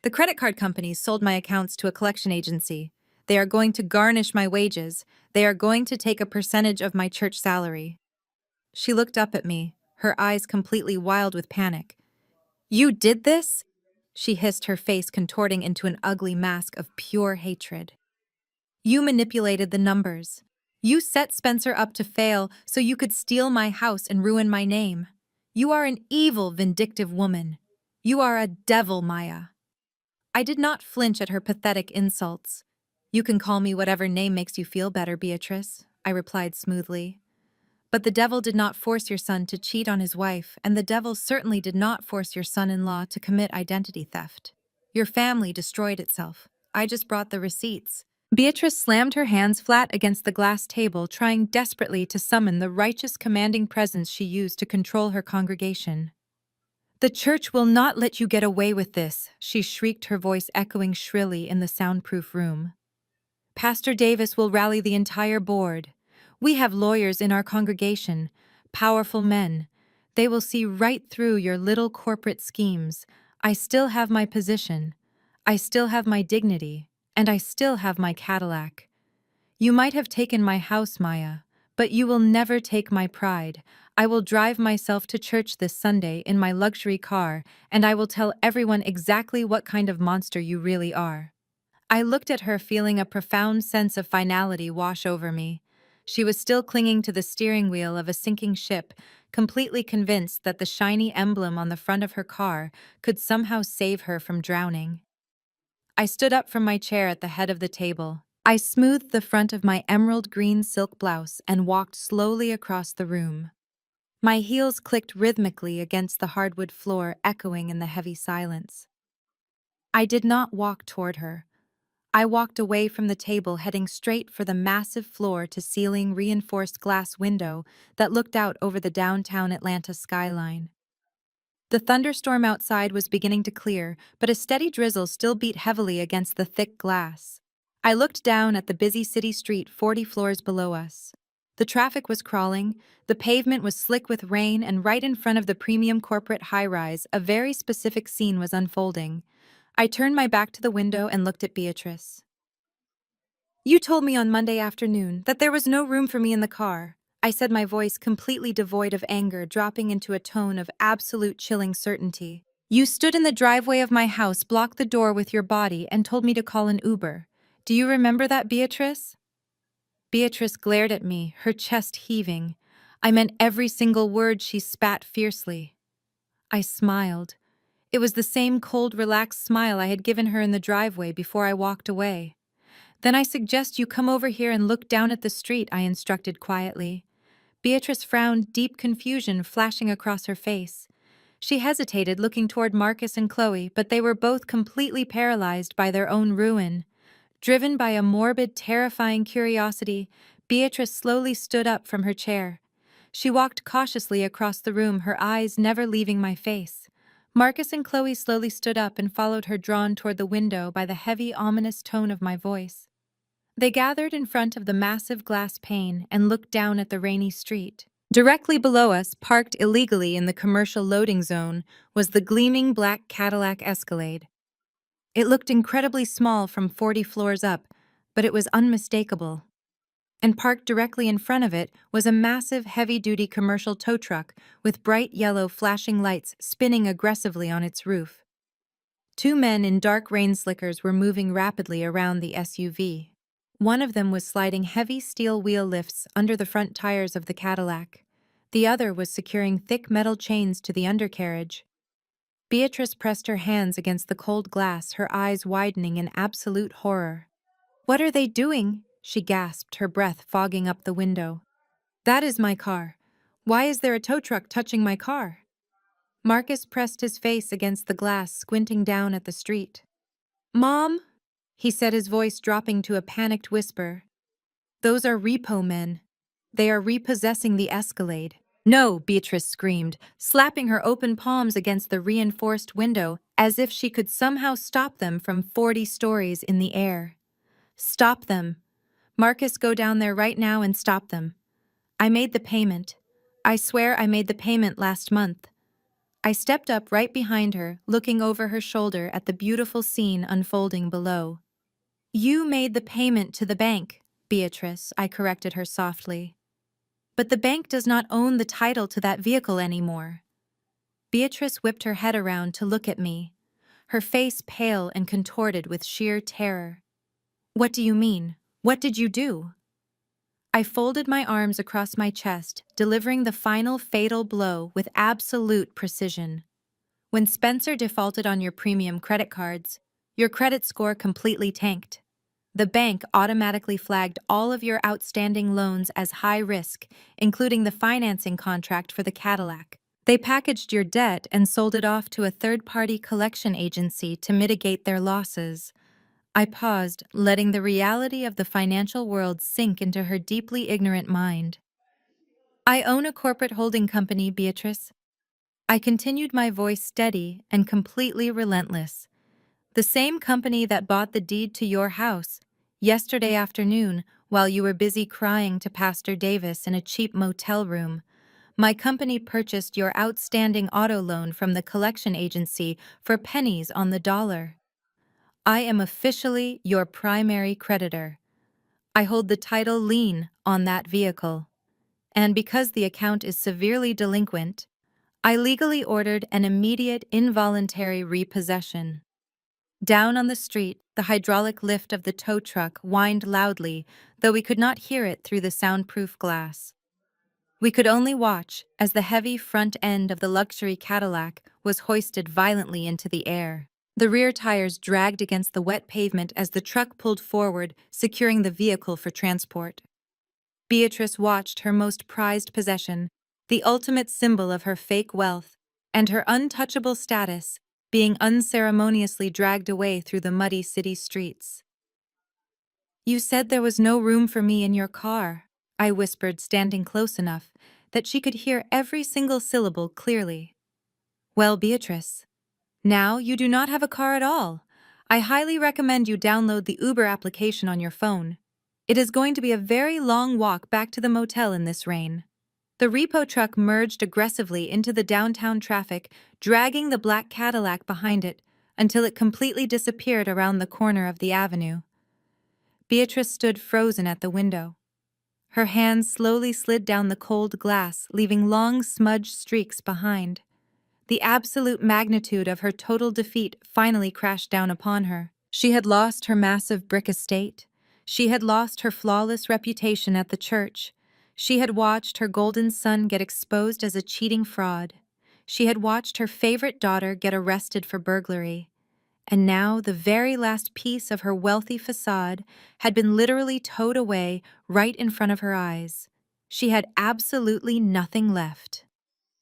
The credit card companies sold my accounts to a collection agency. They are going to garnish my wages. They are going to take a percentage of my church salary." She looked up at me, her eyes completely wild with panic. "You did this?" she hissed, her face contorting into an ugly mask of pure hatred. "You manipulated the numbers. You set Spencer up to fail so you could steal my house and ruin my name. You are an evil, vindictive woman. You are a devil, Maya." I did not flinch at her pathetic insults. "You can call me whatever name makes you feel better, Beatrice," I replied smoothly. "But the devil did not force your son to cheat on his wife, and the devil certainly did not force your son-in-law to commit identity theft. Your family destroyed itself. I just brought the receipts." Beatrice slammed her hands flat against the glass table, trying desperately to summon the righteous, commanding presence she used to control her congregation. "The church will not let you get away with this," she shrieked, her voice echoing shrilly in the soundproof room. "Pastor Davis will rally the entire board. We have lawyers in our congregation, powerful men. They will see right through your little corporate schemes. I still have my position. I still have my dignity. And I still have my Cadillac. You might have taken my house, Maya, but you will never take my pride. I will drive myself to church this Sunday in my luxury car, and I will tell everyone exactly what kind of monster you really are." I looked at her, feeling a profound sense of finality wash over me. She was still clinging to the steering wheel of a sinking ship, completely convinced that the shiny emblem on the front of her car could somehow save her from drowning. I stood up from my chair at the head of the table. I smoothed the front of my emerald green silk blouse and walked slowly across the room. My heels clicked rhythmically against the hardwood floor, echoing in the heavy silence. I did not walk toward her. I walked away from the table, heading straight for the massive floor-to-ceiling reinforced glass window that looked out over the downtown Atlanta skyline. The thunderstorm outside was beginning to clear, but a steady drizzle still beat heavily against the thick glass. I looked down at the busy city street 40 floors below us. The traffic was crawling, the pavement was slick with rain, and right in front of the premium corporate high-rise, a very specific scene was unfolding. I turned my back to the window and looked at Beatrice. "You told me on Monday afternoon that there was no room for me in the car," I said, my voice completely devoid of anger, dropping into a tone of absolute chilling certainty. "You stood in the driveway of my house, blocked the door with your body, and told me to call an Uber. Do you remember that, Beatrice?" Beatrice glared at me, her chest heaving. I meant every single word. She spat fiercely. I smiled. It was the same cold, relaxed smile I had given her in the driveway before I walked away. "Then I suggest you come over here and look down at the street," I instructed quietly. Beatrice frowned, deep confusion flashing across her face. She hesitated, looking toward Marcus and Chloe, but they were both completely paralyzed by their own ruin. Driven by a morbid, terrifying curiosity, Beatrice slowly stood up from her chair. She walked cautiously across the room, her eyes never leaving my face. Marcus and Chloe slowly stood up and followed her, drawn toward the window by the heavy, ominous tone of my voice. They gathered in front of the massive glass pane and looked down at the rainy street. Directly below us, parked illegally in the commercial loading zone, was the gleaming black Cadillac Escalade. It looked incredibly small from 40 floors up, but it was unmistakable. And parked directly in front of it was a massive, heavy-duty commercial tow truck with bright yellow flashing lights spinning aggressively on its roof. Two men in dark rain slickers were moving rapidly around the SUV. One of them was sliding heavy steel wheel lifts under the front tires of the Cadillac. The other was securing thick metal chains to the undercarriage. Beatrice pressed her hands against the cold glass, her eyes widening in absolute horror. "What are they doing?" she gasped, her breath fogging up the window. "That is my car. Why is there a tow truck touching my car?" Marcus pressed his face against the glass, squinting down at the street. "Mom," he said, his voice dropping to a panicked whisper. "Those are repo men. They are repossessing the Escalade." "No," Beatrice screamed, slapping her open palms against the reinforced window as if she could somehow stop them from 40 stories in the air. "Stop them. Marcus, go down there right now and stop them. I made the payment. I swear I made the payment last month." I stepped up right behind her, looking over her shoulder at the beautiful scene unfolding below. "You made the payment to the bank, Beatrice," I corrected her softly. "But the bank does not own the title to that vehicle anymore." Beatrice whipped her head around to look at me, her face pale and contorted with sheer terror. "What do you mean? What did you do?" I folded my arms across my chest, delivering the final fatal blow with absolute precision. When Spencer defaulted on your premium credit cards, your credit score completely tanked. The bank automatically flagged all of your outstanding loans as high risk, including the financing contract for the Cadillac. They packaged your debt and sold it off to a third-party collection agency to mitigate their losses. I paused, letting the reality of the financial world sink into her deeply ignorant mind. "I own a corporate holding company, Beatrice." I continued, my voice steady and completely relentless. "The same company that bought the deed to your house yesterday afternoon while you were busy crying to Pastor Davis in a cheap motel room. My company purchased your outstanding auto loan from the collection agency for pennies on the dollar. I am officially your primary creditor. I hold the title lien on that vehicle. And because the account is severely delinquent, I legally ordered an immediate involuntary repossession." Down on the street, the hydraulic lift of the tow truck whined loudly, though we could not hear it through the soundproof glass. We could only watch as the heavy front end of the luxury Cadillac was hoisted violently into the air. The rear tires dragged against the wet pavement as the truck pulled forward, securing the vehicle for transport. Beatrice watched her most prized possession, the ultimate symbol of her fake wealth, and her untouchable status, being unceremoniously dragged away through the muddy city streets. "You said there was no room for me in your car," I whispered, standing close enough that she could hear every single syllable clearly. "Well, Beatrice, now you do not have a car at all. I highly recommend you download the Uber application on your phone. It is going to be a very long walk back to the motel in this rain." The repo truck merged aggressively into the downtown traffic, dragging the black Cadillac behind it until it completely disappeared around the corner of the avenue. Beatrice stood frozen at the window. Her hands slowly slid down the cold glass, leaving long smudged streaks behind. The absolute magnitude of her total defeat finally crashed down upon her. She had lost her massive brick estate. She had lost her flawless reputation at the church. She had watched her golden son get exposed as a cheating fraud. She had watched her favorite daughter get arrested for burglary. And now the very last piece of her wealthy facade had been literally towed away right in front of her eyes. She had absolutely nothing left.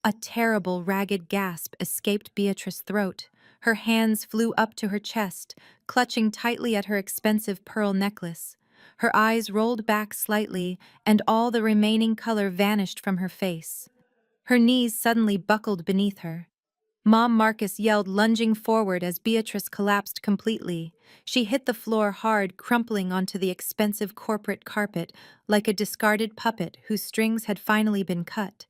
A terrible, ragged gasp escaped Beatrice's throat. Her hands flew up to her chest, clutching tightly at her expensive pearl necklace. Her eyes rolled back slightly, and all the remaining color vanished from her face. Her knees suddenly buckled beneath her. Mom Marcus yelled, lunging forward as Beatrice collapsed completely. She hit the floor hard, crumpling onto the expensive corporate carpet like a discarded puppet whose strings had finally been cut.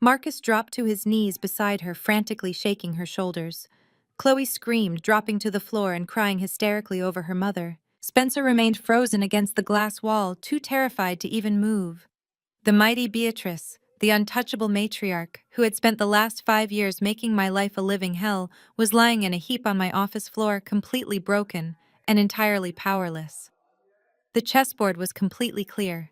Marcus dropped to his knees beside her, frantically shaking her shoulders. Chloe screamed, dropping to the floor and crying hysterically over her mother. Spencer remained frozen against the glass wall, too terrified to even move. The mighty Beatrice, the untouchable matriarch, who had spent the last 5 years making my life a living hell, was lying in a heap on my office floor, completely broken and entirely powerless. The chessboard was completely clear.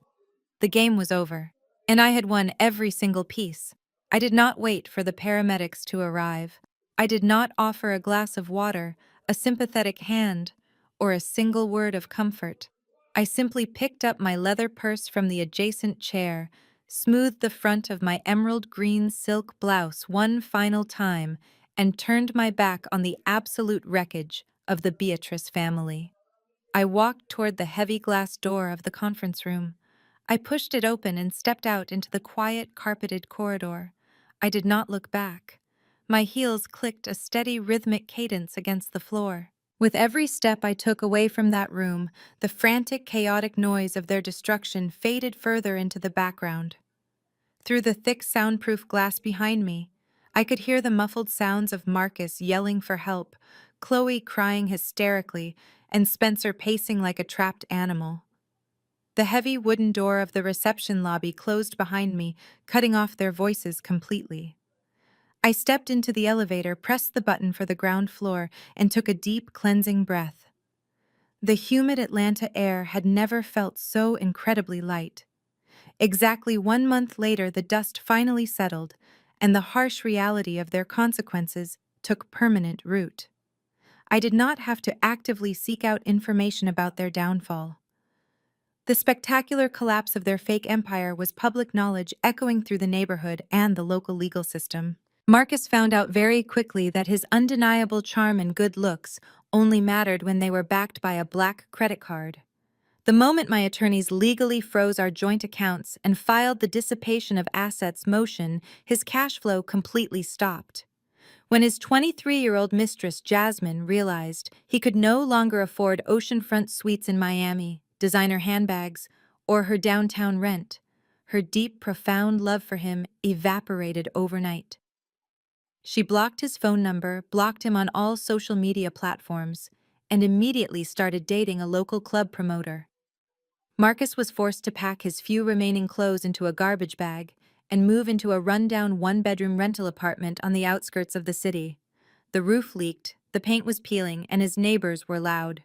The game was over, and I had won every single piece. I did not wait for the paramedics to arrive. I did not offer a glass of water, a sympathetic hand, or a single word of comfort. I simply picked up my leather purse from the adjacent chair, smoothed the front of my emerald green silk blouse one final time, and turned my back on the absolute wreckage of the Beatrice family. I walked toward the heavy glass door of the conference room. I pushed it open and stepped out into the quiet, carpeted corridor. I did not look back. My heels clicked a steady, rhythmic cadence against the floor. With every step I took away from that room, the frantic, chaotic noise of their destruction faded further into the background. Through the thick, soundproof glass behind me, I could hear the muffled sounds of Marcus yelling for help, Chloe crying hysterically, and Spencer pacing like a trapped animal. The heavy wooden door of the reception lobby closed behind me, cutting off their voices completely. I stepped into the elevator, pressed the button for the ground floor, and took a deep, cleansing breath. The humid Atlanta air had never felt so incredibly light. Exactly 1 month later, the dust finally settled, and the harsh reality of their consequences took permanent root. I did not have to actively seek out information about their downfall. The spectacular collapse of their fake empire was public knowledge, echoing through the neighborhood and the local legal system. Marcus found out very quickly that his undeniable charm and good looks only mattered when they were backed by a black credit card. The moment my attorneys legally froze our joint accounts and filed the dissipation of assets motion, his cash flow completely stopped. When his 23-year-old mistress, Jasmine, realized he could no longer afford oceanfront suites in Miami, designer handbags, or her downtown rent, her deep, profound love for him evaporated overnight. She blocked his phone number, blocked him on all social media platforms, and immediately started dating a local club promoter. Marcus was forced to pack his few remaining clothes into a garbage bag and move into a rundown one-bedroom rental apartment on the outskirts of the city. The roof leaked, the paint was peeling, and his neighbors were loud.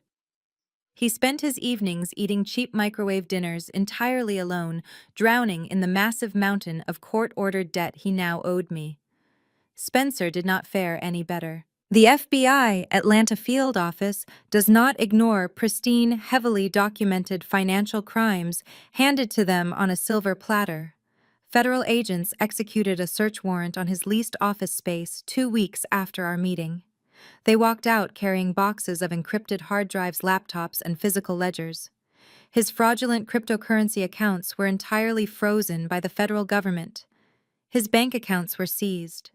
He spent his evenings eating cheap microwave dinners entirely alone, drowning in the massive mountain of court-ordered debt he now owed me. Spencer did not fare any better. The FBI Atlanta field office does not ignore pristine, heavily documented financial crimes handed to them on a silver platter. Federal agents executed a search warrant on his leased office space 2 weeks after our meeting. They walked out carrying boxes of encrypted hard drives, laptops, and physical ledgers. His fraudulent cryptocurrency accounts were entirely frozen by the federal government. His bank accounts were seized.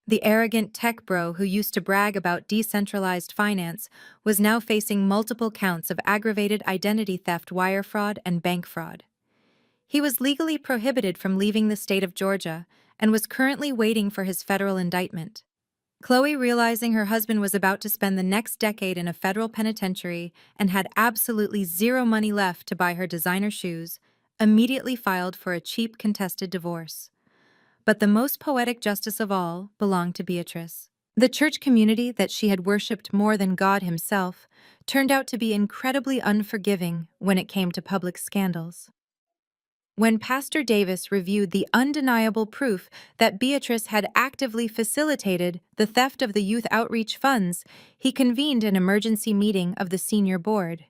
The arrogant tech bro who used to brag about decentralized finance was now facing multiple counts of aggravated identity theft, wire fraud, and bank fraud. He was legally prohibited from leaving the state of Georgia and was currently waiting for his federal indictment. Chloe, realizing her husband was about to spend the next decade in a federal penitentiary and had absolutely zero money left to buy her designer shoes, immediately filed for a cheap contested divorce. But the most poetic justice of all belonged to Beatrice. The church community that she had worshipped more than God himself turned out to be incredibly unforgiving when it came to public scandals. When Pastor Davis reviewed the undeniable proof that Beatrice had actively facilitated the theft of the youth outreach funds, he convened an emergency meeting of the senior board.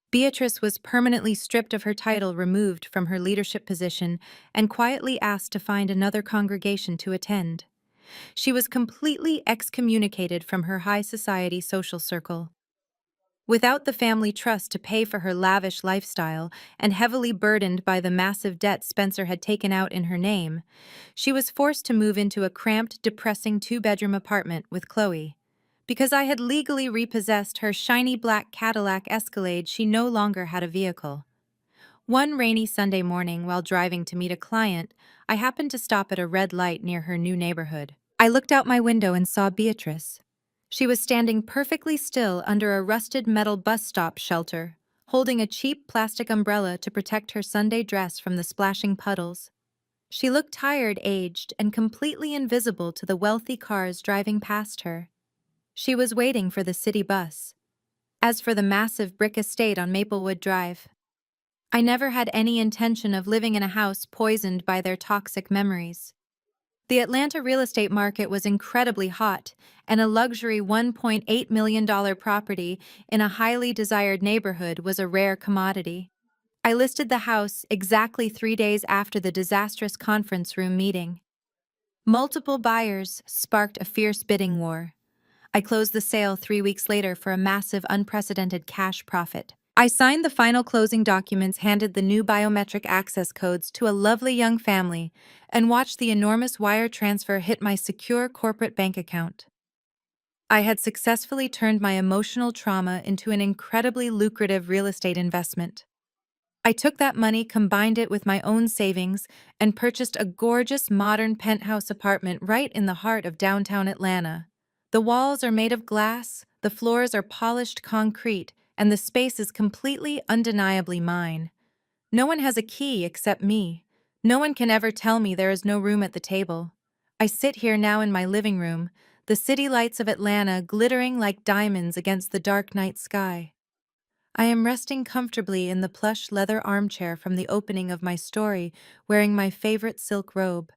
Beatrice was permanently stripped of her title, removed from her leadership position, and quietly asked to find another congregation to attend. She was completely excommunicated from her high society social circle. Without the family trust to pay for her lavish lifestyle and heavily burdened by the massive debt Spencer had taken out in her name, she was forced to move into a cramped, depressing two-bedroom apartment with Chloe. Because I had legally repossessed her shiny black Cadillac Escalade, she no longer had a vehicle. One rainy Sunday morning, while driving to meet a client, I happened to stop at a red light near her new neighborhood. I looked out my window and saw Beatrice. She was standing perfectly still under a rusted metal bus stop shelter, holding a cheap plastic umbrella to protect her Sunday dress from the splashing puddles. She looked tired, aged, and completely invisible to the wealthy cars driving past her. She was waiting for the city bus. As for the massive brick estate on Maplewood Drive, I never had any intention of living in a house poisoned by their toxic memories. The Atlanta real estate market was incredibly hot, and a luxury $1.8 million property in a highly desired neighborhood was a rare commodity. I listed the house exactly 3 days after the disastrous conference room meeting. Multiple buyers sparked a fierce bidding war. I closed the sale 3 weeks later for a massive, unprecedented cash profit. I signed the final closing documents, handed the new biometric access codes to a lovely young family, and watched the enormous wire transfer hit my secure corporate bank account. I had successfully turned my emotional trauma into an incredibly lucrative real estate investment. I took that money, combined it with my own savings, and purchased a gorgeous modern penthouse apartment right in the heart of downtown Atlanta. The walls are made of glass, the floors are polished concrete, and the space is completely, undeniably mine. No one has a key except me. No one can ever tell me there is no room at the table. I sit here now in my living room, the city lights of Atlanta glittering like diamonds against the dark night sky. I am resting comfortably in the plush leather armchair from the opening of my story, wearing my favorite silk robe.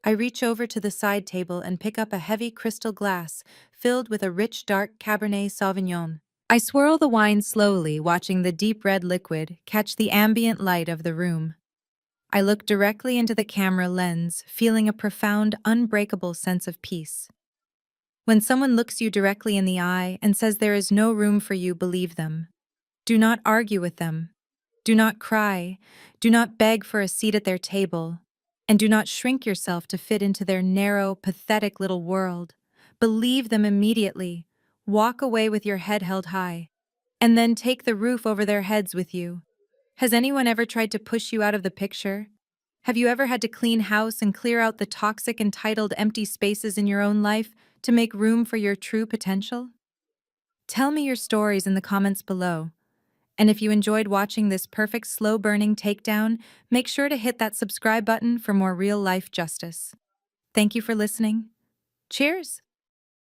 I reach over to the side table and pick up a heavy crystal glass filled with a rich dark Cabernet Sauvignon. I swirl the wine slowly, watching the deep red liquid catch the ambient light of the room. I look directly into the camera lens, feeling a profound, unbreakable sense of peace. When someone looks you directly in the eye and says there is no room for you, believe them. Do not argue with them. Do not cry. Do not beg for a seat at their table. And do not shrink yourself to fit into their narrow, pathetic little world. Believe them immediately. Walk away with your head held high. And then take the roof over their heads with you. Has anyone ever tried to push you out of the picture? Have you ever had to clean house and clear out the toxic, entitled, empty spaces in your own life to make room for your true potential? Tell me your stories in the comments below. And if you enjoyed watching this perfect slow-burning takedown, make sure to hit that subscribe button for more real-life justice. Thank you for listening. Cheers!